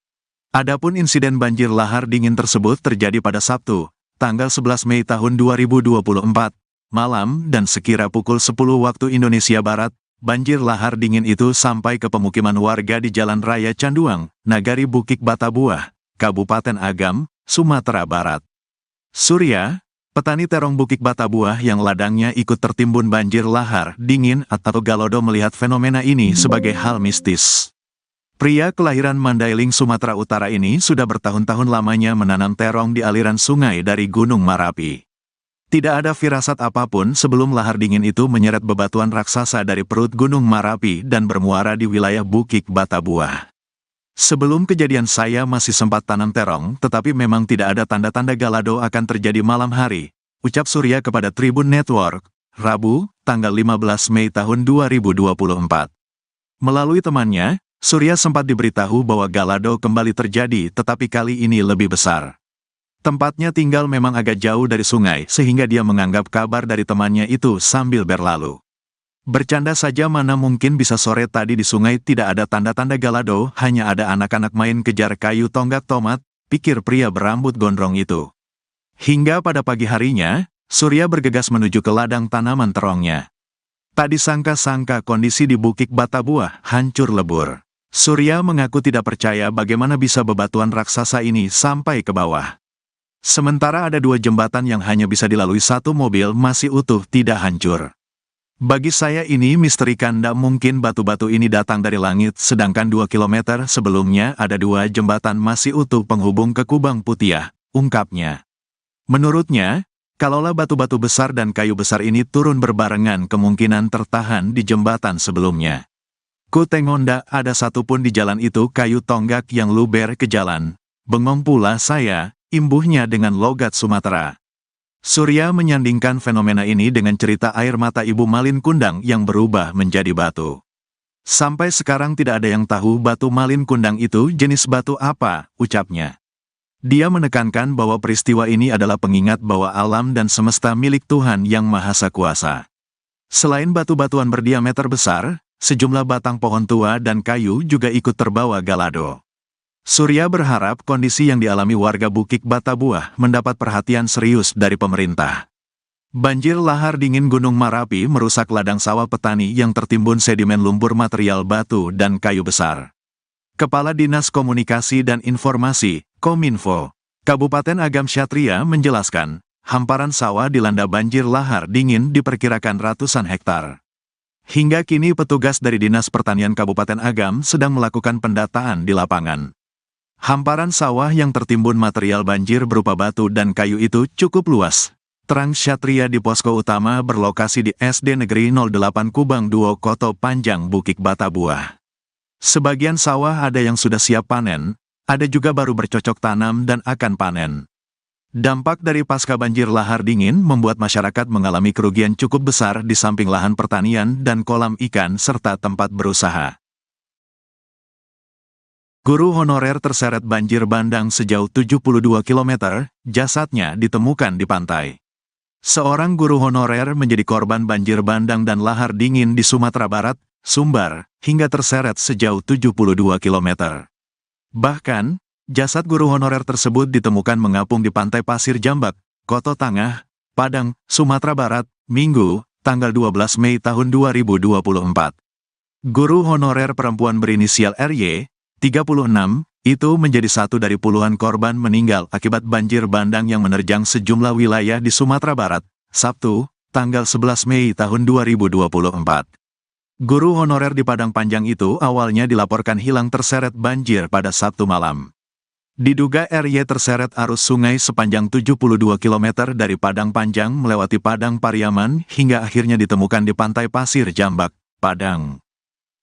Adapun insiden banjir lahar dingin tersebut terjadi pada Sabtu, tanggal 11 Mei tahun 2024, malam dan sekira pukul 10 waktu Indonesia Barat, banjir lahar dingin itu sampai ke pemukiman warga di Jalan Raya Canduang, Nagari Bukit Batabuah, Kabupaten Agam, Sumatera Barat. Surya, petani terong Bukit Batabuah yang ladangnya ikut tertimbun banjir lahar dingin atau Galodo, melihat fenomena ini sebagai hal mistis. Pria kelahiran Mandailing, Sumatera Utara ini sudah bertahun-tahun lamanya menanam terong di aliran sungai dari Gunung Marapi. Tidak ada firasat apapun sebelum lahar dingin itu menyeret bebatuan raksasa dari perut Gunung Marapi dan bermuara di wilayah Bukit Batabuah. Sebelum kejadian saya masih sempat tanam terong, tetapi memang tidak ada tanda-tanda Galodo akan terjadi malam hari, ucap Surya kepada Tribun Network, Rabu, tanggal 15 Mei tahun 2024. Melalui temannya, Surya sempat diberitahu bahwa Galodo kembali terjadi, tetapi kali ini lebih besar. Tempatnya tinggal memang agak jauh dari sungai, sehingga dia menganggap kabar dari temannya itu sambil berlalu. Bercanda saja, mana mungkin bisa sore tadi di sungai tidak ada tanda-tanda Galodo, hanya ada anak-anak main kejar kayu tonggak tomat, pikir pria berambut gondrong itu. Hingga pada pagi harinya, Surya bergegas menuju ke ladang tanaman terongnya. Tak disangka-sangka kondisi di Bukit Batabuah hancur lebur. Surya mengaku tidak percaya bagaimana bisa bebatuan raksasa ini sampai ke bawah. Sementara ada dua jembatan yang hanya bisa dilalui satu mobil masih utuh tidak hancur. Bagi saya ini misteri, kan tidak mungkin batu-batu ini datang dari langit, sedangkan 2 kilometer sebelumnya ada dua jembatan masih utuh penghubung ke Kubang Putiah, ungkapnya. Menurutnya, kalaulah batu-batu besar dan kayu besar ini turun berbarengan, kemungkinan tertahan di jembatan sebelumnya. Ku tengok ndak ada satupun di jalan itu kayu tonggak yang luber ke jalan. Bengong pula saya, imbuhnya dengan logat Sumatera. Surya menyandingkan fenomena ini dengan cerita air mata Ibu Malin Kundang yang berubah menjadi batu. Sampai sekarang tidak ada yang tahu batu Malin Kundang itu jenis batu apa, ucapnya. Dia menekankan bahwa peristiwa ini adalah pengingat bahwa alam dan semesta milik Tuhan Yang Maha Kuasa. Selain batu-batuan berdiameter besar, sejumlah batang pohon tua dan kayu juga ikut terbawa Galodo. Surya berharap kondisi yang dialami warga Bukit Batabuah mendapat perhatian serius dari pemerintah. Banjir lahar dingin Gunung Marapi merusak ladang sawah petani yang tertimbun sedimen lumpur material batu dan kayu besar. Kepala Dinas Komunikasi dan Informasi, Kominfo, Kabupaten Agam Ksatria menjelaskan, hamparan sawah dilanda banjir lahar dingin diperkirakan ratusan hektar. Hingga kini petugas dari Dinas Pertanian Kabupaten Agam sedang melakukan pendataan di lapangan. Hamparan sawah yang tertimbun material banjir berupa batu dan kayu itu cukup luas. Terang Ksatria di posko utama berlokasi di SD Negeri 08 Kubang 2 Koto Panjang Bukit Batabuah. Sebagian sawah ada yang sudah siap panen, ada juga baru bercocok tanam dan akan panen. Dampak dari pasca banjir lahar dingin membuat masyarakat mengalami kerugian cukup besar di samping lahan pertanian dan kolam ikan serta tempat berusaha. Guru honorer terseret banjir bandang sejauh 72 km, jasadnya ditemukan di pantai. Seorang guru honorer menjadi korban banjir bandang dan lahar dingin di Sumatera Barat, Sumbar, hingga terseret sejauh 72 km. Bahkan, jasad guru honorer tersebut ditemukan mengapung di pantai Pasir Jambak, Koto Tangah, Padang, Sumatera Barat, Minggu, tanggal 12 Mei tahun 2024. Guru honorer perempuan berinisial RY, 36, itu menjadi satu dari puluhan korban meninggal akibat banjir bandang yang menerjang sejumlah wilayah di Sumatera Barat, Sabtu, tanggal 11 Mei tahun 2024. Guru honorer di Padang Panjang itu awalnya dilaporkan hilang terseret banjir pada Sabtu malam. Diduga RY terseret arus sungai sepanjang 72 km dari Padang Panjang melewati Padang Pariaman hingga akhirnya ditemukan di Pantai Pasir Jambak, Padang.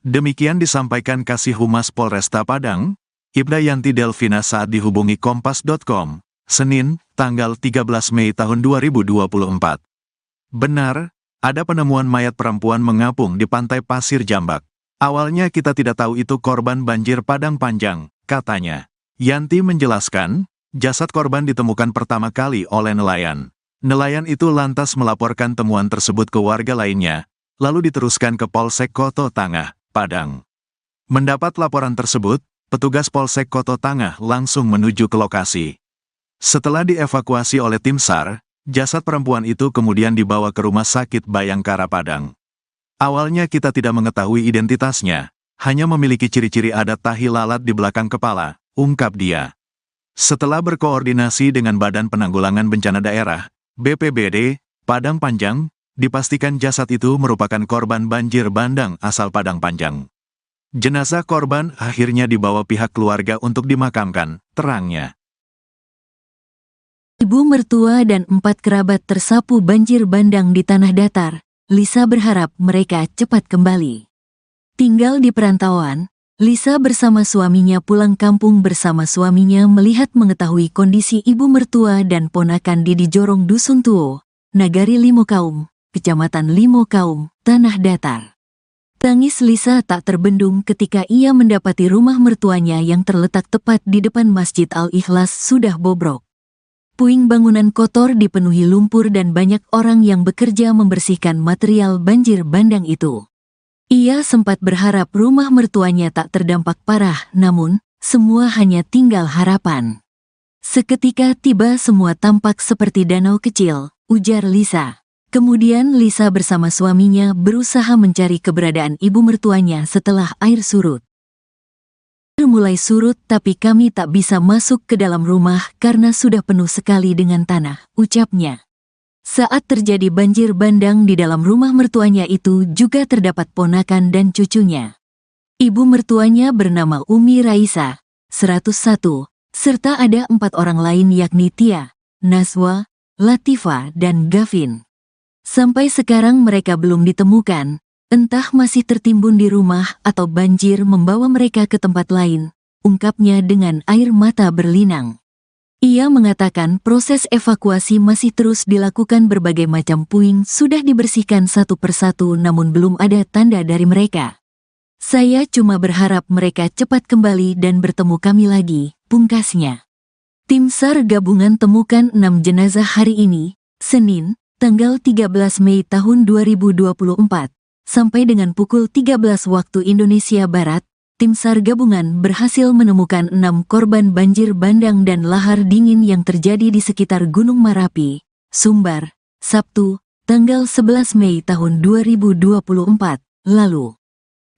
Demikian disampaikan Kasih Humas Polresta Padang, Ibda Yanti Delvina saat dihubungi Kompas.com, Senin, tanggal 13 Mei tahun 2024. Benar, ada penemuan mayat perempuan mengapung di Pantai Pasir Jambak. Awalnya kita tidak tahu itu korban banjir Padang Panjang, katanya. Yanti menjelaskan, jasad korban ditemukan pertama kali oleh nelayan. Nelayan itu lantas melaporkan temuan tersebut ke warga lainnya, lalu diteruskan ke Polsek Koto Tangah, Padang. Mendapat laporan tersebut, petugas Polsek Koto Tangah langsung menuju ke lokasi. Setelah dievakuasi oleh tim SAR, jasad perempuan itu kemudian dibawa ke Rumah Sakit Bayangkara Padang. Awalnya kita tidak mengetahui identitasnya, hanya memiliki ciri-ciri adat tahi lalat di belakang kepala, ungkap dia. Setelah berkoordinasi dengan Badan Penanggulangan Bencana Daerah, BPBD, Padang Panjang, dipastikan jasad itu merupakan korban banjir bandang asal Padang Panjang. Jenazah korban akhirnya dibawa pihak keluarga untuk dimakamkan, terangnya. Ibu mertua dan 4 kerabat tersapu banjir bandang di tanah datar. Lisa berharap mereka cepat kembali. Tinggal di perantauan, Lisa bersama suaminya pulang kampung bersama suaminya melihat mengetahui kondisi ibu mertua dan ponakan di Jorong Dusun Tuo, Nagari Limokaum, Kecamatan Limokaum, Tanah Datar. Tangis Lisa tak terbendung ketika ia mendapati rumah mertuanya yang terletak tepat di depan Masjid Al-Ikhlas sudah bobrok. Puing bangunan kotor dipenuhi lumpur dan banyak orang yang bekerja membersihkan material banjir bandang itu. Ia sempat berharap rumah mertuanya tak terdampak parah, namun semua hanya tinggal harapan. Seketika tiba semua tampak seperti danau kecil, ujar Lisa. Kemudian Lisa bersama suaminya berusaha mencari keberadaan ibu mertuanya setelah air surut. Air mulai surut tapi kami tak bisa masuk ke dalam rumah karena sudah penuh sekali dengan tanah, ucapnya. Saat terjadi banjir bandang di dalam rumah mertuanya itu juga terdapat ponakan dan cucunya. Ibu mertuanya bernama Umi Raisa, 101, serta ada 4 orang lain yakni Tia, Naswa, Latifa, dan Gavin. Sampai sekarang mereka belum ditemukan, entah masih tertimbun di rumah atau banjir membawa mereka ke tempat lain, ungkapnya dengan air mata berlinang. Ia mengatakan proses evakuasi masih terus dilakukan, berbagai macam puing sudah dibersihkan satu persatu namun belum ada tanda dari mereka. Saya cuma berharap mereka cepat kembali dan bertemu kami lagi, pungkasnya. Tim SAR gabungan temukan 6 jenazah hari ini, Senin, tanggal 13 Mei tahun 2024, sampai dengan pukul 13 waktu Indonesia Barat, tim SAR gabungan berhasil menemukan 6 korban banjir bandang dan lahar dingin yang terjadi di sekitar Gunung Marapi, Sumbar, Sabtu, tanggal 11 Mei tahun 2024, lalu.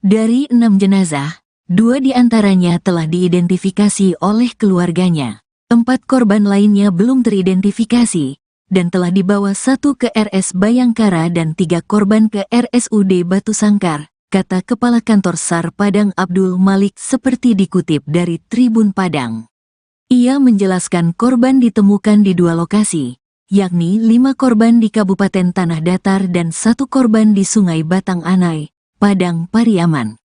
Dari 6 jenazah, 2 diantaranya telah diidentifikasi oleh keluarganya, 4 korban lainnya belum teridentifikasi, dan telah dibawa 1 ke RS Bayangkara dan 3 korban ke RSUD Batu Sangkar, kata Kepala Kantor SAR Padang Abdul Malik seperti dikutip dari Tribun Padang. Ia menjelaskan korban ditemukan di 2 lokasi, yakni 5 korban di Kabupaten Tanah Datar dan 1 korban di Sungai Batang Anai, Padang Pariaman.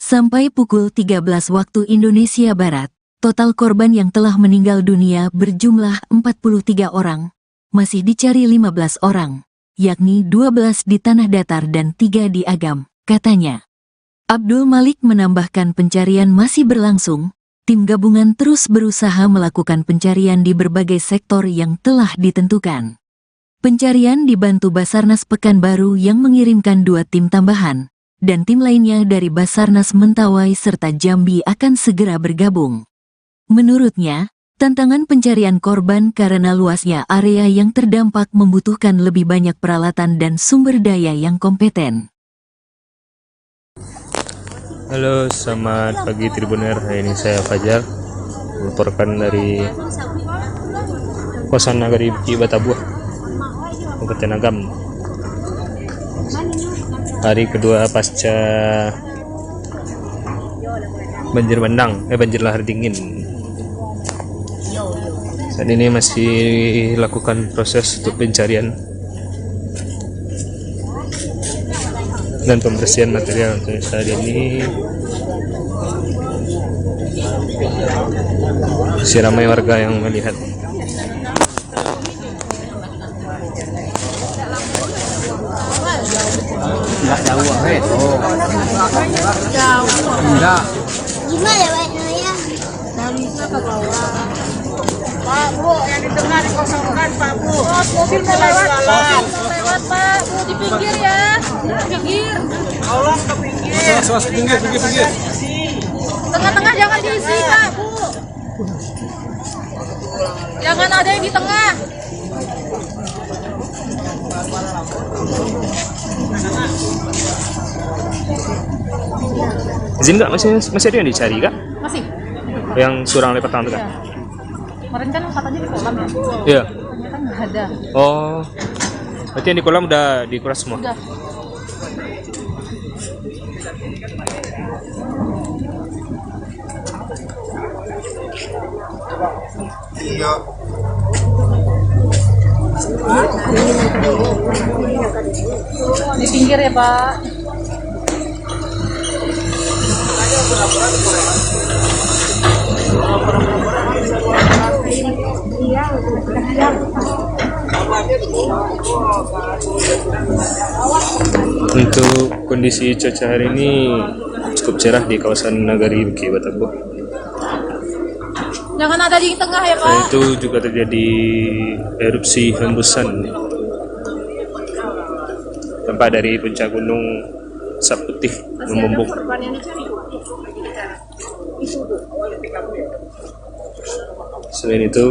Sampai pukul 13 waktu Indonesia Barat, total korban yang telah meninggal dunia berjumlah 43 orang. Masih dicari 15 orang, yakni 12 di Tanah Datar dan 3 di Agam, katanya. Abdul Malik menambahkan pencarian masih berlangsung, tim gabungan terus berusaha melakukan pencarian di berbagai sektor yang telah ditentukan. Pencarian dibantu Basarnas Pekanbaru yang mengirimkan 2 tim tambahan, dan tim lainnya dari Basarnas Mentawai serta Jambi akan segera bergabung. Menurutnya, tantangan pencarian korban karena luasnya area yang terdampak membutuhkan lebih banyak peralatan dan sumber daya yang kompeten. Halo, selamat pagi Tribuner. Hari ini saya Fajar melaporkan dari kosan Nagari Bukit Batabuah, Kabupaten Agam. Hari kedua pasca banjir bandang, banjir lahar dingin. Saat ini masih lakukan proses untuk pencarian dan pembersihan material. Untuk saat ini masih ramai warga yang melihat. Enggak jauh weh. Oh. Enggak. Gimana ya ya? Bisa ke bawah. Pak, Bu, yang di tengah dikosongkan, Pak, Bu. Mobil mau lewat, Pak. Pak. Bu, di pinggir ya. Di pinggir. Tolong ke pinggir. Pinggir. Tengah-tengah jangan diisi, Pak, Bu. Jangan ada yang di tengah. Izin nggak, masih ada yang dicari kak? Masih. Yang surang lepas tangan itu kan? Kemarin kan katanya di kolam ya. Iya. Ternyata nggak ada. Oh, berarti yang di kolam udah dikuras semua? Udah. Di pinggir ya, Pak. Untuk kondisi cuaca hari ini cukup cerah di kawasan Nagari Bukit Batabuah. Jangan ada di tengah ya, Pak. Selain itu juga terjadi erupsi hembusan tempat dari puncak gunung Saputih membumbung. Selain itu,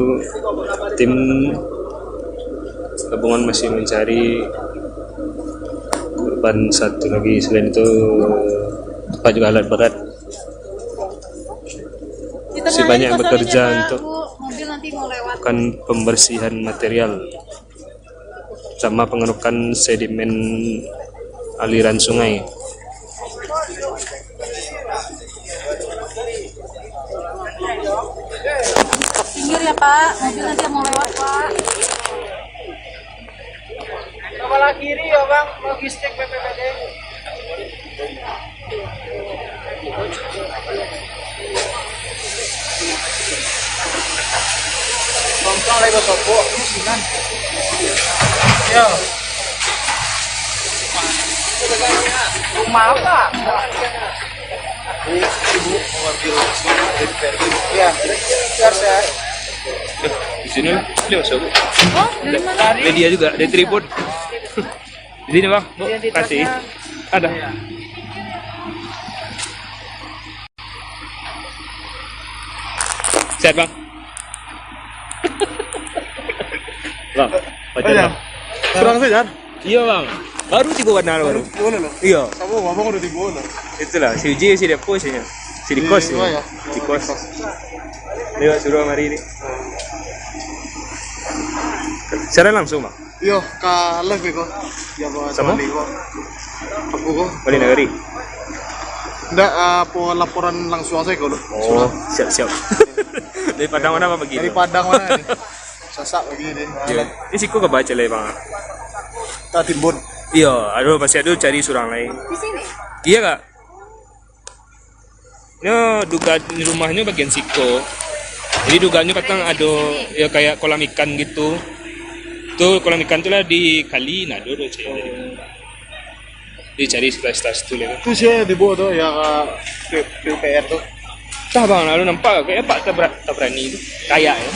tim gabungan masih mencari korban satu lagi. Selain itu, tempat juga alat berat. Masih banyak yang bekerja untuk mobil nanti mau lewat. melakukan pembersihan material sama pengerukan sedimen aliran sungai. Pinggir ya, Pak. Mobil nanti mau lewat, Pak. Kepala kiri ya, Bang. Logistik BPBD. Tongkol lagi sopo, sinan. Yo. Rumah apa? Ibu mengambil ya, biar saya. Di sini dia masuk. Oh, dari mana? Ada dia juga, ada tripod. Di sini bang, bu, kasih. Ada. Sehat bang. Bang, pacar bang. Kurang saja. Iya bang, baru 3 warna baru. Boleh loh. Iya, Kamu ngomong udah di bola. itulah. Si Uji, si Depo, si Dikos. Iya, ya. Dikos. Lewat suruh hari ini. Secara langsung bang. Yo, ka live ko. Ya ba Sama? ko. Aku ko. Balik negeri. Enggak po laporan langsung saya ko. Oh, siap-siap. Dari Padang mana apa begini? Dari Padang mana nih? Sasak begini. Iya. Ini siku kebaca lah bang. Timbun. Iya, aduh masih ada cari surang lain. Di sini. Iya kak. Ini dugaan rumahnya bagian siko. Jadi dugaannya katanya ada ya kayak kolam ikan gitu. Tuh kolam ikan tuh lah di kali nado tuh cewek. Dicari sekelas tuh lah. Itu sih di bawah tuh ya PUPR tuh. Tah bang, lalu nampak kayak Pak tak berani itu. Kayak ya.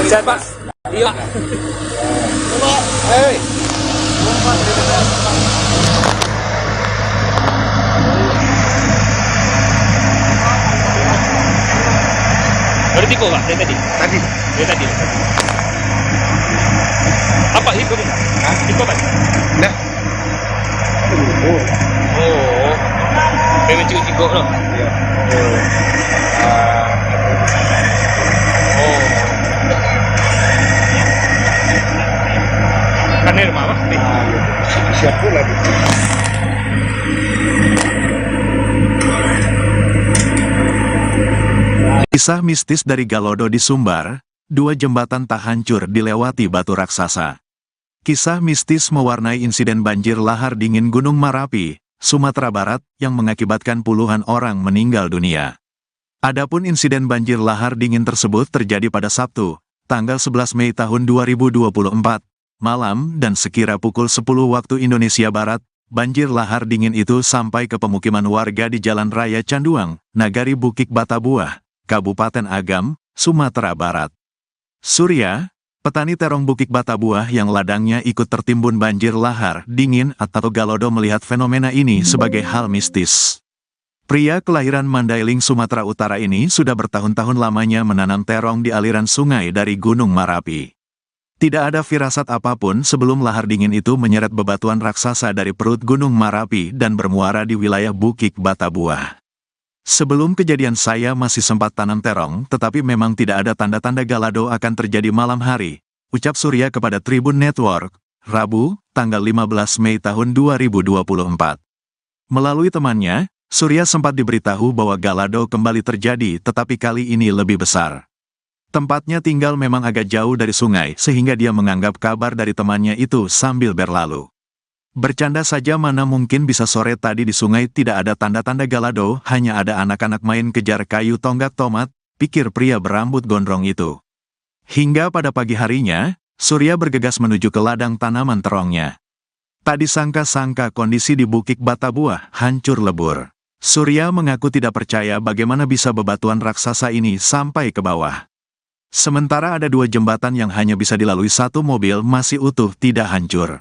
Sehat, Pak. Iya. Baru tiko, Pak, dari tadi? Tadi. Dari tadi. Apa hiko ini? Hiko, Pak? Nah, Oh. Kayak mencuri tiko, no? iya. Oh. Kan air mawar, nih. Siap pula. Kisah mistis dari Galodo di Sumbar, dua jembatan tak hancur dilewati batu raksasa. Kisah mistis mewarnai insiden banjir lahar dingin Gunung Marapi, Sumatera Barat, yang mengakibatkan puluhan orang meninggal dunia. Adapun insiden banjir lahar dingin tersebut terjadi pada Sabtu, tanggal 11 Mei tahun 2024, malam dan sekira pukul 10 waktu Indonesia Barat. Banjir lahar dingin itu sampai ke pemukiman warga di Jalan Raya Canduang, Nagari Bukit Batabuah, Kabupaten Agam, Sumatera Barat. Surya, petani terong Bukit Batabuah yang ladangnya ikut tertimbun banjir lahar dingin atau Galodo, melihat fenomena ini sebagai hal mistis. Pria kelahiran Mandailing, Sumatera Utara ini sudah bertahun-tahun lamanya menanam terong di aliran sungai dari Gunung Marapi. Tidak ada firasat apapun sebelum lahar dingin itu menyeret bebatuan raksasa dari perut Gunung Marapi dan bermuara di wilayah Bukit Batabuah. Sebelum kejadian saya masih sempat tanam terong, tetapi memang tidak ada tanda-tanda Galodo akan terjadi malam hari, ucap Surya kepada Tribun Network, Rabu, tanggal 15 Mei tahun 2024. Melalui temannya, Surya sempat diberitahu bahwa Galodo kembali terjadi, tetapi kali ini lebih besar. Tempatnya tinggal memang agak jauh dari sungai, sehingga dia menganggap kabar dari temannya itu sambil berlalu. Bercanda saja, mana mungkin bisa sore tadi di sungai tidak ada tanda-tanda Galodo, hanya ada anak-anak main kejar kayu tonggak tomat, pikir pria berambut gondrong itu. Hingga pada pagi harinya, Surya bergegas menuju ke ladang tanaman terongnya. Tak disangka-sangka kondisi di Bukit Batabuah hancur lebur. Surya mengaku tidak percaya bagaimana bisa bebatuan raksasa ini sampai ke bawah. Sementara ada dua jembatan yang hanya bisa dilalui satu mobil masih utuh, tidak hancur.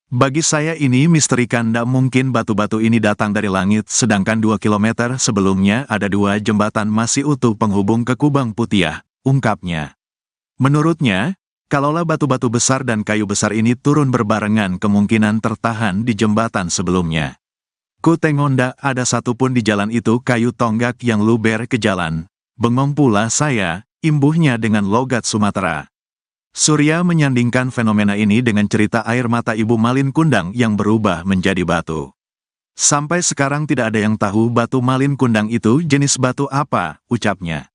Bagi saya ini misteri, kanda mungkin batu-batu ini datang dari langit, sedangkan 2 kilometer sebelumnya ada dua jembatan masih utuh penghubung ke Kubang Putiah, ungkapnya. Menurutnya, kalaulah batu-batu besar dan kayu besar ini turun berbarengan, kemungkinan tertahan di jembatan sebelumnya. Ku tengok ndak ada satupun di jalan itu kayu tonggak yang luber ke jalan. Bengong pula saya, imbuhnya dengan logat Sumatera. Surya menyandingkan fenomena ini dengan cerita air mata Ibu Malin Kundang yang berubah menjadi batu. Sampai sekarang tidak ada yang tahu batu Malin Kundang itu jenis batu apa, ucapnya.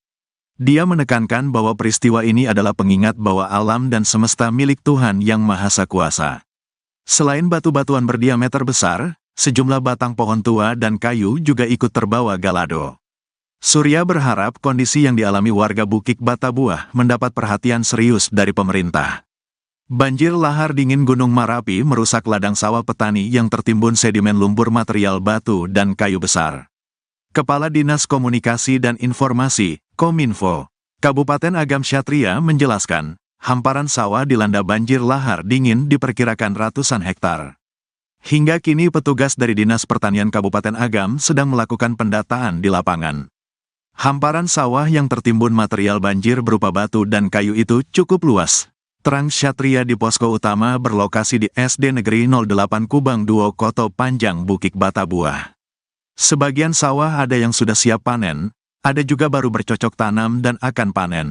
Dia menekankan bahwa peristiwa ini adalah pengingat bahwa alam dan semesta milik Tuhan Yang Maha Kuasa. Selain batu-batuan berdiameter besar, sejumlah batang pohon tua dan kayu juga ikut terbawa Galodo. Surya berharap kondisi yang dialami warga Bukit Batabuah mendapat perhatian serius dari pemerintah. Banjir lahar dingin Gunung Marapi merusak ladang sawah petani yang tertimbun sedimen lumpur material batu dan kayu besar. Kepala Dinas Komunikasi dan Informasi, Kominfo, Kabupaten Agam Ksatria menjelaskan, hamparan sawah dilanda banjir lahar dingin diperkirakan ratusan hektar. Hingga kini petugas dari Dinas Pertanian Kabupaten Agam sedang melakukan pendataan di lapangan. Hamparan sawah yang tertimbun material banjir berupa batu dan kayu itu cukup luas. Terang Ksatria di posko utama berlokasi di SD Negeri 08 Kubang Duo Koto Panjang Bukit Batabuah. Sebagian sawah ada yang sudah siap panen, ada juga baru bercocok tanam dan akan panen.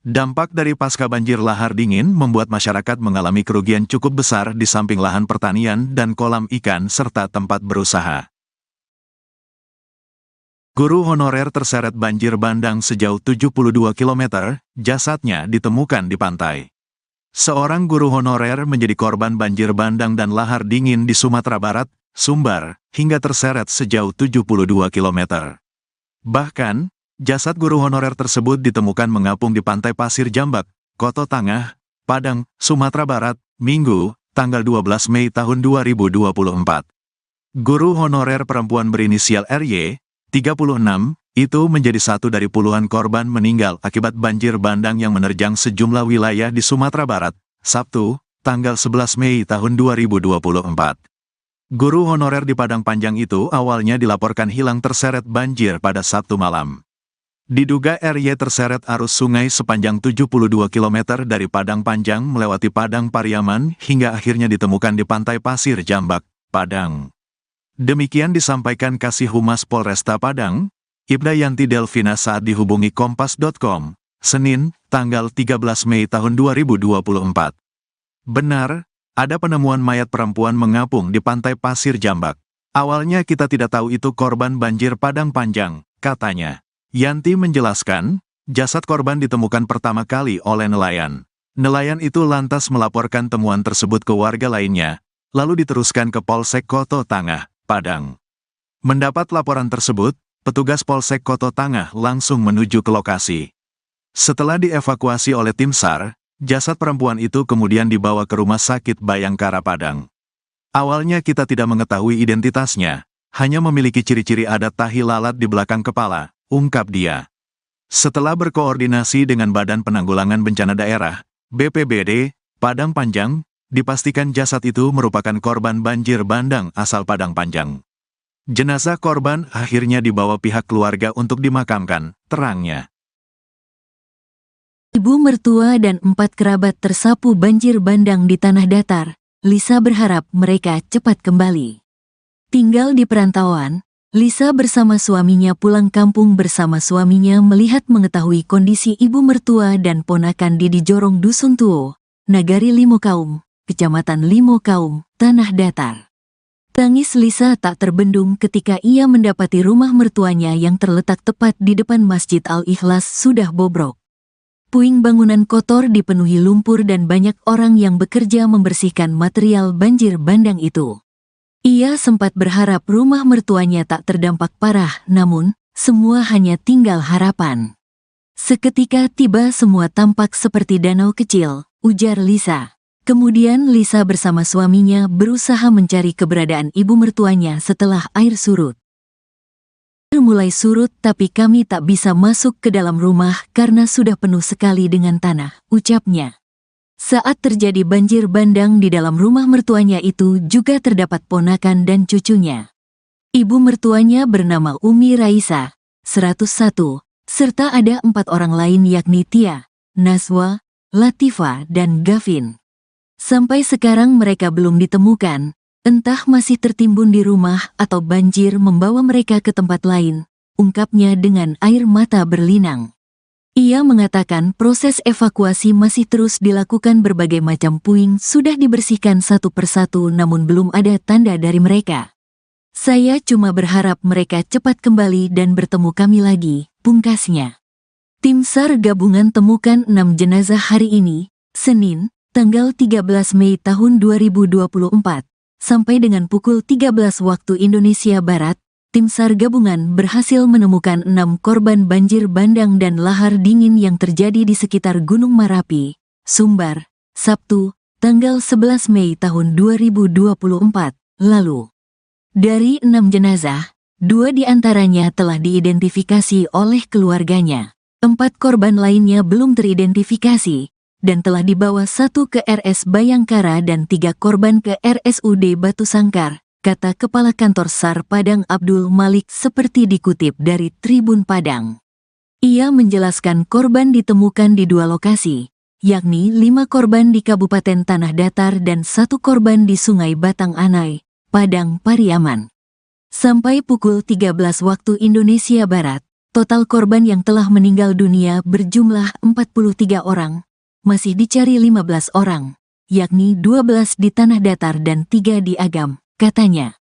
Dampak dari pasca banjir lahar dingin membuat masyarakat mengalami kerugian cukup besar di samping lahan pertanian dan kolam ikan serta tempat berusaha. Guru honorer terseret banjir bandang sejauh 72 km, jasadnya ditemukan di pantai. Seorang guru honorer menjadi korban banjir bandang dan lahar dingin di Sumatera Barat, Sumbar, hingga terseret sejauh 72 km. Bahkan, jasad guru honorer tersebut ditemukan mengapung di pantai Pasir Jambak, Koto Tangah, Padang, Sumatera Barat, Minggu, tanggal 12 Mei tahun 2024. Guru honorer perempuan berinisial RY, 36, Itu menjadi satu dari puluhan korban meninggal akibat banjir bandang yang menerjang sejumlah wilayah di Sumatera Barat, Sabtu, tanggal 11 Mei tahun 2024. Guru honorer di Padang Panjang itu awalnya dilaporkan hilang terseret banjir pada Sabtu malam. Diduga RY terseret arus sungai sepanjang 72 km dari Padang Panjang melewati Padang Pariaman hingga akhirnya ditemukan di Pantai Pasir Jambak, Padang. Demikian disampaikan Kasih Humas Polresta Padang, Ibda Yanti Delvina saat dihubungi Kompas.com, Senin, tanggal 13 Mei tahun 2024. Benar, ada penemuan mayat perempuan mengapung di Pantai Pasir Jambak. Awalnya kita tidak tahu itu korban banjir Padang Panjang, katanya. Yanti menjelaskan, jasad korban ditemukan pertama kali oleh nelayan. Nelayan itu lantas melaporkan temuan tersebut ke warga lainnya, lalu diteruskan ke Polsek Koto Tangah, Padang. Mendapat laporan tersebut, petugas Polsek Koto Tangah langsung menuju ke lokasi. Setelah dievakuasi oleh tim SAR, jasad perempuan itu kemudian dibawa ke Rumah Sakit Bayangkara Padang. Awalnya kita tidak mengetahui identitasnya, hanya memiliki ciri-ciri adat tahi lalat di belakang kepala, ungkap dia. Setelah berkoordinasi dengan Badan Penanggulangan Bencana Daerah, BPBD, Padang Panjang, dipastikan jasad itu merupakan korban banjir bandang asal Padang Panjang. Jenazah korban akhirnya dibawa pihak keluarga untuk dimakamkan, terangnya. Ibu mertua dan 4 kerabat tersapu banjir bandang di tanah datar. Lisa berharap mereka cepat kembali. Tinggal di perantauan, Lisa bersama suaminya pulang kampung bersama suaminya melihat mengetahui kondisi ibu mertua dan ponakan di Jorong Dusun Tuo, Nagari Limokaum, Kecamatan Limokaum, Tanah Datar. Tangis Lisa tak terbendung ketika ia mendapati rumah mertuanya yang terletak tepat di depan Masjid Al-Ikhlas sudah bobrok. Puing bangunan kotor dipenuhi lumpur dan banyak orang yang bekerja membersihkan material banjir bandang itu. Ia sempat berharap rumah mertuanya tak terdampak parah, namun semua hanya tinggal harapan. Seketika tiba semua tampak seperti danau kecil, ujar Lisa. Kemudian Lisa bersama suaminya berusaha mencari keberadaan ibu mertuanya setelah air surut. Air mulai surut tapi kami tak bisa masuk ke dalam rumah karena sudah penuh sekali dengan tanah, ucapnya. Saat terjadi banjir bandang di dalam rumah mertuanya itu juga terdapat ponakan dan cucunya. Ibu mertuanya bernama Umi Raisa, 101, serta ada 4 orang lain yakni Tia, Naswa, Latifa, dan Gavin. Sampai sekarang mereka belum ditemukan, entah masih tertimbun di rumah atau banjir membawa mereka ke tempat lain, ungkapnya dengan air mata berlinang. Ia mengatakan proses evakuasi masih terus dilakukan, berbagai macam puing sudah dibersihkan satu persatu namun belum ada tanda dari mereka. Saya cuma berharap mereka cepat kembali dan bertemu kami lagi, pungkasnya. Tim SAR gabungan temukan 6 jenazah hari ini, Senin, tanggal 13 Mei tahun 2024, sampai dengan pukul 13 waktu Indonesia Barat, tim SAR gabungan berhasil menemukan 6 korban banjir bandang dan lahar dingin yang terjadi di sekitar Gunung Marapi, Sumbar, Sabtu, tanggal 11 Mei tahun 2024, lalu. Dari 6 jenazah, 2 diantaranya telah diidentifikasi oleh keluarganya. 4 korban lainnya belum teridentifikasi, dan telah dibawa 1 ke RS Bayangkara dan 3 korban ke RSUD Batu Sangkar, kata Kepala Kantor SAR Padang Abdul Malik seperti dikutip dari Tribun Padang. Ia menjelaskan korban ditemukan di 2 lokasi, yakni 5 korban di Kabupaten Tanah Datar dan 1 korban di Sungai Batang Anai, Padang Pariaman. Sampai pukul 13 waktu Indonesia Barat, total korban yang telah meninggal dunia berjumlah 43 orang. Masih dicari 15 orang, yakni 12 di Tanah Datar dan 3 di Agam, katanya.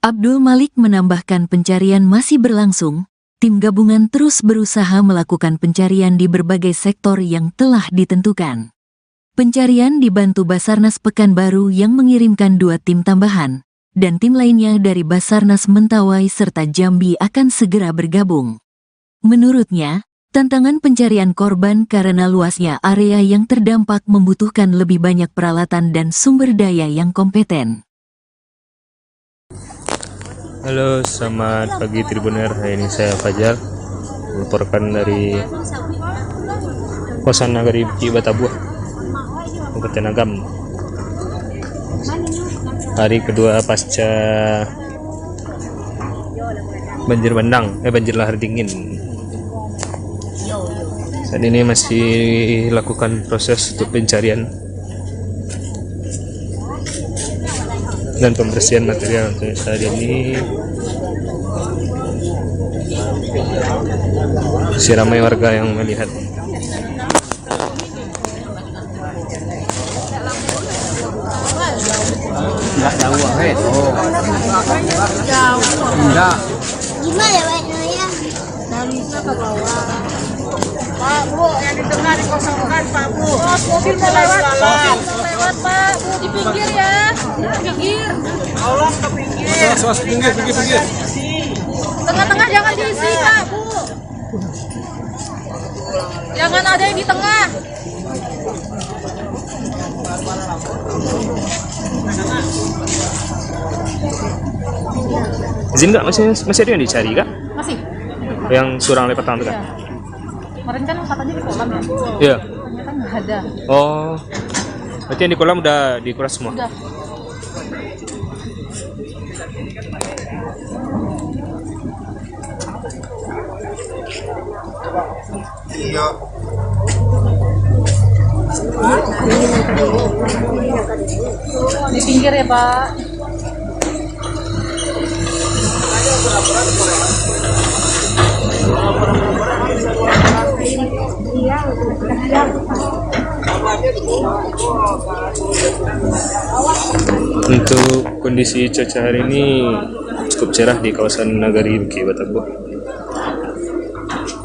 Abdul Malik menambahkan pencarian masih berlangsung, tim gabungan terus berusaha melakukan pencarian di berbagai sektor yang telah ditentukan. Pencarian dibantu Basarnas Pekanbaru yang mengirimkan 2 tim tambahan, dan tim lainnya dari Basarnas Mentawai serta Jambi akan segera bergabung. Menurutnya, tantangan pencarian korban karena luasnya area yang terdampak membutuhkan lebih banyak peralatan dan sumber daya yang kompeten. Halo, selamat pagi Tribuner. Hari ini saya Fajar. melaporkan dari kosan Nagari Bukit Batabuah, Kabupaten Agam. Hari kedua pasca banjir bandang, banjir lahar dingin. Saat ini masih lakukan proses untuk pencarian dan pembersihan material. Untuk saat ini masih ramai warga yang melihat. Enggak jauh weh. Oh. Enggak. Gimana ya ya? Nalisnya ke bawah. Pak, Bu, yang di tengah dikosongkan, Pak, Bu. Mobil mau lewat, Pak. Bu, di pinggir ya. Di pinggir. Tolong ke pinggir. Pinggir. Tengah-tengah jangan diisi, Pak, Bu. Jangan ada yang di tengah. Izin nggak, masih ada yang dicari kak? Masih. Yang surang lepas tangan itu kan? Kemarin kan katanya di kolam ya. Iya. Ternyata nggak ada. Oh, berarti yang di kolam udah dikuras semua? Udah. Di pinggir ya, Pak. Untuk kondisi cuaca hari ini cukup cerah di kawasan Nagari Bukit Batabuah.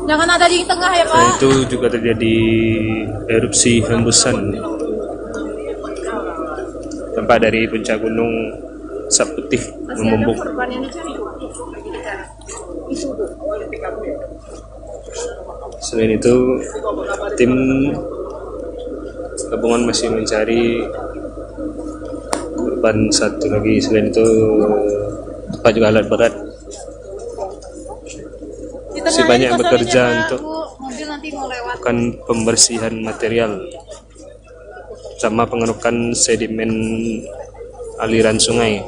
Jangan ada di tengah ya, Selain Pak. itu juga terjadi erupsi hembusan tempat dari puncak gunung Asap Putih membumbung. Selain itu, tim gabungan masih mencari korban satu lagi. Selain itu, tempat juga alat berat. Masih banyak yang bekerja untuk Mobil nanti mau lewat. melakukan pembersihan material sama pengerukan sedimen aliran sungai.